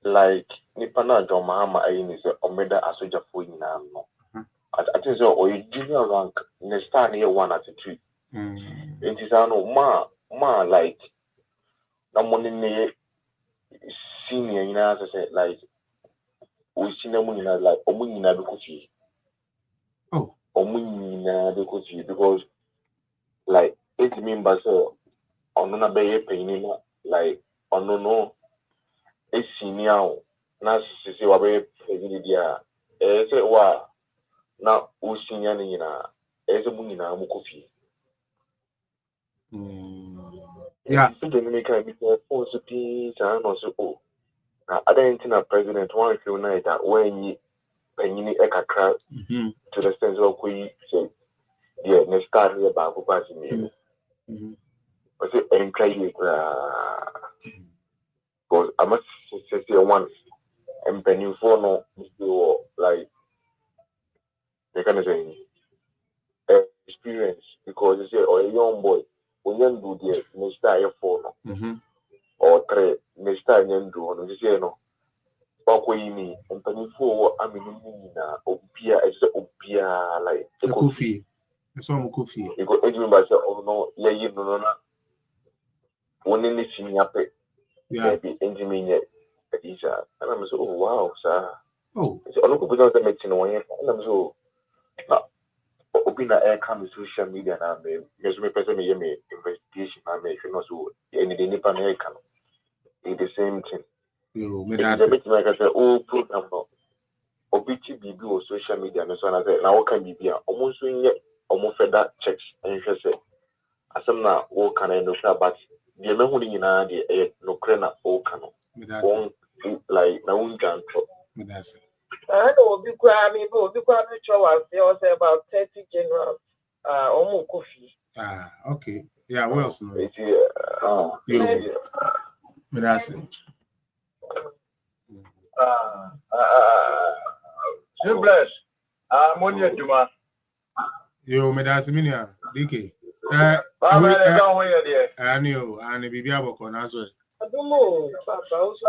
like Nipana your mama I is a omeda a soldier for you now. I think so or you junior rank next time here 1 at 3. It is no ma like no money senior you know as I said like we see no money like omunina because omunina because like it members on no be paying like on no a senior na sisi wa be paying dia say wa na o senior ni na say munina mu kofi. Yeah. So the make I be for so peace and also oh. I don't think a president one feel night that when you penny ekakra to the sense of we say yeah next time here back pass me. But say encourage because I must say one and penny for no like they can say experience because you say or a young boy when you do the next time for no or 3 next time you do no you say no Bakwini and Penifo I mean Opia is Opia like a coffee. I saw a coffee. You got me by oh no yeah you no one in the senior pay maybe engineer and I'm so oh wow sir it's a local without the medicine one and I'm so Opina air come social media now there's me person me investigation I make you know so any day nipa na can it's the same thing. Like I said, oh program no obiti bibi or social media no so na say na what can be almost when almost that checks and just say asem na wo can I know but the me hu ni na the no krena o kan no like na un can I know be kwa me say about 30 generals omo kofi. Okay. Yeah, what else no? Shameless. Money Juma. Yo, Medasi Minia, DK. I knew, and the Bibia Boko as well. Papa also.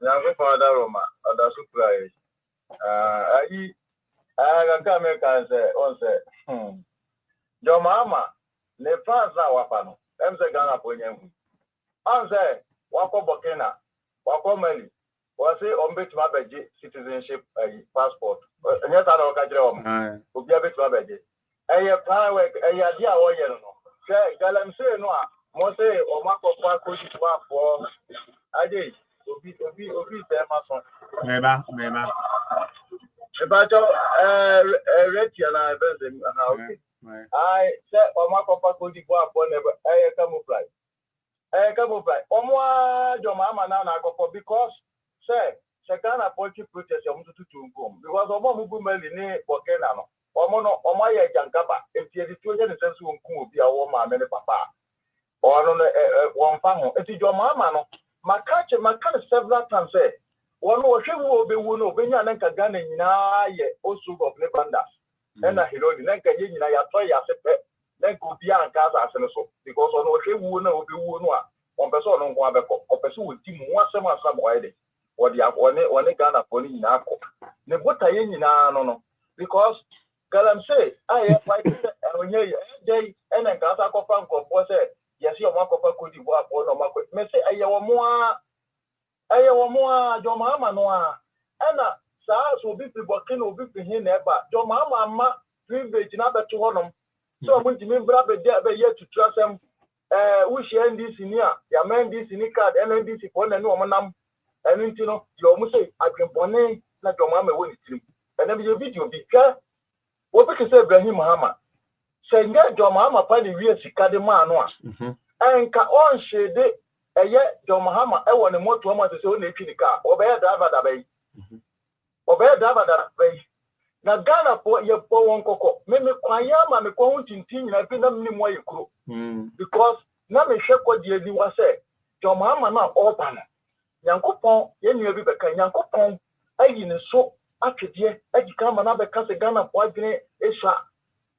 Young father Roma, other supplies. I can come and say, your mama, ne fans now, Wapano. Them say Ghana Ponyam. Answer, Wako Bokena, Wako Meli. Was it on bit my citizenship passport? And yet I don't catch your will be a bit my baby. A year plan work a year, or you know. Galamsey, no, Mose or Marco Parco for I did. Will be there, my son. Meba. About Rachel and I built him. I said, or Marco Parco for never a camouflage. A camouflage. Your mama now because. Say, Sakana Pochi protest your to because Omo Mugumel in Bokenano, Omono, Omaya Jankaba, if the situation is sense won't be a woman, many papa, or on one family. If it's your mamma, no, my catch several times say, one was she will be one of Benya and Kagana in also of Nepanda, and a hero, then can you try as a pet, then go beyond Gaza and so, because on what she will know be one person on Wabeko, or person with Tim once a month somewhere. What the one Ghana police in Ako. The what I no because Galamsey, I have fighting day and then Gaza Cofan was said, yes, your Marco could you walk on a market. May say, I have more, your mamma noa. Anna, Sars will be working will be here, but your mamma, 3 days, another 2 on them. So I'm going to remember a year to trust them. We share this in here, your man this in the card, and this is one and no man. And you know, you almost say, I can bonnet, like your mamma will sleep. And then your video because what we can say, Ibrahim Muhammad. Saying that your mamma finally real Sikadema. And can on shade a year, your Muhammad, I want a more to almost the only car, or bear driver that way. Or bear driver that way. Now, Ghana for your poor cocoa, maybe Kwayama, me quoting teen, I've been a more you crew. Because now me shake what the idea was said. Your mamma now open. Yankopon, Yen you be back, Yankopon, I in a so after dear, I come another cast a Ghana for Esha.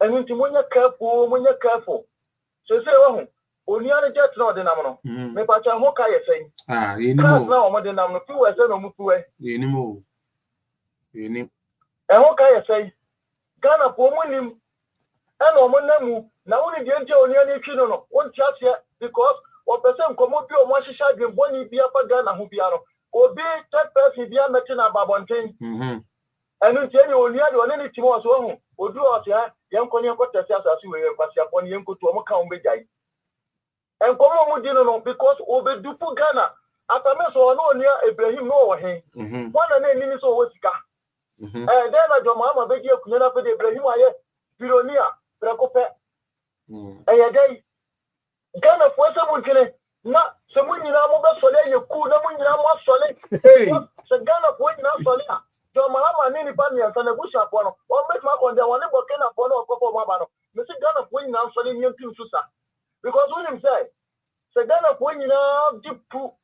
And when you're careful, so say, oh, only on a jet not the number. Me pacha hoka saying, ah, you know, know, more than I'm a few as I know, you know, you know. And what can I say? Ghana for him. And Omonamu, now only the angel on any children, one chance here, because what person come up your one shall be one be up Ghana who be out. Or be that person be a metin about one thing. And then tell you only on any team was wrong. Or do us here, young Konya got the sales as you were passing upon young to Omoka Bejai. And come on, you because over Dupu Ghana, after me so no near Ibrahim no him. One and then in so what's and then I don't mamma beg you, Kuna for the Ibrahim, I Pironia, Bracope. And a day Ghana for someone can not someone in our mobile soleil, you cool, no one in our most soleil. So Ghana for in our soleil. John Mahama, Nini Panias and a bush upon or make my one, there one never can upon or couple of Mabano. Mr. Ghana for in our soleil, you to Susa. Because when him say, so Ghana for in our deep poo,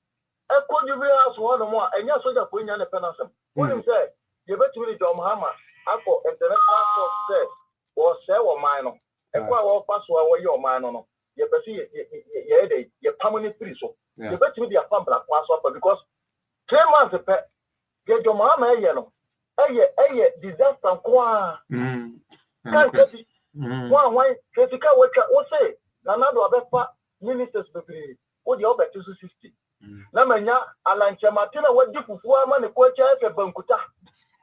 I could you realize one or more, and yes, so you're putting on a penasum. When him say, you bet me John Mahama, I for international says, or sell or minor. And quite well pass where you're minor. You see, you're permanent free. So you bet me the pump like pass up because 3 months a pet, get your mamma, yellow. Disaster, can't get it. One way, critical what say, another other ministers, what the other 260. Namanya, Alan Chamatina, what different woman, the coach, a bankuta.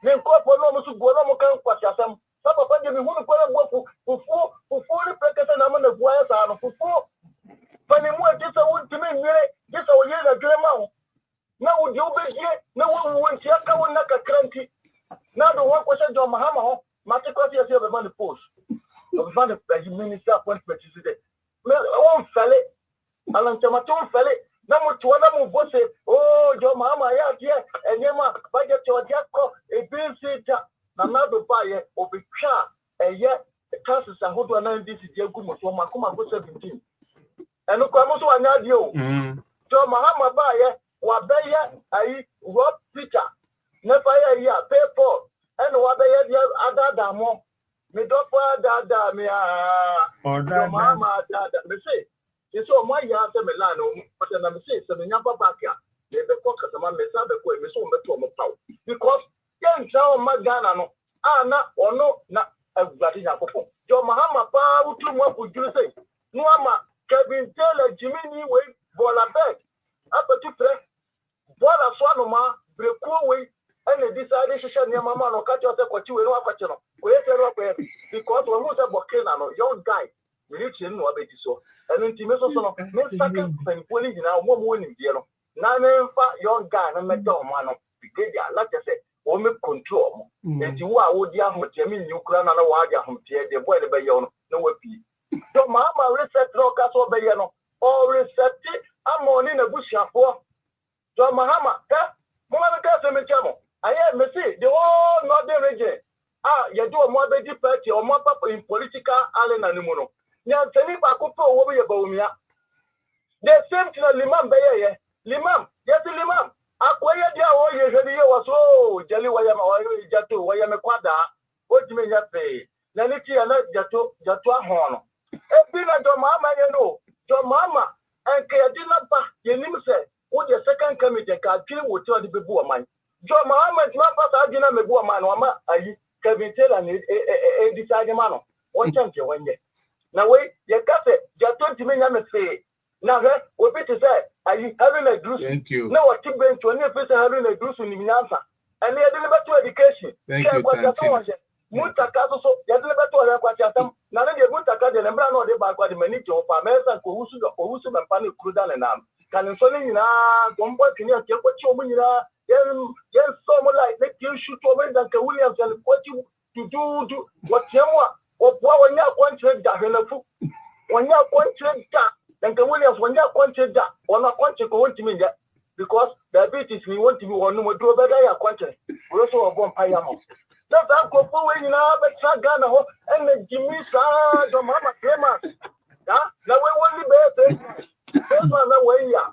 Then corporate no to go no can quite some. Some of them who go for 40 preckers and I'm on the wires are for 4. Funny more, just a wood to me, just a year a dream. Now would you be here? No one wants to come on like a cranky. Now the one question John Mahama, Maticoti has ever on the post. Of the minister appointment is today. Oh, fella, Alan Chamaton fella. Number 2, I'm going to say, oh, your mama, yeah, and Yama, budget your jackal, a bill seater, another buyer, or be sharp, and yet the classes are who do not this is your good for Makuma 17. And look, I'm also an audio. So Mahama buyer, Wabaya, I Rob Peter, never a year, pay for, and Wabaya, other damo, me dada, me, or Mama, dada, me say. It's all my yard, Milano, but I'm saying, so the number back here, they be focused on my message, because young child, my Ghana, Anna, or no, not a Vladimir Popo. Your Mahama, who too much would you say? No, Kevin Taylor, Jimmy, wait, Bola Beg, up to press, Bola Swanoma, break away, and they decided to share near Mamma or catch yourself what you will not question. Because when we have a young guy. Religion no abeti so eno ntimeso so no me saka fanfoni gina wo mo ni die no na me mfa young guy na meta o ma no bigede ala tese wo me control mo enti wo a wo di ahote me nyu kura na na wo adi ahote de boy le be ye no na wo pi so mama reset no ka so be ye no o reset amoni na bushafo so mahama mo ma ka se me chamo aye me see the whole northern region ye do mo be di party o mo papa in political arena ni mo no nya tani ba ko to wo be ye ba umia the same thing limam be ye limam yes limam akoye dia wo ye hwe ye wo so jali wa ya ma wa jato wa ya me kwada o ti me nya pe na ni ti na jato ahon no e bi na do mama ye no do mama en ke di na ba ye nim se wo the second committee ka twi wo ti o di bebu o man do mama ti ma pa sa di na mebu o man no ma ayi Kevin Taylor ni decide man no won champ ye wanye na we ye ka se jato ti me nya me se na he we be to say ayi having a group na what ti ben to ni face having a group ni nyansa and ye deliver to education thank you Muntaka so Yadlebeto Aquatam, none of the Muntaka, the Lembrano de Bagua, the Manito, Pamesa, Ohusu, and Pani Crudan and Am. Can you say, Gombo, can you get what you yes, someone like let you shoot over than Williams and what you to do what you want, or when you are going to that, when you are going to that, then Williams, when you are going to that, or not going to go to me that, because diabetes we want to be one more do better, I country. We also have one Payamo. That's how go forward in our Ghana and the Jimmy Sa, the Mama Clemma. Now we want to be a way, yeah.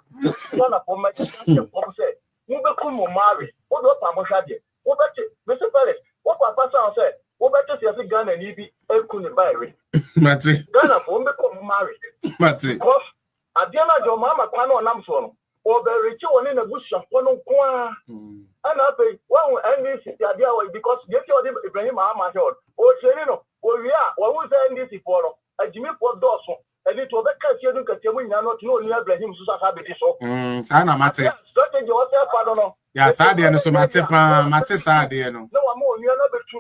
One of my said. Mubeku marry. What do Pamoshadi? What better, Mr. Perez? What Papa said? What better if Ghana and Ibi Ekuni Bayri? Mati. Ghana for Mbeku marry. Mati. Because Adiana your mama Kwano Namson or the rich one in a bush of one qua. And I pay one and this is the idea because get your Ibrahim Ahmad or Serino or yeah, what was this for a Jimmy for Dawson. And it was a case you can tell me not know near Ibrahim Susabiti so. Sana Mati. Strategy yourself, I don't know. Yeah, Sadia, so Mati, Mati Sadia, no. No, I'm more near the two.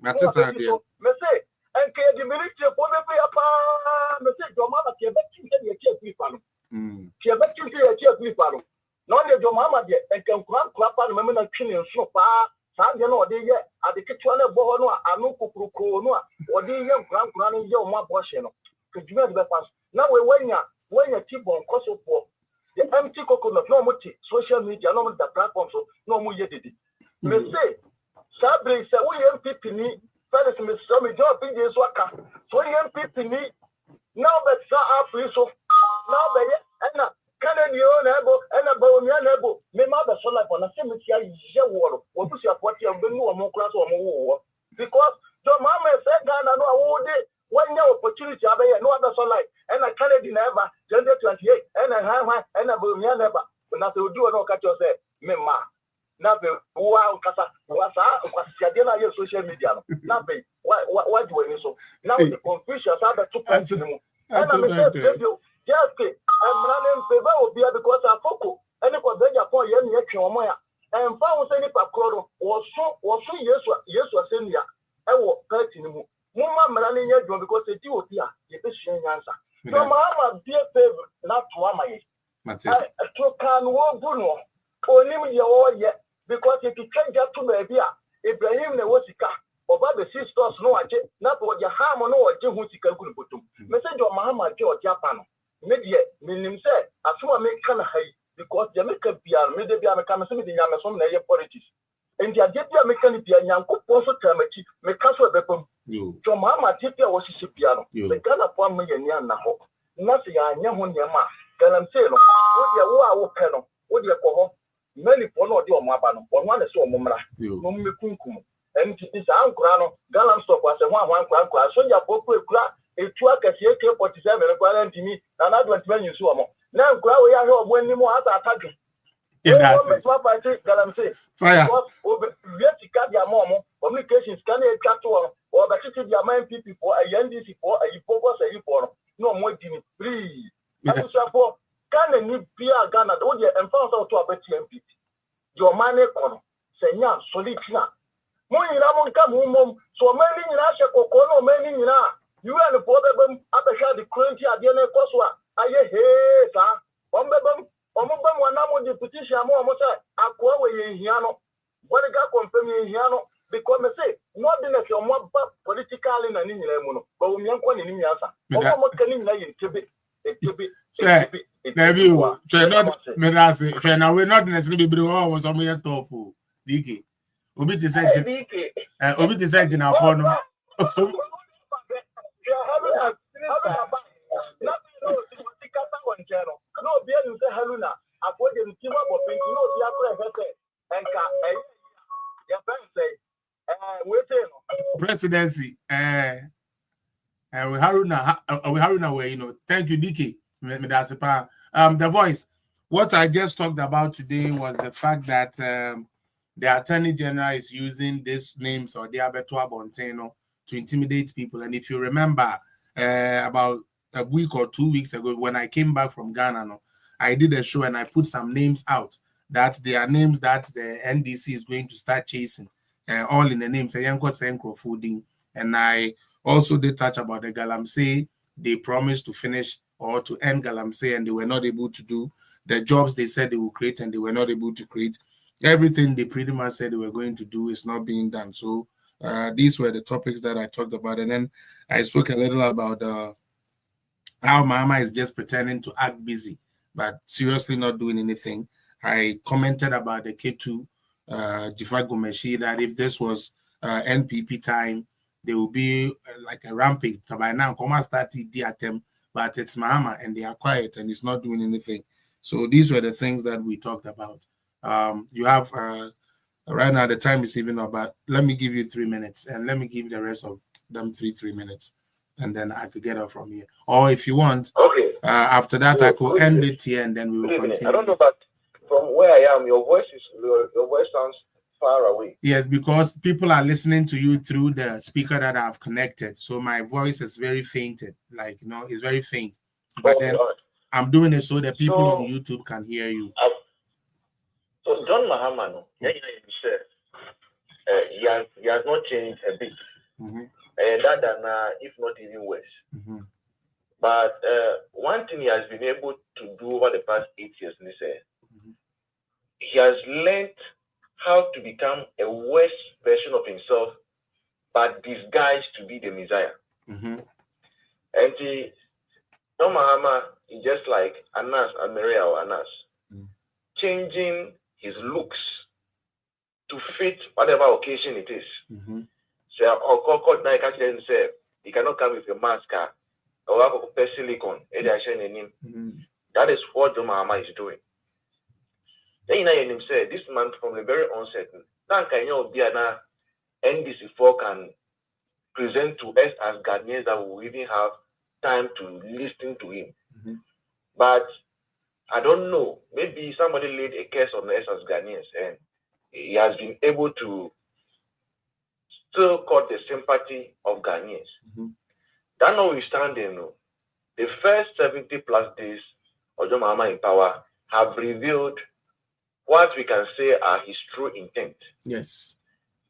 Mati Sadia. Message, and can the military for the pay message, your mama, Quebec, you can't be found. Quebec, you can't be found. Not that your mama yet, and can clap on women and children so far. Sadia, no, they yet at the kitchen of Bono, Anuku, or the young grand running your mother portion. Could you have the past? Now, when you're T-bone, Kosovo. The empty coconut, no more social media, no more the platforms, no more yet. Me say, Sabri say, we MPP ni, Paris, Miss Sammy, John P. Waka, so MPP ni, now that Sa free so now that Anna, Canadian able, and a Bonian able, me mother so like on a cemetery, war, or push your party and bring more class or more. Because your mama said, Ghana, no, all day. When your opportunity, I no other so like, and I can't never, gender 28, and a Bomian never, when I do no catch yourself, Mema. Nothing, wow, Casa, was Siadina, your social media. Nothing, why do you so? Now the confusion, I have two points. And I'm just I'm running favor will be because I focus, and it was then upon Yen Yakin, and found any Pacoro, or so yes, was in here, I will hurt him. Mama Marani because the two here, the Christian answer. So, Mama, dear favor, not to Amay. I took can war Bruno, or name your yet, because if you can't get to the idea, Ibrahim the Wasika, or by the sisters, no, not what your harm or no, Jehusika could put to. Message of Mahama Joe Japan. Media, meaning said, as you make kind of high, because Jamaica Pia, maybe I'm a commission in Yamason, their politics. And the idea mechanic, young could also tell me, make castle weapon. So, Mamma Tipia was a piano. The Ghana 1 million now. Nothing I know when your ma, Galamsey, what your wow panel, what your coho, many for no dear Mabano, or one is so Mumra, no Mukunkum. And it is Uncle Galamsey was a one grand class, so your book will crack a truck as you care 47 and to me, and I don't when you saw more. Now, Grow, I have when you more attacking. Yeah, Galamsey. Fire. We have to cut your mom, communications can cut one. Or the city of my people for a NDC for a focus a report. No more Jimmy, please. I will support can you be a Ghana, and found out to a better MPP. Your money on Senya, Solitina. Money Ramon come home, so many in Asha Cocono, many in you and the problem at the shady cruelty at the end of Coswa. I hear, sir. Ombebum, one of the petition, I call away Hiano. What I got confirming Hiano. Because I say, not in a few more political in an Indian, but we young one in Yasa. What can you now we're not necessarily be was on your tofu. Diki. Obi to say in our phone. Presidency, we Haruna way, Thank you, DK. The voice. What I just talked about today was the fact that the Attorney General is using these names or the Abetua Bonteno to intimidate people. And if you remember, about a week or 2 weeks ago, when I came back from Ghana, I did a show and I put some names out that they are names that the NDC is going to start chasing. all in the name, say Yanko Senko Fooding. And I also did touch about the Galamsey. They promised to finish or to end Galamsey, and they were not able to do the jobs they said they would create, and they were not able to create. Everything they pretty much said they were going to do is not being done. So these were the topics that I talked about. And then I spoke a little about how Mama is just pretending to act busy, but seriously not doing anything. I commented about the K2 Jifagumeshi, that if this was NPP time, there will be like a rampage. By now, Koma started the attempt, but it's Mahama and they are quiet and it's not doing anything. So these were the things that we talked about. You have right now the time is even up, but let me give you 3 minutes and let me give the rest of them 3 minutes, and then I could get up from here. Or if you want, okay. After that, Yeah, I could end it here and then we will continue. I don't know, but from where I am, your voice sounds far away. Yes, because people are listening to you through the speaker that I've connected. So my voice is very fainted, like, it's very faint. But then I'm doing it so that people on YouTube can hear you. So John Mahama, he has not changed a bit. And that if not even worse. But one thing he has been able to do over the past 8 years, he has learned how to become a worse version of himself, but disguised to be the Messiah. And John Mahama is just like Anas and Maria or Anas, changing his looks to fit whatever occasion it is. So, he cannot come with a mask or a silicone. That is what John Mahama is doing. Then you know him say this man from the very onset, NDC4 can present to us as Ghanaians that we will even have time to listen to him. But I don't know, maybe somebody laid a curse on us as Ghanaians and he has been able to still caught the sympathy of Ghanaians. That notwithstanding, the first 70 plus days of John Mahama in power have revealed what we can say are his true intent. Yes.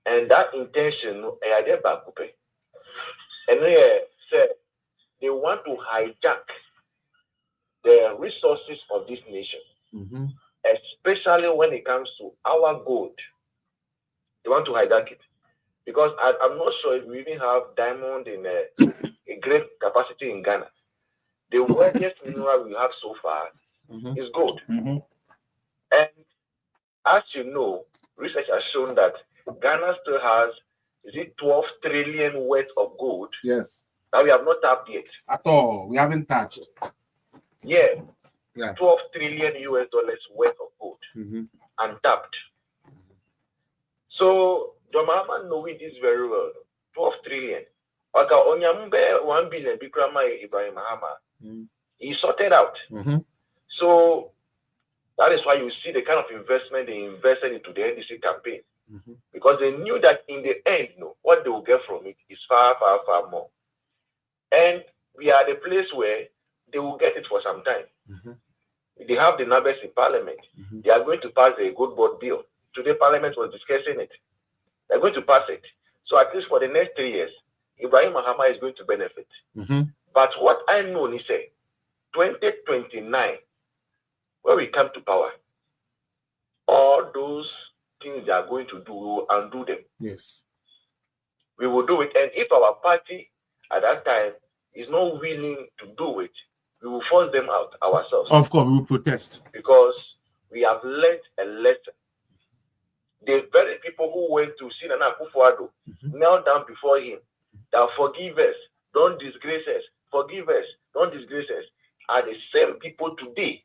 And that intention, and they said they want to hijack the resources of this nation, especially when it comes to our gold. They want to hijack it. Because I'm not sure if we even have diamond in a great capacity in Ghana. The wealthiest mineral we have so far is gold. And as you know, research has shown that Ghana still has, 12 trillion worth of gold? Yes. That we have not tapped yet. At all. We haven't touched. Yeah. 12 trillion US dollars worth of gold. Untapped. So, John Mahama knows this very well. 12 trillion. Waka onyambe 1 billion Bikrama Ibrahim Mahama. He sorted out. So that is why you see the kind of investment they invested into the NDC campaign. Because they knew that in the end, what they will get from it is far, far, far more. And we are at a place where they will get it for some time. They have the numbers in Parliament. They are going to pass a good board bill. Today, Parliament was discussing it. They're going to pass it. So at least for the next 3 years, Ibrahim Mahama is going to benefit. But what I know is 2029, when we come to power, all those things they are going to do, we will undo them. Yes. We will do it. And if our party at that time is not willing to do it, we will force them out ourselves. Of course, we will protest. Because we have learned a lesson. The very people who went to see Nana Akufo-Addo knelt down before him, that forgive us, don't disgrace us, forgive us, don't disgrace us, are the same people today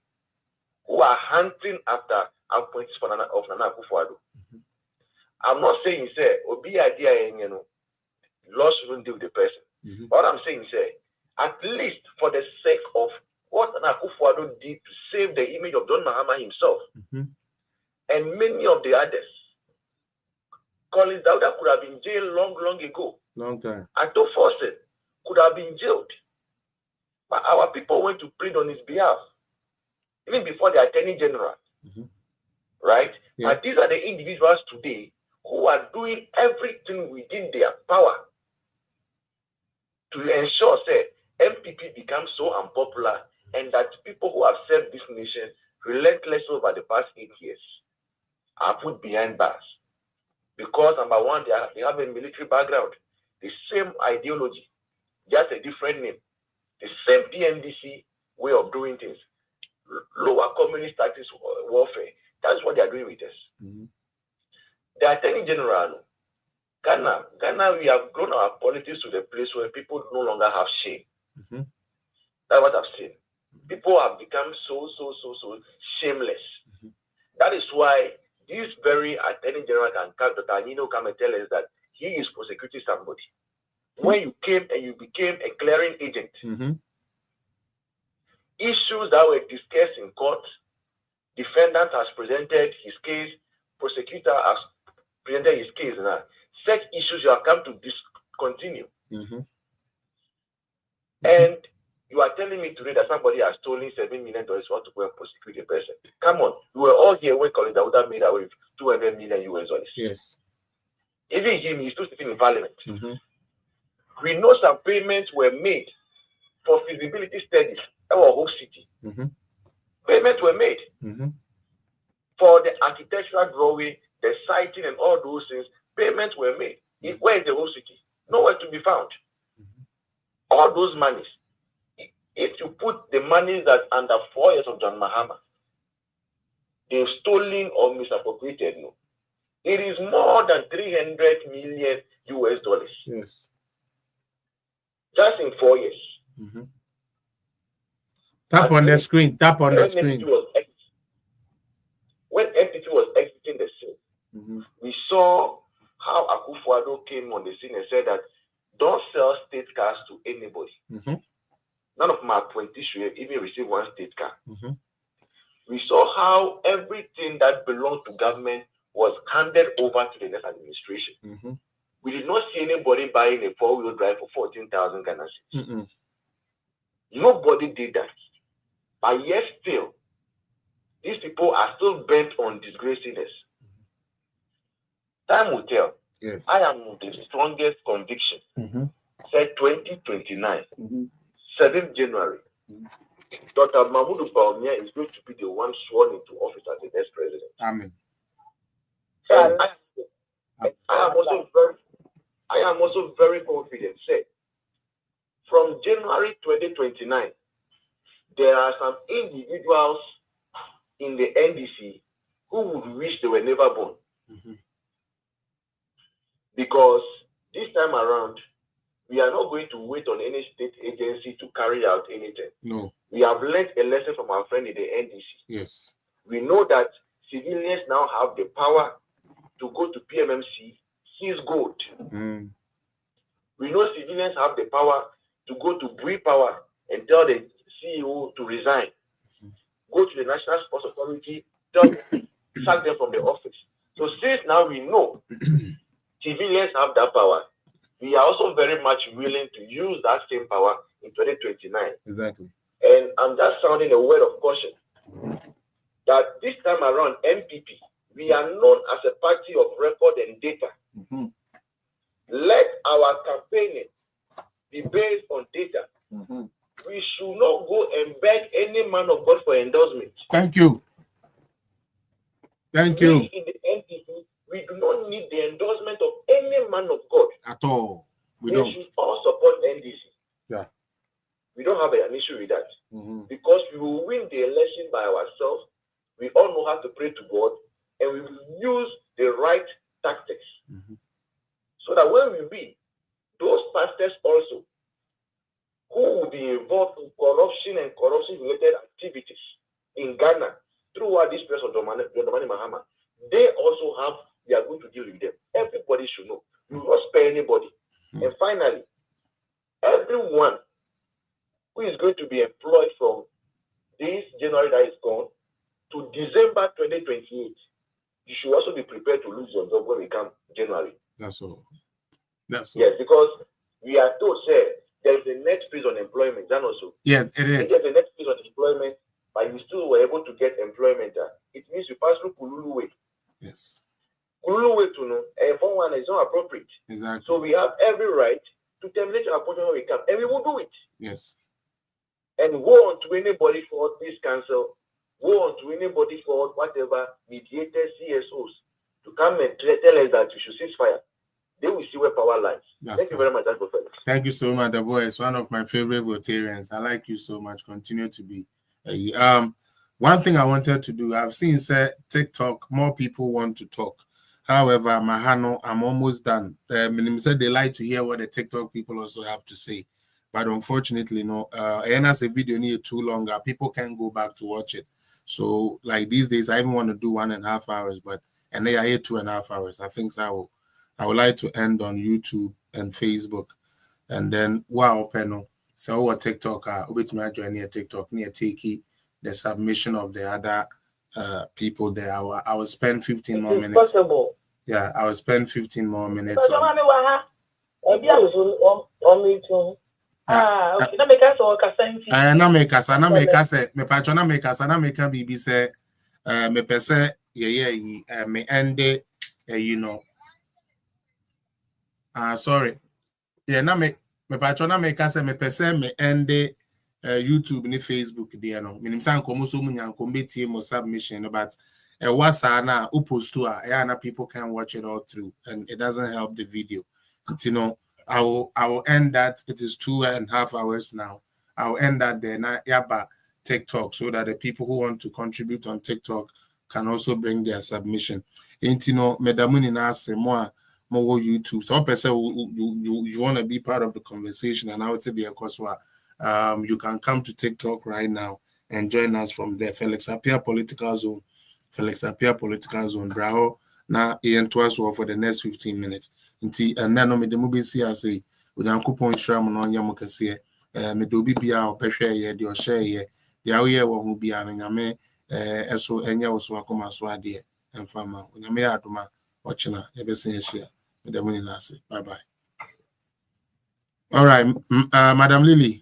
who are hunting after appointments of Nana Akufo-Addo. I'm not saying, Obi idea, law shouldn't deal with the person. What I'm saying is, at least for the sake of what Nana Akufo-Addo did to save the image of John Mahama himself, and many of the others, Collins Dauda could have been jailed long ago. Long time. Ato Fawcett could have been jailed. But our people went to plead on his behalf, even before the Attorney General. Right? Yeah. But these are the individuals today who are doing everything within their power to ensure that MPP becomes so unpopular and that people who have served this nation relentlessly over the past 8 years are put behind bars. Because number one, they have a military background, the same ideology, just a different name, the same PMDC way of doing things, lower communist tactics warfare. That's what they are doing with us. The Attorney General, Ghana, we have grown our politics to the place where people no longer have shame. That's what I've seen. People have become so shameless. That is why this very Attorney General Dr. Anino come and tell us that he is prosecuting somebody. When you came and you became a clearing agent, issues that were discussed in court, defendant has presented his case, prosecutor has presented his case. Now, such issues you have come to discontinue. And you are telling me today that somebody has stolen $7 million to go and prosecute a person. Come on, we were all here when Colin Dawuda made away with $200 million US. Yes. Even him, he's still sitting in Parliament. We know some payments were made for feasibility studies in our whole city. Payments were made for the architectural drawing, the siting, and all those things. Payments were made. Where is the whole city? Nowhere to be found. All those monies. If you put the money that under 4 years of John Mahama, they've stolen or misappropriated, no, it is more than $300 million US. Yes. Just in 4 years. Tap on the screen. Tap on the screen. When MPP was exiting the scene, we saw how Akufo-Addo came on the scene and said that don't sell state cars to anybody. None of my appointees should even receive one state car. We saw how everything that belonged to government was handed over to the next administration. We did not see anybody buying a 4-wheel drive for 14,000 Ghana cedis. Nobody did that. But yet still, these people are still bent on disgracing us. Time will tell. Yes. I am the strongest conviction. Said 2029, 7th January, Dr. Mahmoud Bawumia is going to be the one sworn into office as the next president. Amen. And I am also very confident. Say, from January 2029, there are some individuals in the NDC who would wish they were never born. Because this time around, we are not going to wait on any state agency to carry out anything. No. We have learned a lesson from our friend in the NDC. Yes. We know that civilians now have the power to go to PMMC, seize gold. We know civilians have the power to go to Bree Power and tell the CEO to resign. Go to the National Sports Authority, tell them, sack them from the office. So since now we know civilians have that power, we are also very much willing to use that same power in 2029. Exactly. And I'm just sounding a word of caution that this time around, MPP, we are known as a party of record and data. Let our campaigning be based on data. We should not go and beg any man of God for endorsement. Thank you. Thank you. We in the NPP, we do not need the endorsement of any man of God. At all. We They don't. should all support NDC. Yeah. We don't have an issue with that. Because we will win the election by ourselves. We all know how to pray to God. And we will use the right tactics. So that when we win, those pastors also, who will be involved in corruption and corruption-related activities in Ghana throughout this period of Dramani Mahama, they also we are going to deal with them. Everybody should know. We will not spare anybody. And finally, everyone who is going to be employed from this January that is gone to December 2028, you should also be prepared to lose your job when we come January. That's all. That's all. Yes, because we are told, say, there is a net freeze on employment. That also. Yes, it is. There's a net freeze on employment, but you still were able to get employment. It means you pass through Kululu way. Yes. Kululu way to know, not appropriate. Exactly. So we have every right to terminate our appointment when we come, and we will do it. Yes. And go on to anybody for this council, go on to anybody for whatever mediators, CSOs, to come and tell us that we should cease fire. They will see where power lies. Thank you very much, Uncle Felix. Thank you so much, the voice. One of my favorite Rotarians. I like you so much. Continue to be. One thing I wanted to do, I've seen say TikTok, more people want to talk. However, Mahano, I'm almost done. Said they like to hear what the TikTok people also have to say. But unfortunately, no, and as a video near too long, people can't go back to watch it. So like these days, I even want to do 1.5 hours, and they are here 2.5 hours. I think so. I would like to end on YouTube and Facebook. And then wow, panel. So what TikTok which might join near TikTok, near Tiki, the submission of the other people there. I will spend 15 more minutes. Possible. Yeah, I will spend 15 more minutes. Okay, na make us all kasenti. Na make us me patrona make us na make bibi say me pese me ende you know. Sorry. Yeah, na me patrona make us me pese me ende YouTube ni Facebook there no. Minim san komo so munya kombeti mo submission but what's na upost to na people can watch it all through and it doesn't help the video. You know, I will end that. It is 2.5 hours now. I will end that there now. Yaba TikTok so that the people who want to contribute on TikTok can also bring their submission. Intino medamuni na se more YouTube. So person you want to be part of the conversation and I would say the Akoswa. You can come to TikTok right now and join us from there. Felix Appiah Political Zone. Felix Appiah Political Zone. Braho. Now, for the next 15 minutes. And then on the movie, see, I say, with Uncle Point Shram on Yamokasi, Medobi Bia or Pesha, the Osha, the Aoye will be an Yame, so Enya was Wakoma Swadi and Farmer. When you may Aduma, watching ever since here with the money. Bye bye. All right, Madam Lily.